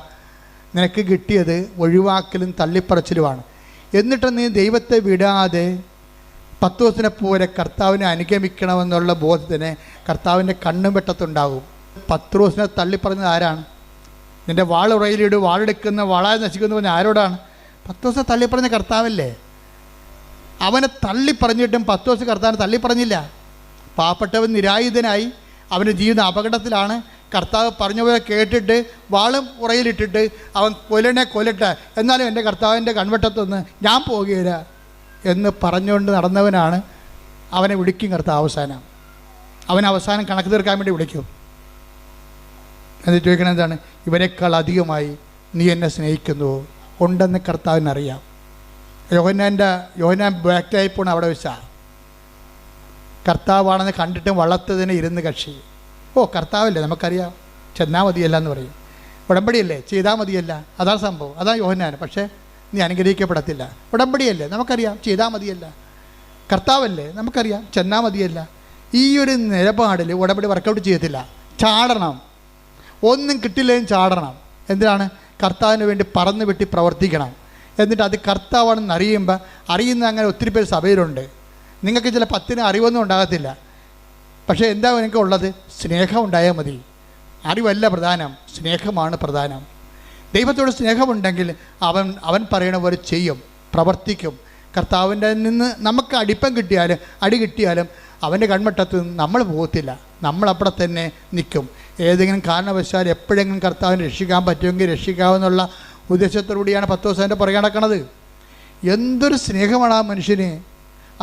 [SPEAKER 4] നിനക്ക് കിട്ടിയത് ഒഴിവാക്കലും തള്ളിപ്പറച്ചിലുമാണ്. എന്നിട്ട് നീ ദൈവത്തെ വിടാതെ പത്രോസിനെ പോലെ കർത്താവിനെ അനുഗമിക്കണമെന്നുള്ള ബോധത്തിന് കർത്താവിൻ്റെ കണ്ണും വെട്ടത്തുണ്ടാകും. പത്രോസിനെ തള്ളിപ്പറഞ്ഞത് ആരാണ്? നിൻ്റെ വാളുറയിലിട്, വാളെടുക്കുന്ന വാളായി നശിക്കുന്നു പറഞ്ഞ ആരോടാണ്? പത്രോസിനെ തള്ളിപ്പറഞ്ഞ കർത്താവല്ലേ. അവനെ തള്ളിപ്പറഞ്ഞിട്ടും പത്രോസ് കർത്താവിനെ തള്ളിപ്പറഞ്ഞില്ല. പാവപ്പെട്ടവൻ നിരായുധനായി, അവൻ്റെ ജീവിതം അപകടത്തിലാണ്. കർത്താവ് പറഞ്ഞ പോലെ കേട്ടിട്ട് വാളും ഉറയിലിട്ടിട്ട് അവൻ കൊല്ലട്ടെ, എന്നാലും എൻ്റെ കർത്താവിൻ്റെ കൺവെട്ടത്തൊന്ന് ഞാൻ പോകുകയില്ല എന്ന് പറഞ്ഞുകൊണ്ട് നടന്നവനാണ് അവനെ വിളിക്കും കർത്താവ് അവസാനം. അവൻ അവസാനം കണക്ക് തീർക്കാൻ വേണ്ടി വിളിക്കും. എന്നിട്ട് ചോദിക്കണം എന്താണ്? ഇവനേക്കാൾ അധികമായി നീ എന്നെ സ്നേഹിക്കുന്നുവോ? ഉണ്ടെന്ന് കർത്താവിനറിയാം. യോഹന്നാൻ ബാക്കിലായി പോണ അവിടെ വെച്ചാൽ കർത്താവാണെന്ന് കണ്ടിട്ടും വളർത്തതിന് ഇരുന്ന് കക്ഷി. ഓ കർത്താവല്ലേ, നമുക്കറിയാം, ചെന്നാൽ മതിയല്ല എന്ന് പറയും. ഉടമ്പടിയല്ലേ, ചെയ്താൽ മതിയല്ല, അതാണ് സംഭവം, അതാണ് യോഹന്നാൻ. പക്ഷേ നീ അനുഗ്രഹിക്കപ്പെടത്തില്ല. ഉടമ്പടിയല്ലേ, നമുക്കറിയാം, ചെയ്താൽ മതിയല്ല. കർത്താവല്ലേ, നമുക്കറിയാം, ചെന്നാൽ മതിയല്ല. ഈ ഒരു നിലപാടിൽ ഉടമ്പടി വർക്കൗട്ട് ചെയ്യത്തില്ല. ചാടണം, ഒന്നും കിട്ടില്ലെങ്കിലും ചാടണം. എന്തിനാണ്? കർത്താവിന് വേണ്ടി പറന്ന് വെട്ടി പ്രവർത്തിക്കണം. എന്നിട്ട് അത് കർത്താവാണെന്ന് അറിയുമ്പോൾ, അറിയുന്ന അങ്ങനെ ഒത്തിരി പേര് സഭയിലുണ്ട്. നിങ്ങൾക്ക് ചില 10 അറിവൊന്നും ഉണ്ടാകത്തില്ല. പക്ഷേ എന്താ നിങ്ങൾക്ക് ഉള്ളത്? സ്നേഹം ഉണ്ടായാൽ മതി. അറിവല്ല പ്രധാനം, സ്നേഹമാണ് പ്രധാനം. ദൈവത്തോട് സ്നേഹമുണ്ടെങ്കിൽ അവൻ പറയണ പോലെ ചെയ്യും, പ്രവർത്തിക്കും. കർത്താവിൻ്റെ നിന്ന് നമുക്ക് അടി കിട്ടിയാലും അവൻ്റെ കൺമട്ടത്ത് നിന്ന് നമ്മൾ പോകത്തില്ല. നമ്മളവിടെ തന്നെ നിൽക്കും. ഏതെങ്കിലും കാരണവശാൽ എപ്പോഴെങ്കിലും കർത്താവിനെ രക്ഷിക്കാൻ പറ്റുമെങ്കിൽ രക്ഷിക്കാമെന്നുള്ള ഉദ്ദേശത്തോടുകൂടിയാണ് 10 ദിവസം എൻ്റെ പുറകെ നടക്കണത്. എന്തൊരു സ്നേഹമാണ് ആ മനുഷ്യന്!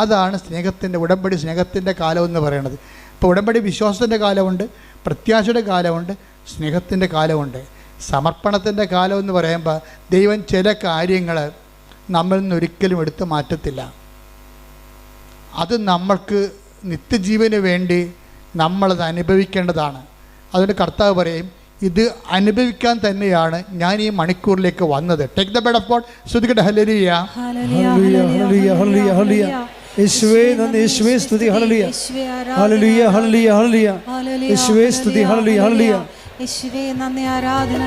[SPEAKER 4] അതാണ് സ്നേഹത്തിൻ്റെ, ഉടമ്പടി സ്നേഹത്തിൻ്റെ കാലം എന്ന് പറയുന്നത്. ഇപ്പോൾ ഉടമ്പടി വിശ്വാസത്തിൻ്റെ കാലമുണ്ട്, പ്രത്യാശയുടെ കാലമുണ്ട്, സ്നേഹത്തിൻ്റെ കാലമുണ്ട്. സമർപ്പണത്തിൻ്റെ കാലം എന്ന് പറയുമ്പോൾ ദൈവം ചില കാര്യങ്ങൾ നമ്മളിൽ നിന്ന് ഒരിക്കലും എടുത്തു മാറ്റത്തില്ല. അത് നമ്മൾക്ക് നിത്യജീവന് വേണ്ടി നമ്മളത് അനുഭവിക്കേണ്ടതാണ്. അതുകൊണ്ട് കർത്താവ് പറയും, ഇത് അനുഭവിക്കാൻ തന്നെയാണ് ഞാൻ ഈ മണിക്കൂറിലേക്ക് വന്നത്. Take the word of God. ശ്രുതികട്ടെ ഹല്ലേലൂയ,
[SPEAKER 1] ഹല്ലേലൂയ, ഹല്ലേലൂയ, ഹല്ലേലൂയ, ഹല്ലേലൂയ. യേശുവേ നന്ദി, യേശുവേ സ്തുതി, ഹല്ലേലൂയ, ഹല്ലേലൂയ, ഹല്ലേലൂയ, ഹല്ലേലൂയ. യേശുവേ സ്തുതി, ഹല്ലേലൂയ, ഹല്ലേലൂയ.
[SPEAKER 5] യേശുവേ നന്ദി, ആരാധന.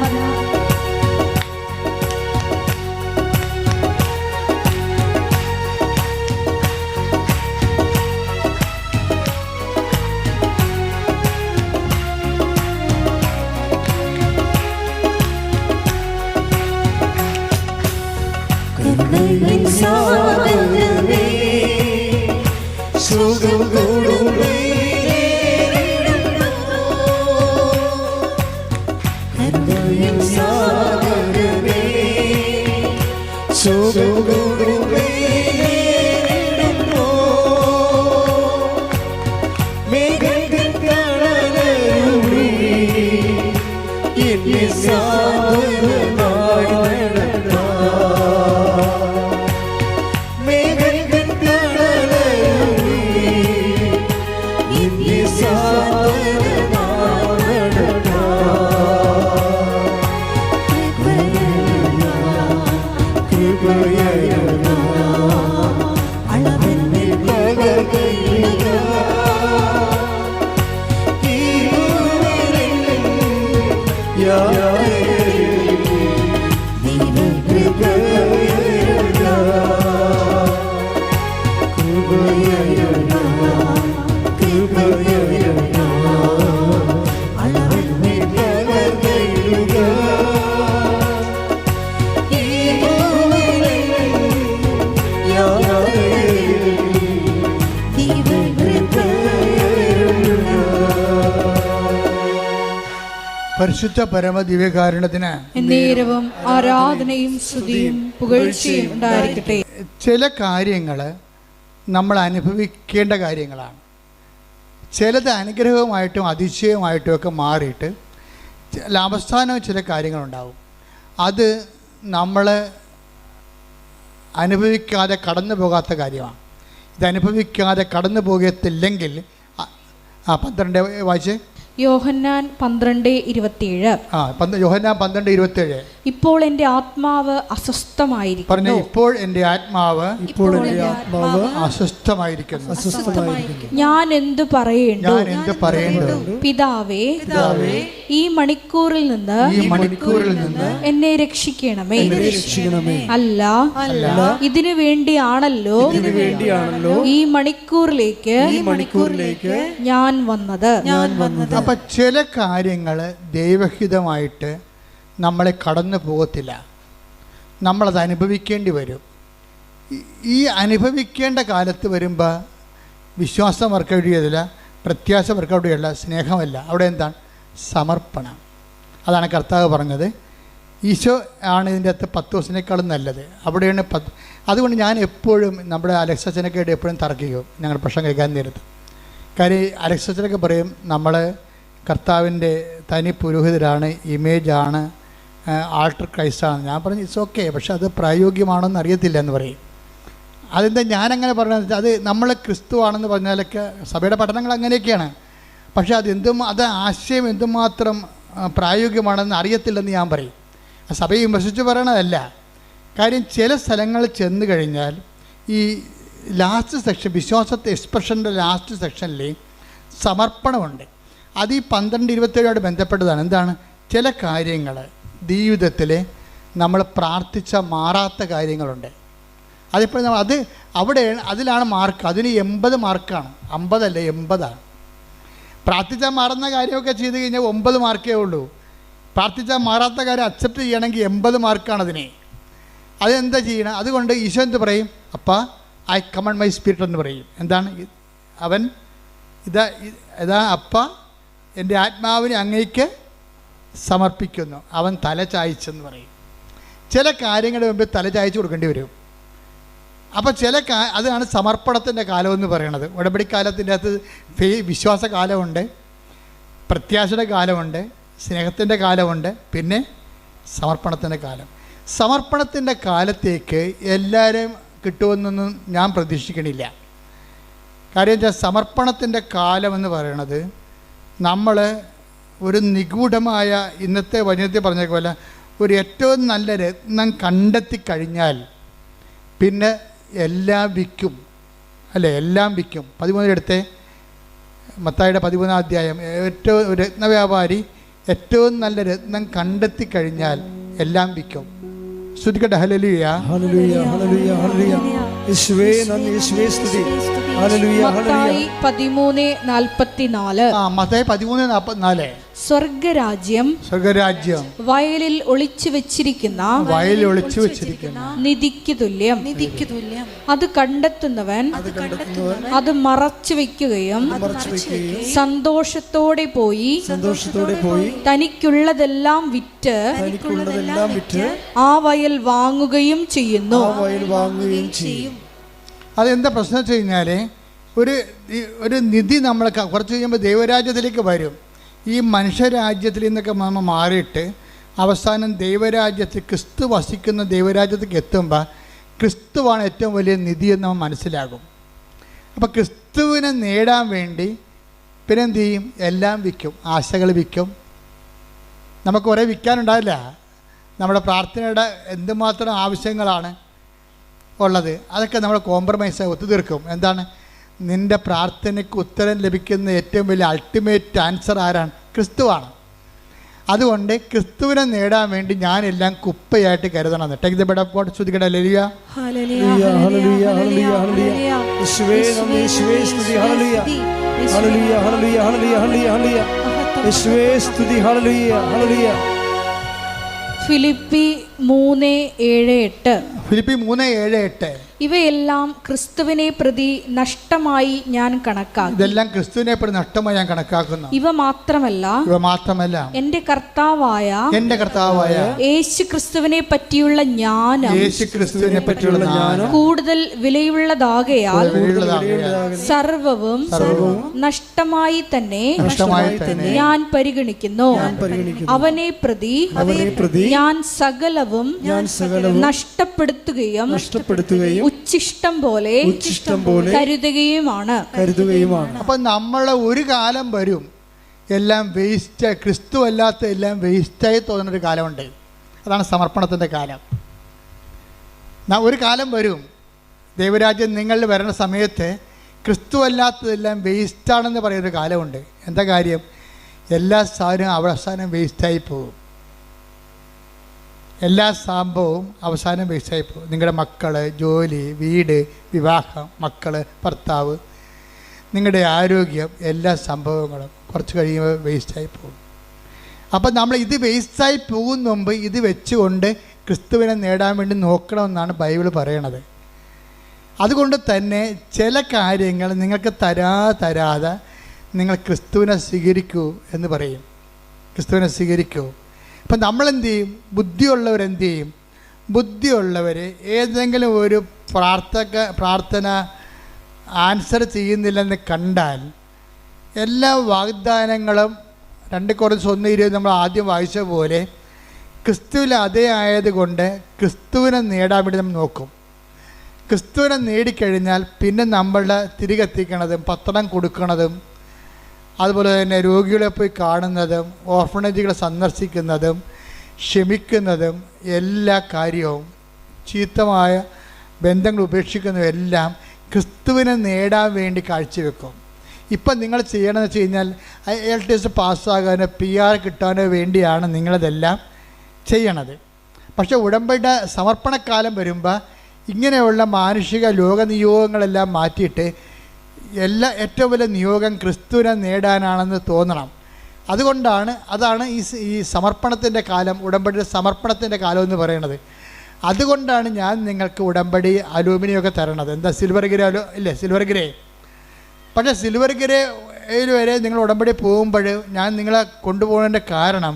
[SPEAKER 4] പരിശുദ്ധ പരമദിവ്യകാരുണ്യത്തിന്
[SPEAKER 5] നേരവും ആരാധനയും സ്തുതിയും പുകഴ്ചയും ഉണ്ടായിരിക്കട്ടെ.
[SPEAKER 4] ചില കാര്യങ്ങൾ നമ്മൾ അനുഭവിക്കേണ്ട കാര്യങ്ങളാണ്. ചിലത് അനുഗ്രഹമായിട്ടും അതിശയമായിട്ടും ഒക്കെ മാറിയിട്ട് ലാഭസ്ഥാനവും ചില കാര്യങ്ങളുണ്ടാവും. അത് നമ്മൾ അനുഭവിക്കാതെ കടന്നു പോകാത്ത കാര്യമാണ്. ഇത് അനുഭവിക്കാതെ കടന്നു പോകത്തില്ലെങ്കിൽ 12 വായിച്ചേ.
[SPEAKER 5] യോഹന്നാൻ 12:27.
[SPEAKER 4] യോഹന്നാൻ 12:27.
[SPEAKER 5] ഇപ്പോൾ എൻ്റെ ആത്മാവ് അസ്വസ്ഥമായിരിക്കുന്നു.
[SPEAKER 4] പറഞ്ഞു, ഇപ്പോൾ എൻ്റെ ആത്മാവ് അസ്വസ്ഥമായിരിക്കുന്നു.
[SPEAKER 5] ഞാൻ എന്തു പറയേണ്ടു? പിതാവേ, ഈ മണിക്കൂറിൽ നിന്ന് എന്നെ രക്ഷിക്കണമേ. അല്ല, ഇതിനു വേണ്ടിയാണല്ലോ ഈ മണിക്കൂറിലേക്ക് ഞാൻ വന്നത്.
[SPEAKER 4] അപ്പം ചില കാര്യങ്ങൾ ദൈവഹിതമായിട്ട് നമ്മളെ കടന്നു പോകത്തില്ല. നമ്മളത് അനുഭവിക്കേണ്ടി വരും. ഈ അനുഭവിക്കേണ്ട കാലത്ത് വരുമ്പോൾ വിശ്വാസം വർക്കൗട്ട് ചെയ്തില്ല, പ്രത്യാശ വർക്കൗട്ട് ചെയ്യില്ല, സ്നേഹമല്ല. അവിടെ എന്താണ്? സമർപ്പണം. അതാണ് കർത്താവ് പറഞ്ഞത്, ഈശോ ആണ് ഇതിൻ്റെ അകത്ത് 10 ദിവസത്തിനേക്കാളും നല്ലത്. അവിടെയാണ് അതുകൊണ്ട് ഞാൻ എപ്പോഴും നമ്മുടെ അലക്സച്ചനൊക്കെ ആയിട്ട് എപ്പോഴും തർക്കിക്കും ഞങ്ങൾ പ്രശ്നം കഴിക്കാൻ നേരത്ത്. കാര്യം അലക്സച്ചനൊക്കെ പറയും നമ്മൾ കർത്താവിൻ്റെ തനി പുരോഹിതരാണ്, ഇമേജാണ്, ആൾട്ടർ ക്രൈസ്റ്റാണ്. ഞാൻ പറഞ്ഞു ഇറ്റ്സ് ഓക്കെ, പക്ഷെ അത് പ്രായോഗികമാണെന്ന് അറിയത്തില്ല എന്ന് പറയും. അതെന്താ ഞാനങ്ങനെ പറഞ്ഞത്? അത് നമ്മൾ ക്രിസ്തു ആണെന്ന് പറഞ്ഞാലൊക്കെ സഭയുടെ പഠനങ്ങൾ അങ്ങനെയൊക്കെയാണ്, പക്ഷേ അത് ആശയം എന്തുമാത്രം പ്രായോഗികമാണെന്ന് അറിയത്തില്ലെന്ന് ഞാൻ പറയും. സഭയെ വിമർശിച്ച് പറയണതല്ല. കാര്യം ചില സ്ഥലങ്ങളിൽ ചെന്ന് കഴിഞ്ഞാൽ ഈ ലാസ്റ്റ് സെക്ഷൻ, വിശ്വാസത്തെ എക്സ്പ്രഷൻ്റെ ലാസ്റ്റ് സെക്ഷനിൽ സമർപ്പണമുണ്ട്. അത് ഈ 12-27 ബന്ധപ്പെട്ടതാണ്. എന്താണ്? ചില കാര്യങ്ങൾ ജീവിതത്തിൽ നമ്മൾ പ്രാർത്ഥിച്ച മാറാത്ത കാര്യങ്ങളുണ്ട്. അതിപ്പോൾ അത് അതിലാണ് മാർക്ക്. അതിന് 80 മാർക്കാണ്, 50 അല്ല 80ആണ്. പ്രാർത്ഥിച്ചാൽ മാറുന്ന കാര്യമൊക്കെ ചെയ്ത് കഴിഞ്ഞാൽ 9 മാർക്കേ ഉള്ളൂ. പ്രാർത്ഥിച്ചാൽ മാറാത്ത കാര്യം അക്സെപ്റ്റ് ചെയ്യണമെങ്കിൽ 80 മാർക്കാണ് അതിന്. അതെന്താ ചെയ്യണം? അതുകൊണ്ട് ഈശോ എന്ത് പറയും? അപ്പാ ഐ കമണ്ട് മൈ സ്പിരിറ്റ് എന്ന് പറയും. എന്താണ് അവൻ? ഇതാ അപ്പ എൻ്റെ ആത്മാവിനെ അങ്ങേക്ക് സമർപ്പിക്കുന്നു. അവൻ തല ചായ്ച്ചെന്ന് പറയും. ചില കാര്യങ്ങളുടെ മുമ്പ് തല ചായ്ച്ചു കൊടുക്കേണ്ടി വരും. അപ്പോൾ അതാണ് സമർപ്പണത്തിൻ്റെ കാലമെന്ന് പറയണത്. ഉടമ്പടിക്കാലത്തിൻ്റെ അകത്ത് വിശ്വാസ കാലമുണ്ട്, പ്രത്യാശയുടെ കാലമുണ്ട്, സ്നേഹത്തിൻ്റെ കാലമുണ്ട്, പിന്നെ സമർപ്പണത്തിൻ്റെ കാലം. സമർപ്പണത്തിൻ്റെ കാലത്തേക്ക് എല്ലാവരും കിട്ടുമെന്നൊന്നും ഞാൻ പ്രതീക്ഷിക്കണില്ല. കാര്യം വെച്ചാൽ സമർപ്പണത്തിൻ്റെ കാലമെന്ന് പറയണത് നമ്മൾ ഒരു നിഗൂഢമായ, ഇന്നത്തെ വചനത്തിൽ പറഞ്ഞ പോലെ ഒരു ഏറ്റവും നല്ല രത്നം കണ്ടെത്തി കഴിഞ്ഞാൽ പിന്നെ എല്ലാം വിൽക്കും, അല്ലേ? എല്ലാം വിൽക്കും. 13 മത്തായിയുടെ 13 അധ്യായം. ഏറ്റവും രത്നവ്യാപാരി ഏറ്റവും നല്ല രത്നം കണ്ടെത്തി കഴിഞ്ഞാൽ എല്ലാം വിൽക്കും. ശ്രുതിക്കട്ടെ ഹല്ലേലൂയ,
[SPEAKER 1] ഹല്ലേലൂയ, ഹല്ലേലൂയ, ഹല്ലേലൂയ. യേശുവേ നന്ദി, യേശുവേ സ്തുതി. ഹല്ലേലൂയ, ഹല്ലേലൂയ.
[SPEAKER 5] മത്തായി 13:44.
[SPEAKER 4] മത്തായി 13:44.
[SPEAKER 5] സ്വർഗരാജ്യം വയലിൽ ഒളിച്ചു വെച്ചിരിക്കുന്ന നിധിക്ക് തുല്യം. അത് കണ്ടെത്തുന്നവൻ അത് മറച്ചു വെക്കുകയും സന്തോഷത്തോടെ പോയി തനിക്കുള്ളതെല്ലാം വിറ്റ് ആ വയൽ വാങ്ങുകയും ചെയ്യുന്നു.
[SPEAKER 4] അതെന്താ പ്രശ്നം വെച്ച് കഴിഞ്ഞാൽ ഒരു നിധി നമ്മൾ കുറച്ച് കഴിയുമ്പോൾ ദൈവരാജ്യത്തിലേക്ക് വരും. ഈ മനുഷ്യരാജ്യത്തിൽ നിന്നൊക്കെ നമ്മൾ മാറിയിട്ട് അവസാനം ദൈവരാജ്യത്തിൽ, ക്രിസ്തു വസിക്കുന്ന ദൈവരാജ്യത്തേക്ക് എത്തുമ്പോൾ ക്രിസ്തുവാണ് ഏറ്റവും വലിയ നിധിയെന്ന് നമ്മൾ മനസ്സിലാകും. അപ്പോൾ ക്രിസ്തുവിനെ നേടാൻ വേണ്ടി പിന്നെ എന്ത് ചെയ്യും? എല്ലാം വിൽക്കും, ആശകൾ വിൽക്കും. നമുക്ക് കുറേ വിൽക്കാനുണ്ടാവില്ല. നമ്മുടെ പ്രാർത്ഥനയുടെ എന്തുമാത്രം ആവശ്യങ്ങളാണ് ഉള്ളത്, അതൊക്കെ നമ്മൾ കോംപ്രമൈസ് ഒത്തുതീർക്കും. എന്താണ്? നിൻ്റെ പ്രാർത്ഥനയ്ക്ക് ഉത്തരം ലഭിക്കുന്ന ഏറ്റവും വലിയ അൾട്ടിമേറ്റ് ആൻസർ ആരാണ്? ക്രിസ്തുവാണ്. അതുകൊണ്ട് ക്രിസ്തുവിനെ നേടാൻ വേണ്ടി ഞാനെല്ലാം കുപ്പയായിട്ട് കരുതണം. Take the word of God. ശ്രുതിക്കട്ടെ ഹല്ലേലൂയ,
[SPEAKER 1] ഹല്ലേലൂയ, ഹല്ലേലൂയ, ഹല്ലേലൂയ, ഹല്ലേലൂയ. യേശുവേ നന്ദി, യേശുവേ സ്തുതി. ഹല്ലേലൂയ, ഹല്ലേലൂയ, ഹല്ലേലൂയ, ഹല്ലേലൂയ, ഹല്ലേലൂയ. യേശുവേ സ്തുതി. ഹല്ലേലൂയ, ഹല്ലേലൂയ.
[SPEAKER 5] ഫിലിപ്പി 3:7-8.
[SPEAKER 4] ഫിലിപ്പി 3:7-8.
[SPEAKER 5] ഇവയെല്ലാം ക്രിസ്തുവിനെ പ്രതി നഷ്ടമായി ഞാൻ കണക്കാക്കി.
[SPEAKER 4] ഇതെല്ലാം ക്രിസ്തുവിനെ പ്രതി നഷ്ടമായി ഞാൻ കണക്കാക്കുന്നു.
[SPEAKER 5] ഇവ മാത്രമല്ല എന്റെ കർത്താവായ യേശു ക്രിസ്തുവിനെ പറ്റിയുള്ള ജ്ഞാനം കൂടുതൽ വിലയുള്ളതാകയാൽ സർവവും നഷ്ടമായി തന്നെ ഞാൻ പരിഗണിക്കുന്നു. അവനെ പ്രതി ഞാൻ സകലവും നഷ്ടപ്പെടുത്തുകയും ഉച്ഛിഷ്ടം പോലെ കരുതുകയുമാണ്.
[SPEAKER 4] അപ്പൊ നമ്മളെ ഒരു കാലം വരും എല്ലാം വേസ്റ്റ്, ക്രിസ്തു അല്ലാത്ത എല്ലാം വേസ്റ്റായി തോന്നുന്നൊരു കാലമുണ്ട്. അതാണ് സമർപ്പണത്തിൻ്റെ കാലം. ഒരു കാലം വരും, ദൈവരാജ്യം നിങ്ങളിൽ വരുന്ന സമയത്ത് ക്രിസ്തു അല്ലാത്തതെല്ലാം വേസ്റ്റാണെന്ന് പറയുന്നൊരു കാലമുണ്ട്. എന്താ കാര്യം? എല്ലാ സാധനവും അവസാനം വേസ്റ്റായി പോകും. എല്ലാ സംഭവവും അവസാനം വേസ്റ്റായി പോകും. നിങ്ങളുടെ മക്കൾ, ജോലി, വീട്, വിവാഹം, മക്കൾ, ഭർത്താവ്, നിങ്ങളുടെ ആരോഗ്യം, എല്ലാ സംഭവങ്ങളും കുറച്ച് കഴിയുമ്പോൾ വേസ്റ്റായി പോകും. അപ്പം നമ്മൾ ഇത് വേസ്റ്റായി പോകുന്ന മുമ്പ് ഇത് വെച്ചുകൊണ്ട് ക്രിസ്തുവിനെ നേടാൻ വേണ്ടി നോക്കണമെന്നാണ് ബൈബിൾ പറയണത്. അതുകൊണ്ട് തന്നെ ചില കാര്യങ്ങൾ നിങ്ങൾക്ക് തരാതെ നിങ്ങൾ ക്രിസ്തുവിനെ സ്വീകരിക്കൂ എന്ന് പറയും. ക്രിസ്തുവിനെ സ്വീകരിക്കൂ. ഇപ്പം നമ്മളെന്ത് ചെയ്യും? ബുദ്ധിയുള്ളവരെന്ത് ചെയ്യും? ബുദ്ധിയുള്ളവർ ഏതെങ്കിലും ഒരു പ്രാർത്ഥന ആൻസർ ചെയ്യുന്നില്ലെന്ന് കണ്ടാൽ എല്ലാ വാഗ്ദാനങ്ങളും 2 കൊരിന്ത്യർ 1:20 നമ്മൾ ആദ്യം വായിച്ച പോലെ ക്രിസ്തുവിൽ അതേ ആയതുകൊണ്ട് ക്രിസ്തുവിനെ നേടാൻ വേണ്ടി നമ്മൾ നോക്കും. ക്രിസ്തുവിനെ നേടിക്കഴിഞ്ഞാൽ പിന്നെ നമ്മളുടെ തിരികെത്തിക്കണതും പത്രം കൊടുക്കുന്നതും അതുപോലെ തന്നെ രോഗികളെ പോയി കാണുന്നതും ഓർഫണേജുകളെ സന്ദർശിക്കുന്നതും ക്ഷമിക്കുന്നതും എല്ലാ കാര്യവും ചീത്തമായ ബന്ധങ്ങൾ ഉപേക്ഷിക്കുന്നതും എല്ലാം ക്രിസ്തുവിനെ നേടാൻ വേണ്ടി കാഴ്ചവെക്കും. ഇപ്പം നിങ്ങൾ ചെയ്യണമെന്ന് വെച്ച് കഴിഞ്ഞാൽ IELTS പാസ്സാകാനോ PR കിട്ടാനോ വേണ്ടിയാണ് നിങ്ങളിതെല്ലാം ചെയ്യണത്. പക്ഷേ ഉടമ്പടിയുടെ സമർപ്പണക്കാലം വരുമ്പോൾ ഇങ്ങനെയുള്ള മാനുഷിക ലോക നിയോഗങ്ങളെല്ലാം മാറ്റിയിട്ട് ഏറ്റവും വലിയ നിയോഗം ക്രിസ്തുവിനെ നേടാനാണെന്ന് തോന്നണം. അതാണ് ഈ സമർപ്പണത്തിൻ്റെ കാലം, ഉടമ്പടിയുടെ സമർപ്പണത്തിൻ്റെ കാലം എന്ന് പറയുന്നത്. അതുകൊണ്ടാണ് ഞാൻ നിങ്ങൾക്ക് ഉടമ്പടി അലൂമിനിയമൊക്കെ തരണത്. എന്താ സിൽവർ ഗ്രേ ഇല്ലേ? Silver grey. പക്ഷേ സിൽവർ ഗ്രേയിൽ വരെ നിങ്ങൾ ഉടമ്പടി പോകുമ്പോൾ ഞാൻ നിങ്ങളെ കൊണ്ടുപോകുന്നതിൻ്റെ കാരണം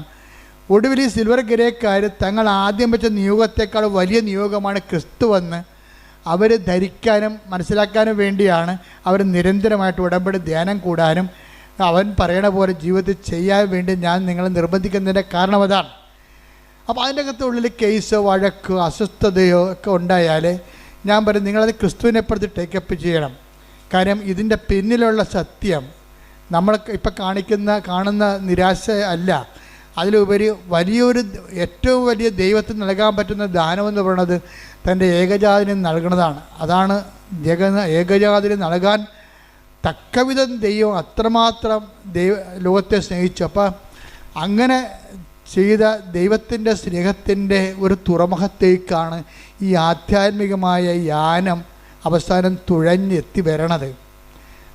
[SPEAKER 4] ഒടുവിൽ ഈ സിൽവർ ഗ്രേക്കാർ തങ്ങൾ ആദ്യം വെച്ച നിയോഗത്തെക്കാൾ വലിയ നിയോഗമാണ് ക്രിസ്തുവെന്ന് അവർ ധരിക്കാനും മനസ്സിലാക്കാനും വേണ്ടിയാണ് അവർ നിരന്തരമായിട്ട് ഉടമ്പടി ധ്യാനം കൂടാനും അവൻ പറയണ പോലെ ജീവിതത്തിൽ ചെയ്യാൻ വേണ്ടി ഞാൻ നിങ്ങളെ നിർബന്ധിക്കുന്നതിൻ്റെ കാരണം അതാണ്. അപ്പോൾ അതിൻ്റെ അകത്തുള്ളിൽ കേസോ വഴക്കോ അസ്വസ്ഥതയോ ഒക്കെ ഉണ്ടായാൽ ഞാൻ പറയും നിങ്ങളത് ക്രിസ്തുവിനെ പ്രതി ടേക്കപ്പ് ചെയ്യണം. കാര്യം ഇതിൻ്റെ പിന്നിലുള്ള സത്യം നമ്മൾ ഇപ്പം കാണുന്ന നിരാശ അല്ല, അതിലുപരി ഏറ്റവും വലിയ ദൈവത്തിന് നൽകാൻ പറ്റുന്ന ദാനമെന്ന് പറയുന്നത് തൻ്റെ ഏകജാതിന് നൽകുന്നതാണ്. അതാണ് ഏകജാതിന് നൽകാൻ തക്കവിധം ദൈവം അത്രമാത്രം ലോകത്തെ സ്നേഹിച്ചു. അപ്പം അങ്ങനെ ചെയ്ത ദൈവത്തിൻ്റെ സ്നേഹത്തിൻ്റെ ഒരു തുറമുഖത്തേക്കാണ് ഈ ആധ്യാത്മികമായ യാനം അവസാനം തുഴഞ്ഞെത്തി വരണത്.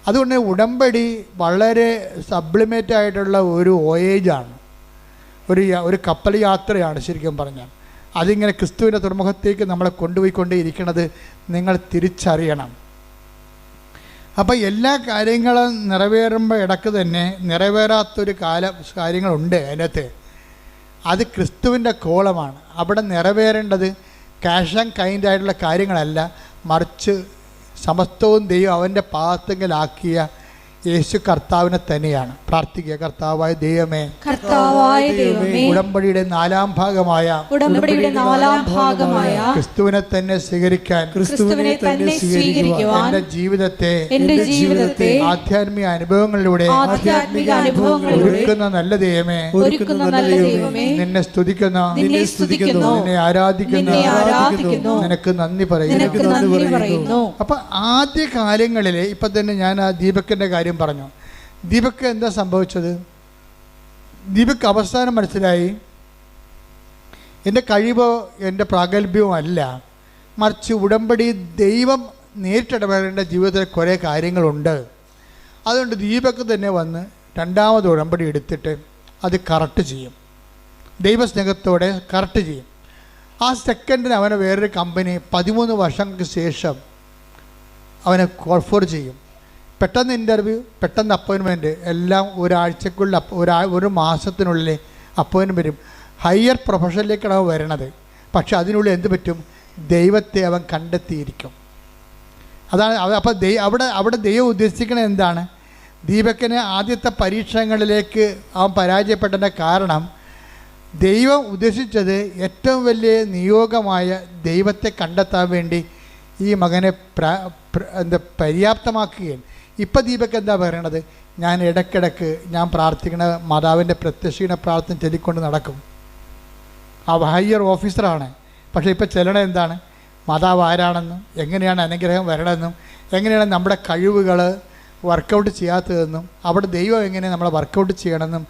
[SPEAKER 4] അതുകൊണ്ട് ഉടമ്പടി വളരെ സബ്ലിമേറ്റ് ആയിട്ടുള്ള ഒരു വോയേജാണ്, ഒരു കപ്പൽ യാത്രയാണ് ശരിക്കും പറഞ്ഞാൽ. അതിങ്ങനെ ക്രിസ്തുവിൻ്റെ തുറമുഖത്തേക്ക് നമ്മളെ കൊണ്ടുപോയിക്കൊണ്ടേയിരിക്കുന്നത് നിങ്ങൾ തിരിച്ചറിയണം. അപ്പോൾ എല്ലാ കാര്യങ്ങളും നിറവേറുമ്പോൾ ഇടയ്ക്ക് തന്നെ നിറവേറാത്തൊരു കാര്യങ്ങളുണ്ട് അതിനകത്ത്. അത് ക്രിസ്തുവിൻ്റെ കോളമാണ്. അവിടെ നിറവേറേണ്ടത് ക്യാഷ് ആൻഡ് കൈൻഡ് ആയിട്ടുള്ള കാര്യങ്ങളല്ല, മറിച്ച് സമസ്തവും ദൈവം അവൻ്റെ പാദത്തെങ്കിലാക്കിയ യേശു കർത്താവിനെ തന്നെയാണ്. പ്രാർത്ഥിക്കുക. കർത്താവായ ദൈവമേ, ഉടമ്പടിയുടെ 4ാം ഭാഗമായ ക്രിസ്തുവിനെ തന്നെ സ്വീകരിക്കാൻ എന്റെ ജീവിതത്തെ ആധ്യാത്മിക അനുഭവങ്ങളിലൂടെ ഒരുക്കുന്ന നല്ല ദൈവമേ, നിന്നെ സ്തുതിക്കുന്നു, നിന്നെ ആരാധിക്കുന്നു, നിനക്ക് നന്ദി പറയുന്നു. അപ്പൊ ആദ്യ കാലങ്ങളിൽ ഇപ്പൊ തന്നെ ഞാൻ ആ ദീപക്കിന്റെ കാര്യം പറഞ്ഞു. ദീപക്ക് എന്താ സംഭവിച്ചത്? ദീപക്ക് അവസാനം മനസ്സിലായി എൻ്റെ കഴിവോ എൻ്റെ പ്രാഗൽഭ്യമോ അല്ല, മറിച്ച് ഉടമ്പടി ദൈവം നേരിട്ടിടപെടേണ്ട ജീവിതത്തിൽ കുറേ കാര്യങ്ങളുണ്ട്. അതുകൊണ്ട് ദീപക്ക് തന്നെ വന്ന് 2ാമത് ഉടമ്പടി എടുത്തിട്ട് അത് കറക്റ്റ് ചെയ്യും, ദൈവസ്നേഹത്തോടെ കറക്റ്റ് ചെയ്യും. ആ സെക്കൻഡിന് അവനെ വേറൊരു കമ്പനി 13 വർഷങ്ങൾക്ക് ശേഷം അവനെ കോൾ ഫോർ ചെയ്യും. പെട്ടെന്ന് ഇൻ്റർവ്യൂ, പെട്ടെന്ന് അപ്പോയിൻമെൻറ്റ്, എല്ലാം ഒരാഴ്ചക്കുള്ളിൽ ഒരു മാസത്തിനുള്ളിൽ അപ്പോയിൻമെൻറ്റ് വരും. ഹയർ പ്രൊഫഷനിലേക്കാണ് അവൻ വരണത്. പക്ഷെ അതിനുള്ളിൽ എന്ത് പറ്റും? ദൈവത്തെ അവൻ കണ്ടെത്തിയിരിക്കും. അതാണ് അപ്പോൾ അവിടെ ദൈവം ഉദ്ദേശിക്കുന്നത് എന്താണ്? ദീപക്കിന് ആദ്യത്തെ പരീക്ഷണങ്ങളിലേക്ക് അവൻ പരാജയപ്പെട്ടതിൻ്റെ കാരണം ദൈവം ഉദ്ദേശിച്ചത് ഏറ്റവും വലിയ നിയോഗമായ ദൈവത്തെ കണ്ടെത്താൻ വേണ്ടി ഈ മകനെ പര്യാപ്തമാക്കുകയാണ്. ഇപ്പം ദീപക്ക് എന്താ പറയണത്? ഞാൻ ഇടയ്ക്കിടയ്ക്ക് ഞാൻ പ്രാർത്ഥിക്കണ മാതാവിൻ്റെ പ്രത്യക്ഷീണ പ്രാർത്ഥന ചൊല്ലിക്കൊണ്ട് നടക്കും. ആ ഹയർ ഓഫീസറാണ്. പക്ഷേ ഇപ്പം ചെല്ലണ എന്താണ്? മാതാവ് ആരാണെന്നും എങ്ങനെയാണ് അനുഗ്രഹം വരണമെന്നും എങ്ങനെയാണ് നമ്മുടെ കഴിവുകൾ വർക്കൗട്ട് ചെയ്യാത്തതെന്നും അവിടെ ദൈവം എങ്ങനെ നമ്മളെ വർക്കൗട്ട് ചെയ്യണമെന്നും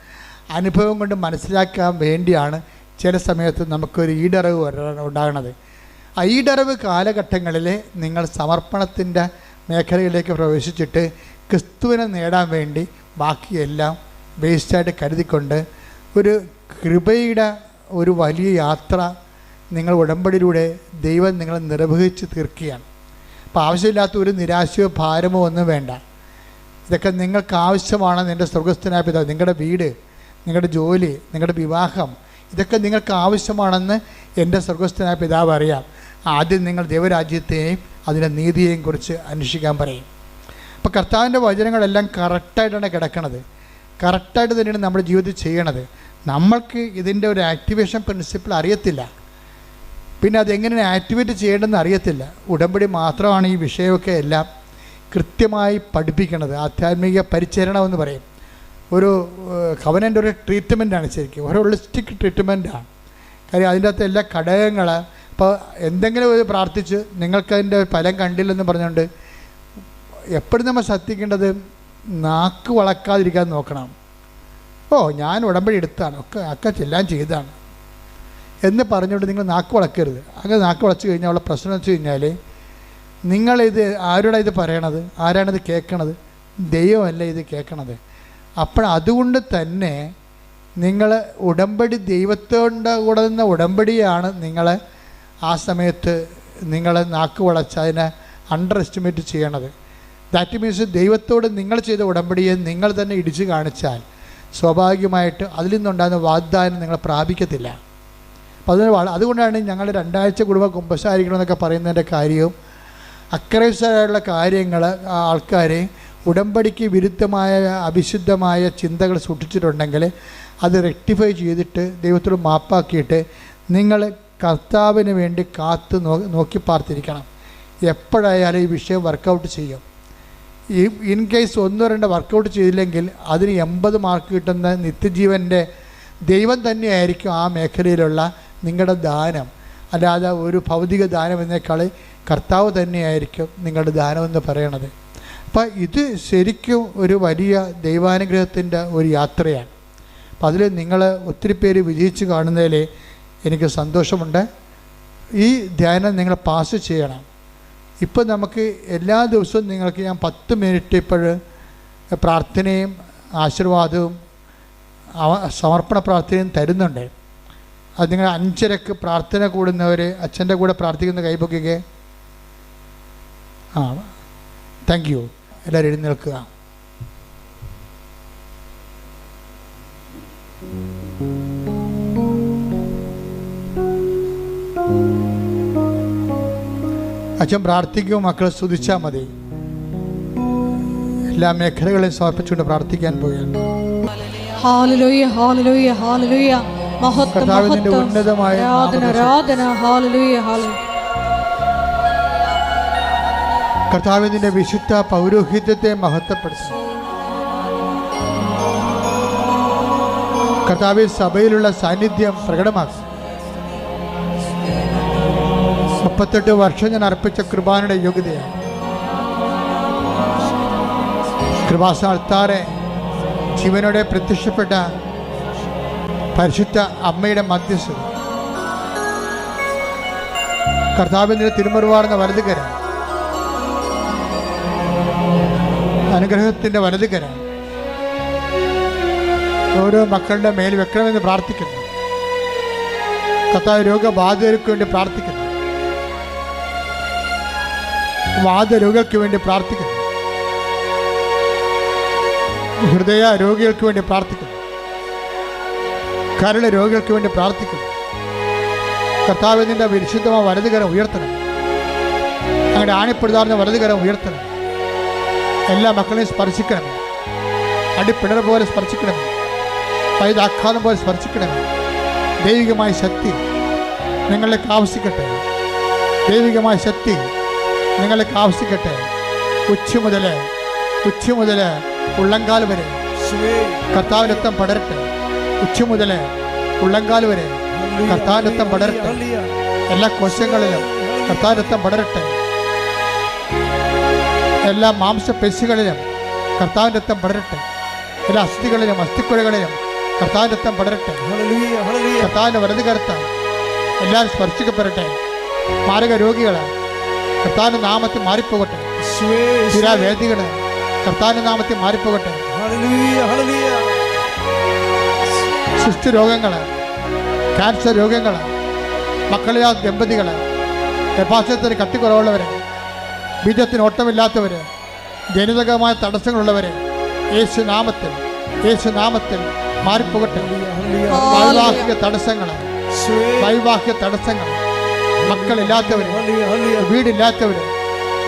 [SPEAKER 4] അനുഭവം കൊണ്ട് മനസ്സിലാക്കാൻ വേണ്ടിയാണ് ചില സമയത്ത് നമുക്കൊരു ഈടറിവ് ഉണ്ടാകണത്. ആ ഈടറിവ് കാലഘട്ടങ്ങളിൽ നിങ്ങൾ സമർപ്പണത്തിൻ്റെ മേഖലയിലേക്ക് പ്രവേശിച്ചിട്ട് ക്രിസ്തുവിനെ നേടാൻ വേണ്ടി ബാക്കിയെല്ലാം വേസ്റ്റായിട്ട് കരുതിക്കൊണ്ട് ഒരു കൃപയുടെ ഒരു വലിയ യാത്ര നിങ്ങൾ ഉടമ്പടിയിലൂടെ ദൈവം നിങ്ങളെ നിർവഹിച്ച് തീർക്കുകയാണ്. അപ്പോൾ ആവശ്യമില്ലാത്ത ഒരു നിരാശയോ ഭാരമോ ഒന്നും വേണ്ട. ഇതൊക്കെ നിങ്ങൾക്ക് ആവശ്യമാണ്. നിൻ്റെ സ്വർഗസ്ഥനായ പിതാവ്, നിങ്ങളുടെ വീട്, നിങ്ങളുടെ ജോലി, നിങ്ങളുടെ വിവാഹം, ഇതൊക്കെ നിങ്ങൾക്ക് ആവശ്യമാണെന്ന് എൻ്റെ സ്വർഗസ്ഥനായ പിതാവ് അറിയാം. ആദ്യം നിങ്ങൾ ദൈവരാജ്യത്തെയും അതിൻ്റെ നീതിയെയും കുറിച്ച് അന്വേഷിക്കാൻ പറയും. അപ്പോൾ കർത്താവിൻ്റെ വചനങ്ങളെല്ലാം കറക്റ്റായിട്ടാണ് കിടക്കണത്. കറക്റ്റായിട്ട് തന്നെയാണ് നമ്മുടെ ജീവിതത്തിൽ ചെയ്യണത്. നമ്മൾക്ക് ഇതിൻ്റെ ഒരു ആക്ടിവേഷൻ പ്രിൻസിപ്പിൾ അറിയത്തില്ല, പിന്നെ അതെങ്ങനെ ആക്ടിവേറ്റ് ചെയ്യേണ്ടതെന്ന് അറിയത്തില്ല. ഉടമ്പടി മാത്രമാണ് ഈ വിഷയമൊക്കെ എല്ലാം കൃത്യമായി പഠിപ്പിക്കുന്നത്. ആധ്യാത്മിക പരിചരണം എന്ന് പറയും. ഒരു കവനൻ്റെ ഒരു ട്രീറ്റ്മെൻറ്റാണ്, ശരിക്കും ഒരു ഹോളിസ്റ്റിക് ട്രീറ്റ്മെൻറ്റാണ്. കാര്യം അതിൻ്റെ അകത്ത് എല്ലാ ഘടകങ്ങൾ. അപ്പോൾ എന്തെങ്കിലും ഒരു പ്രാർത്ഥിച്ച് നിങ്ങൾക്കതിൻ്റെ ഫലം കണ്ടില്ലെന്ന് പറഞ്ഞുകൊണ്ട് എപ്പോഴും നമ്മൾ ശ്രദ്ധിക്കേണ്ടത് നാക്ക് വളക്കാതിരിക്കാൻ നോക്കണം. ഞാൻ ഉടമ്പടി എടുത്താണ്, ഒക്കെ എല്ലാം ചെയ്താണ് എന്ന് പറഞ്ഞുകൊണ്ട് നിങ്ങൾ നാക്ക് വളക്കരുത്. അങ്ങനെ നാക്ക് വളച്ച് കഴിഞ്ഞാൽ ഉള്ള പ്രശ്നം വെച്ച് കഴിഞ്ഞാൽ നിങ്ങളിത് ആരോടാണ് ഇത് പറയണത്? ആരാണിത് കേൾക്കണത്? ദൈവമല്ല ഇത് കേൾക്കണത്. അപ്പോൾ അതുകൊണ്ട് തന്നെ നിങ്ങൾ ഉടമ്പടി ദൈവത്തോടെ കൂടെ നിന്ന ഉടമ്പടിയാണ് നിങ്ങൾ ആ സമയത്ത് നിങ്ങൾ നാക്ക് വളച്ച് അതിനെ അണ്ടർ എസ്റ്റിമേറ്റ് ചെയ്യണത്. ദാറ്റ് മീൻസ് ദൈവത്തോട് നിങ്ങൾ ചെയ്ത ഉടമ്പടിയെ നിങ്ങൾ തന്നെ ഇടിച്ച് കാണിച്ചാൽ സ്വാഭാവികമായിട്ട് അതിൽ നിന്നുണ്ടാകുന്ന വാഗ്ദാനം നിങ്ങൾ പ്രാപിക്കത്തില്ല. അപ്പോൾ അതുകൊണ്ടാണ് ഞങ്ങൾ 2 ആഴ്ച കുടുംബം കുമ്പസാരിക്കണമെന്നൊക്കെ പറയുന്നതിൻ്റെ കാര്യവും അക്രൈസ്തരായുള്ള കാര്യങ്ങൾ ആൾക്കാരെ ഉടമ്പടിക്ക് വിരുദ്ധമായ അവിശുദ്ധമായ ചിന്തകൾ സൂക്ഷിച്ചിട്ടുണ്ടെങ്കിൽ അത് റെക്ടിഫൈ ചെയ്തിട്ട് ദൈവത്തോട് മാപ്പാക്കിയിട്ട് നിങ്ങൾ കർത്താവിന് വേണ്ടി നോക്കി പാർത്തിരിക്കണം. എപ്പോഴായാലും ഈ വിഷയം വർക്കൗട്ട് ചെയ്യും. ഇൻ കേസ് 1-2 വർക്കൗട്ട് ചെയ്തില്ലെങ്കിൽ അതിന് 80 മാർക്ക് കിട്ടുന്ന നിത്യജീവൻ്റെ ദൈവം തന്നെയായിരിക്കും ആ മേഖലയിലുള്ള നിങ്ങളുടെ ദാനം. അല്ലാതെ ഒരു ഭൗതിക ദാനം എന്നേക്കാൾ കർത്താവ് തന്നെയായിരിക്കും നിങ്ങളുടെ ദാനമെന്ന് പറയണത്. അപ്പം ഇത് ശരിക്കും ഒരു വലിയ ദൈവാനുഗ്രഹത്തിൻ്റെ ഒരു യാത്രയാണ്. അപ്പം അതിൽ നിങ്ങൾ ഒത്തിരി പേര് വിജയിച്ച് കാണുന്നതിൽ എനിക്ക് സന്തോഷമുണ്ട്. ഈ ധ്യാനം നിങ്ങൾ പാസ് ചെയ്യണം. ഇപ്പോൾ നമുക്ക് എല്ലാ ദിവസവും നിങ്ങൾക്ക് ഞാൻ 10 മിനിറ്റ് ഇപ്പോൾ പ്രാർത്ഥനയും ആശീർവാദവും സമർപ്പണ പ്രാർത്ഥനയും തരുന്നുണ്ട്. അത് നിങ്ങൾ 5:30 പ്രാർത്ഥന കൂടുന്നവർ അച്ഛൻ്റെ കൂടെ പ്രാർത്ഥിക്കുന്ന കൈപൊക്കിക്ക്. Thank you. എല്ലാവരും എഴുന്നേൽക്കുക. അച്ഛൻ പ്രാർത്ഥിക്കും, മക്കളെ സ്തുതിച്ചാൽ മതി. എല്ലാ മേഖലകളെയും സമർപ്പിച്ചുകൊണ്ട് പ്രാർത്ഥിക്കാൻ പോവുകയാണ്.
[SPEAKER 5] ഹല്ലേലൂയ ഹല്ലേലൂയ ഹല്ലേലൂയ. മഹത്വം
[SPEAKER 4] കർത്താവിന്റെ ഉന്നതമായ
[SPEAKER 5] ആരാധന. ഹല്ലേലൂയ ഹല്ലേലൂയ.
[SPEAKER 4] കർത്താവിന്റെ വിശുദ്ധ പൗരോഹിത്യത്തെ മഹത്വപ്പെടുത്തുന്നു. കർത്താവ് സഭയിലുള്ള സാന്നിധ്യം പ്രകടമാക്കും. 38 വർഷം ഞാൻ അർപ്പിച്ച കൃപാനയുടെ യോഗ്യതയാണ്. കൃപാസ്ഥാനത്താറെ ജീവനോടെ പ്രത്യക്ഷപ്പെട്ട പരിശുദ്ധ അമ്മയുടെ മധ്യസ്ഥത, കർത്താവിൻ്റെ തിരുമുറിവാർന്ന വലതുകരം, അനുഗ്രഹത്തിൻ്റെ വലതുകരം ഓരോ മക്കളുടെ മേൽ വെക്കണമെന്ന് പ്രാർത്ഥിക്കുന്നു. കർത്താവ് രോഗബാധിതർക്ക് വേണ്ടി പ്രാർത്ഥിക്കുന്നു. വാദരോഗികൾക്ക് വേണ്ടി പ്രാർത്ഥിക്കുന്നു. ഹൃദയ രോഗികൾക്ക് വേണ്ടി പ്രാർത്ഥിക്കുന്നു. കരൾ രോഗികൾക്ക് വേണ്ടി പ്രാർത്ഥിക്കുന്നു. കർത്താവിൻ്റെ വിശുദ്ധമായ വലതുകരം ഉയർത്തണം. അങ്ങനെ ആണിപ്പെടുതാർന്ന വലതുകരം ഉയർത്തണം. എല്ലാ മക്കളെയും സ്പർശിക്കണമേ. അടിപ്പിണർ പോലെ സ്പർശിക്കണമേ. പൈതാഘാതം പോലെ സ്പർശിക്കണമേ. ദൈവികമായ ശക്തി നിങ്ങളിലേക്ക് ആവശ്യിക്കട്ടെ. ദൈവികമായ ശക്തി നിങ്ങളിലേക്ക് ആവശ്യിക്കട്ടെ. ഉച്ച മുതൽ ഉള്ളങ്കാൽ വരെ കർത്താവിൻ്റെ രക്തം പടരട്ടെ. ഉച്ച മുതൽ ഉള്ളങ്കാൽ വരെ കർത്താവിൻ്റെ രക്തം പടരട്ടെ. എല്ലാ കോശങ്ങളിലും കർത്താവിൻ്റെ രക്തം പടരട്ടെ. എല്ലാ മാംസപേശികളിലും കർത്താവിൻ്റെ രക്തം പടരട്ടെ. എല്ലാ അസ്ഥികളിലും അസ്ഥിക്കുഴകളിലും കർത്താവിൻ്റെ രക്തം പടരട്ടെ. കർത്താവിൻ്റെ വലതുകരത്താൽ എല്ലാവരും സ്പർശിക്കപ്പെടട്ടെ. മാരക രോഗികൾ കർത്താവിൻ്റെ നാമത്തിൽ മാറിപ്പോകട്ടെ. സ്ഥിരാവേദികൾ കർത്താവിൻ്റെ നാമത്തിൽ മാറിപ്പോകട്ടെ. സുസ്ഥി രോഗങ്ങൾ, ക്യാൻസർ രോഗങ്ങൾ, മക്കളില്ലാത്ത ദമ്പതികൾ, ഗർഭാശയത്തിന് കട്ടിക്കുറവുള്ളവർ, ബീജത്തിന് ഓട്ടമില്ലാത്തവർ, ജനിതകമായ തടസ്സങ്ങളുള്ളവർ യേശുനാമത്തിൽ മാറിപ്പോകട്ടെ. വൈവാഹിക തടസ്സങ്ങൾ, വൈവാഹിക തടസ്സങ്ങൾ, മക്കളില്ലാത്തവര്, വീടില്ലാത്തവര്,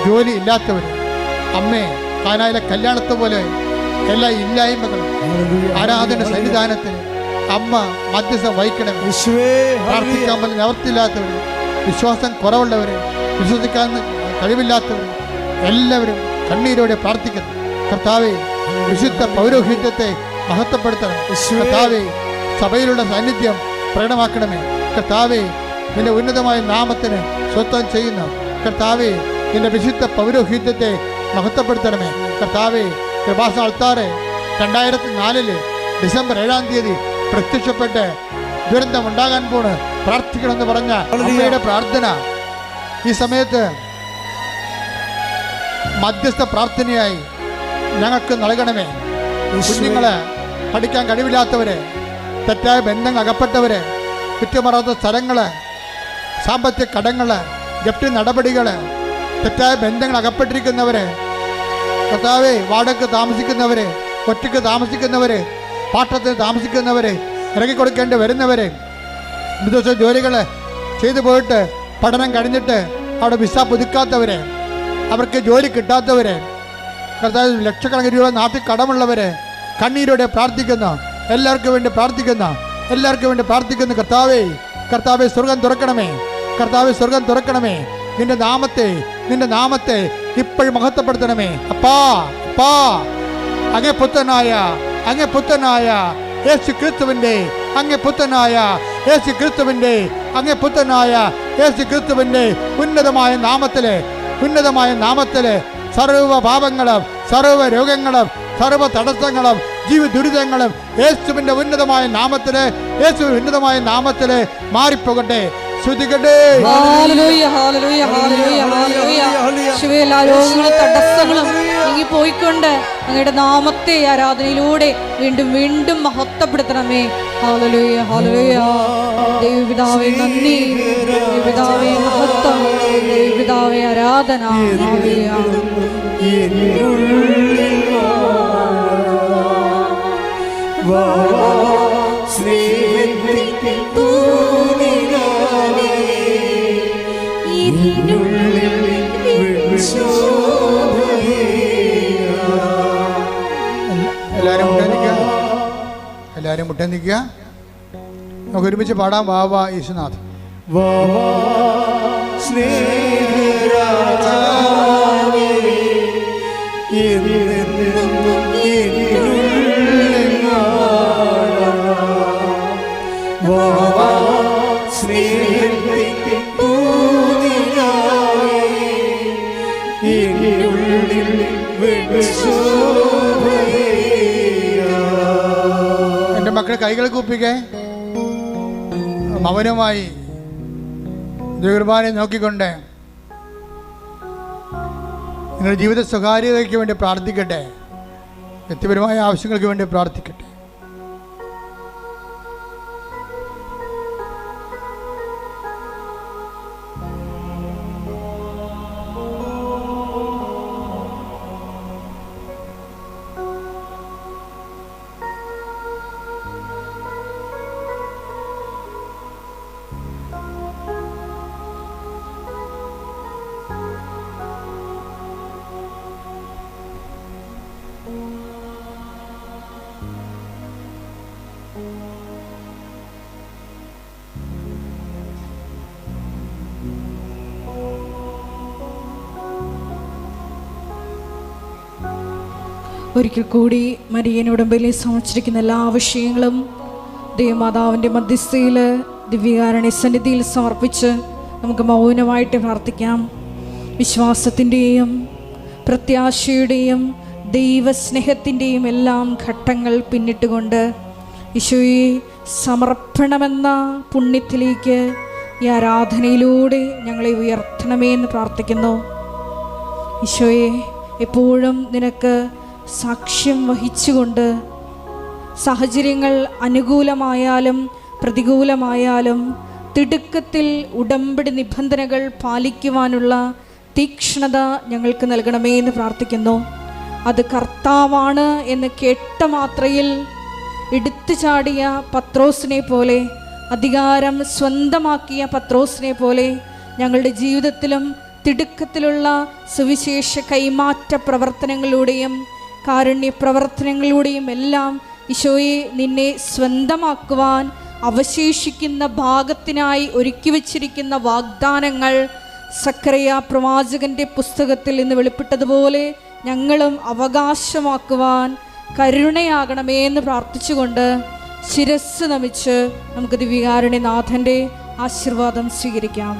[SPEAKER 4] ജോലി ഇല്ലാത്തവര്, അമ്മേ കാനായിലെ കല്യാണത്തെ പോലെ എല്ലാ ഇല്ലായ്മകളും ആരാധന സന്നിധാനത്തിന് അമ്മ മധ്യസ്ഥം വഹിക്കണം. പ്രാർത്ഥിക്കാൻ പോലും നിവർത്തിയില്ലാത്തവര്, വിശ്വാസം കുറവുള്ളവര്, വിശ്വസിക്കാൻ കഴിവില്ലാത്തവര് എല്ലാവരും കണ്ണീരോടെ പ്രാർത്ഥിക്കുന്നു. കർത്താവേ, വിശുദ്ധ പൗരോഹിത്യത്തെ മഹത്വപ്പെടുത്തണം. കർത്താവേ, സഭയിലുള്ള സാന്നിധ്യം പ്രകടമാക്കണമേ. കർത്താവേ, നിന്റെ ഉന്നതമായ നാമത്തിന് സ്വത്വം ചെയ്യുന്ന കർത്താവേ, നിന്റെ വിശുദ്ധ പൗരോഹിത്യത്തെ മഹത്വപ്പെടുത്തണമേ. കർത്താവേ, കൃപാസന ആൾത്താറ് 2004 ഡിസംബർ 7-ാം തീയതി പ്രത്യക്ഷപ്പെട്ട് ദുരന്തം ഉണ്ടാകാൻ പോണ് പ്രാർത്ഥിക്കണമെന്ന് പറഞ്ഞ അമ്മയുടെ പ്രാർത്ഥന ഈ സമയത്ത് മധ്യസ്ഥ പ്രാർത്ഥനയായി ഞങ്ങൾക്ക് നൽകണമേ. കുഞ്ഞുങ്ങളെ പഠിക്കാൻ കഴിവില്ലാത്തവര്, തെറ്റായ ബന്ധങ്ങൾ അകപ്പെട്ടവര്, കുറ്റമറാത്ത സ്ഥലങ്ങള്, സാമ്പത്തിക കടങ്ങള്, ജപ്തി നടപടികള്, തെറ്റായ ബന്ധങ്ങൾ അകപ്പെട്ടിരിക്കുന്നവര്, കർത്താവേ, വാടക താമസിക്കുന്നവര്, ഒറ്റയ്ക്ക് താമസിക്കുന്നവര്, പാട്ടത്തിന് താമസിക്കുന്നവര്, ഇറങ്ങിക്കൊടുക്കേണ്ടി വരുന്നവര്, വിദേശ ജോലികൾ ചെയ്തു പോയിട്ട് പഠനം കഴിഞ്ഞിട്ട് അവിടെ വിസ പുതുക്കാത്തവര്, അവർക്ക് ജോലി കിട്ടാത്തവര്, കർത്താവ് ലക്ഷക്കണക്കിന് രൂപ നാട്ടിൽ കടമുള്ളവര് കണ്ണീരോടെ പ്രാർത്ഥിക്കുന്നു. എല്ലാവർക്കും വേണ്ടി പ്രാർത്ഥിക്കുന്നു. എല്ലാവർക്കും വേണ്ടി പ്രാർത്ഥിക്കുന്നു. കർത്താവേ, കർത്താവെ സ്വർഗം തുറക്കണമേ. കർത്താവെ സ്വർഗം തുറക്കണമേ. നിന്റെ നാമത്തെ ഇപ്പോഴും മഹത്വപ്പെടുത്തണമേ. അപ്പാ, അങ്ങേ പുത്രനായ യേശു ക്രിസ്തുവിന്റെ ഉന്നതമായ നാമത്തില് സർവ്വ പാപങ്ങളും, സർവ്വ രോഗങ്ങളും, സർവ്വ തടസ്സങ്ങളും, ജീവിത ദുരിതങ്ങളും യേശുവിന്റെ ഉന്നതമായ നാമത്തില് മാറിപ്പോകട്ടെ. ശ്രുതികട്ടെ.
[SPEAKER 5] എല്ലാ രോഗങ്ങളും തടസ്സങ്ങളും നീങ്ങി പോയിക്കൊണ്ട് അങ്ങയുടെ നാമത്തെ ആരാധനയിലൂടെ വീണ്ടും വീണ്ടും മഹത്വപ്പെടുത്തണമേ. Hallelujah, hallelujah. ദൈവപിതാവേ നന്ദി, ദൈവപിതാവേ മഹത്വം, ദൈവപിതാവേ ആരാധന. ഹല്ലേലൂയ.
[SPEAKER 4] എല്ലാവരും മുട്ടേ നിൽക്കുക. നമുക്ക് ഒരുമിച്ച് പാടാം. വാ വാ യേശുനാഥ്. എൻ്റെ മക്കളെ കൈകൾ കൂപ്പിക്കേ. മൗനമായി ദൈവകുർബാനെ നോക്കിക്കൊണ്ട് നിങ്ങളുടെ ജീവിത സ്വകാര്യതയ്ക്ക് വേണ്ടി പ്രാർത്ഥിക്കട്ടെ. വ്യക്തിപരമായ ആവശ്യങ്ങൾക്ക് വേണ്ടി പ്രാർത്ഥിക്കട്ടെ.
[SPEAKER 5] ഒരിക്കൽ കൂടി മരിയൻ ഉടമ്പലിൽ സമർപ്പിച്ചിരിക്കുന്ന എല്ലാ വിഷയങ്ങളും ദൈവമാതാവിൻ്റെ മധ്യസ്ഥയിൽ ദിവ്യകാരുണ്യ സന്നിധിയിൽ സമർപ്പിച്ച് നമുക്ക് മൗനമായിട്ട് പ്രാർത്ഥിക്കാം. വിശ്വാസത്തിൻ്റെയും പ്രത്യാശയുടെയും ദൈവസ്നേഹത്തിൻ്റെയും എല്ലാം ഘട്ടങ്ങൾ പിന്നിട്ടുകൊണ്ട് ഈശോയെ സമർപ്പണമെന്ന പുണ്യത്തിലേക്ക് ഈ ആരാധനയിലൂടെ ഞങ്ങളെ ഉയർത്തണമേ എന്ന് പ്രാർത്ഥിക്കുന്നു. ഈശോയെ, എപ്പോഴും നിനക്ക് സാക്ഷ്യം വഹിച്ചുകൊണ്ട് സാഹചര്യങ്ങൾ അനുകൂലമായാലും പ്രതികൂലമായാലും തിടുക്കത്തിൽ ഉടമ്പടി നിബന്ധനകൾ പാലിക്കുവാനുള്ള തീക്ഷ്ണത ഞങ്ങൾക്ക് നൽകണമേ എന്ന് പ്രാർത്ഥിക്കുന്നു. അത് കർത്താവാണ് എന്ന് കേട്ട മാത്രയിൽ എടുത്തു ചാടിയ പത്രോസിനെ പോലെ, അധികാരം സ്വന്തമാക്കിയ പത്രോസിനെ പോലെ ഞങ്ങളുടെ ജീവിതത്തിലും തിടുക്കത്തിലുള്ള സുവിശേഷ കൈമാറ്റ പ്രവർത്തനങ്ങളിലൂടെയും കാരുണ്യ പ്രവർത്തനങ്ങളിലൂടെയും എല്ലാം ഈശോയെ നിന്നെ സ്വന്തമാക്കുവാൻ അവശേഷിക്കുന്ന ഭാഗത്തിനായി ഒരുക്കി വച്ചിരിക്കുന്ന വാഗ്ദാനങ്ങൾ സക്കറിയ പ്രവാചകന്റെ പുസ്തകത്തിൽ നിന്ന് വെളിപ്പെട്ടതുപോലെ ഞങ്ങളും അവകാശമാക്കുവാൻ കരുണയാകണമേ എന്ന് പ്രാർത്ഥിച്ചുകൊണ്ട് ശിരസ് നമിച്ച് നമുക്ക് ദിവ്യകാരുണ്യനാഥൻ്റെ ആശീർവാദം സ്വീകരിക്കാം.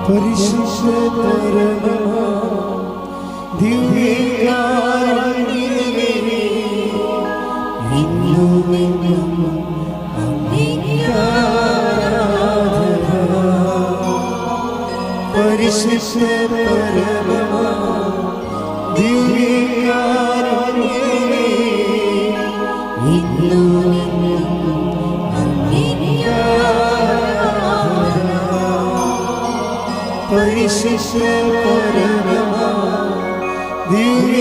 [SPEAKER 1] പരിശുദ്ധ പരമ ദിവ്യകാരുണ്യമേ, ഇന്നുമെന്നും അങ്ങേക്കാരാധന. പരിശുദ്ധ പരമ ദിവ്യകാരുണ്യമേ, ഇന്നുമെന്നും പരിശുദ്ധ പരമ ദിവ്യ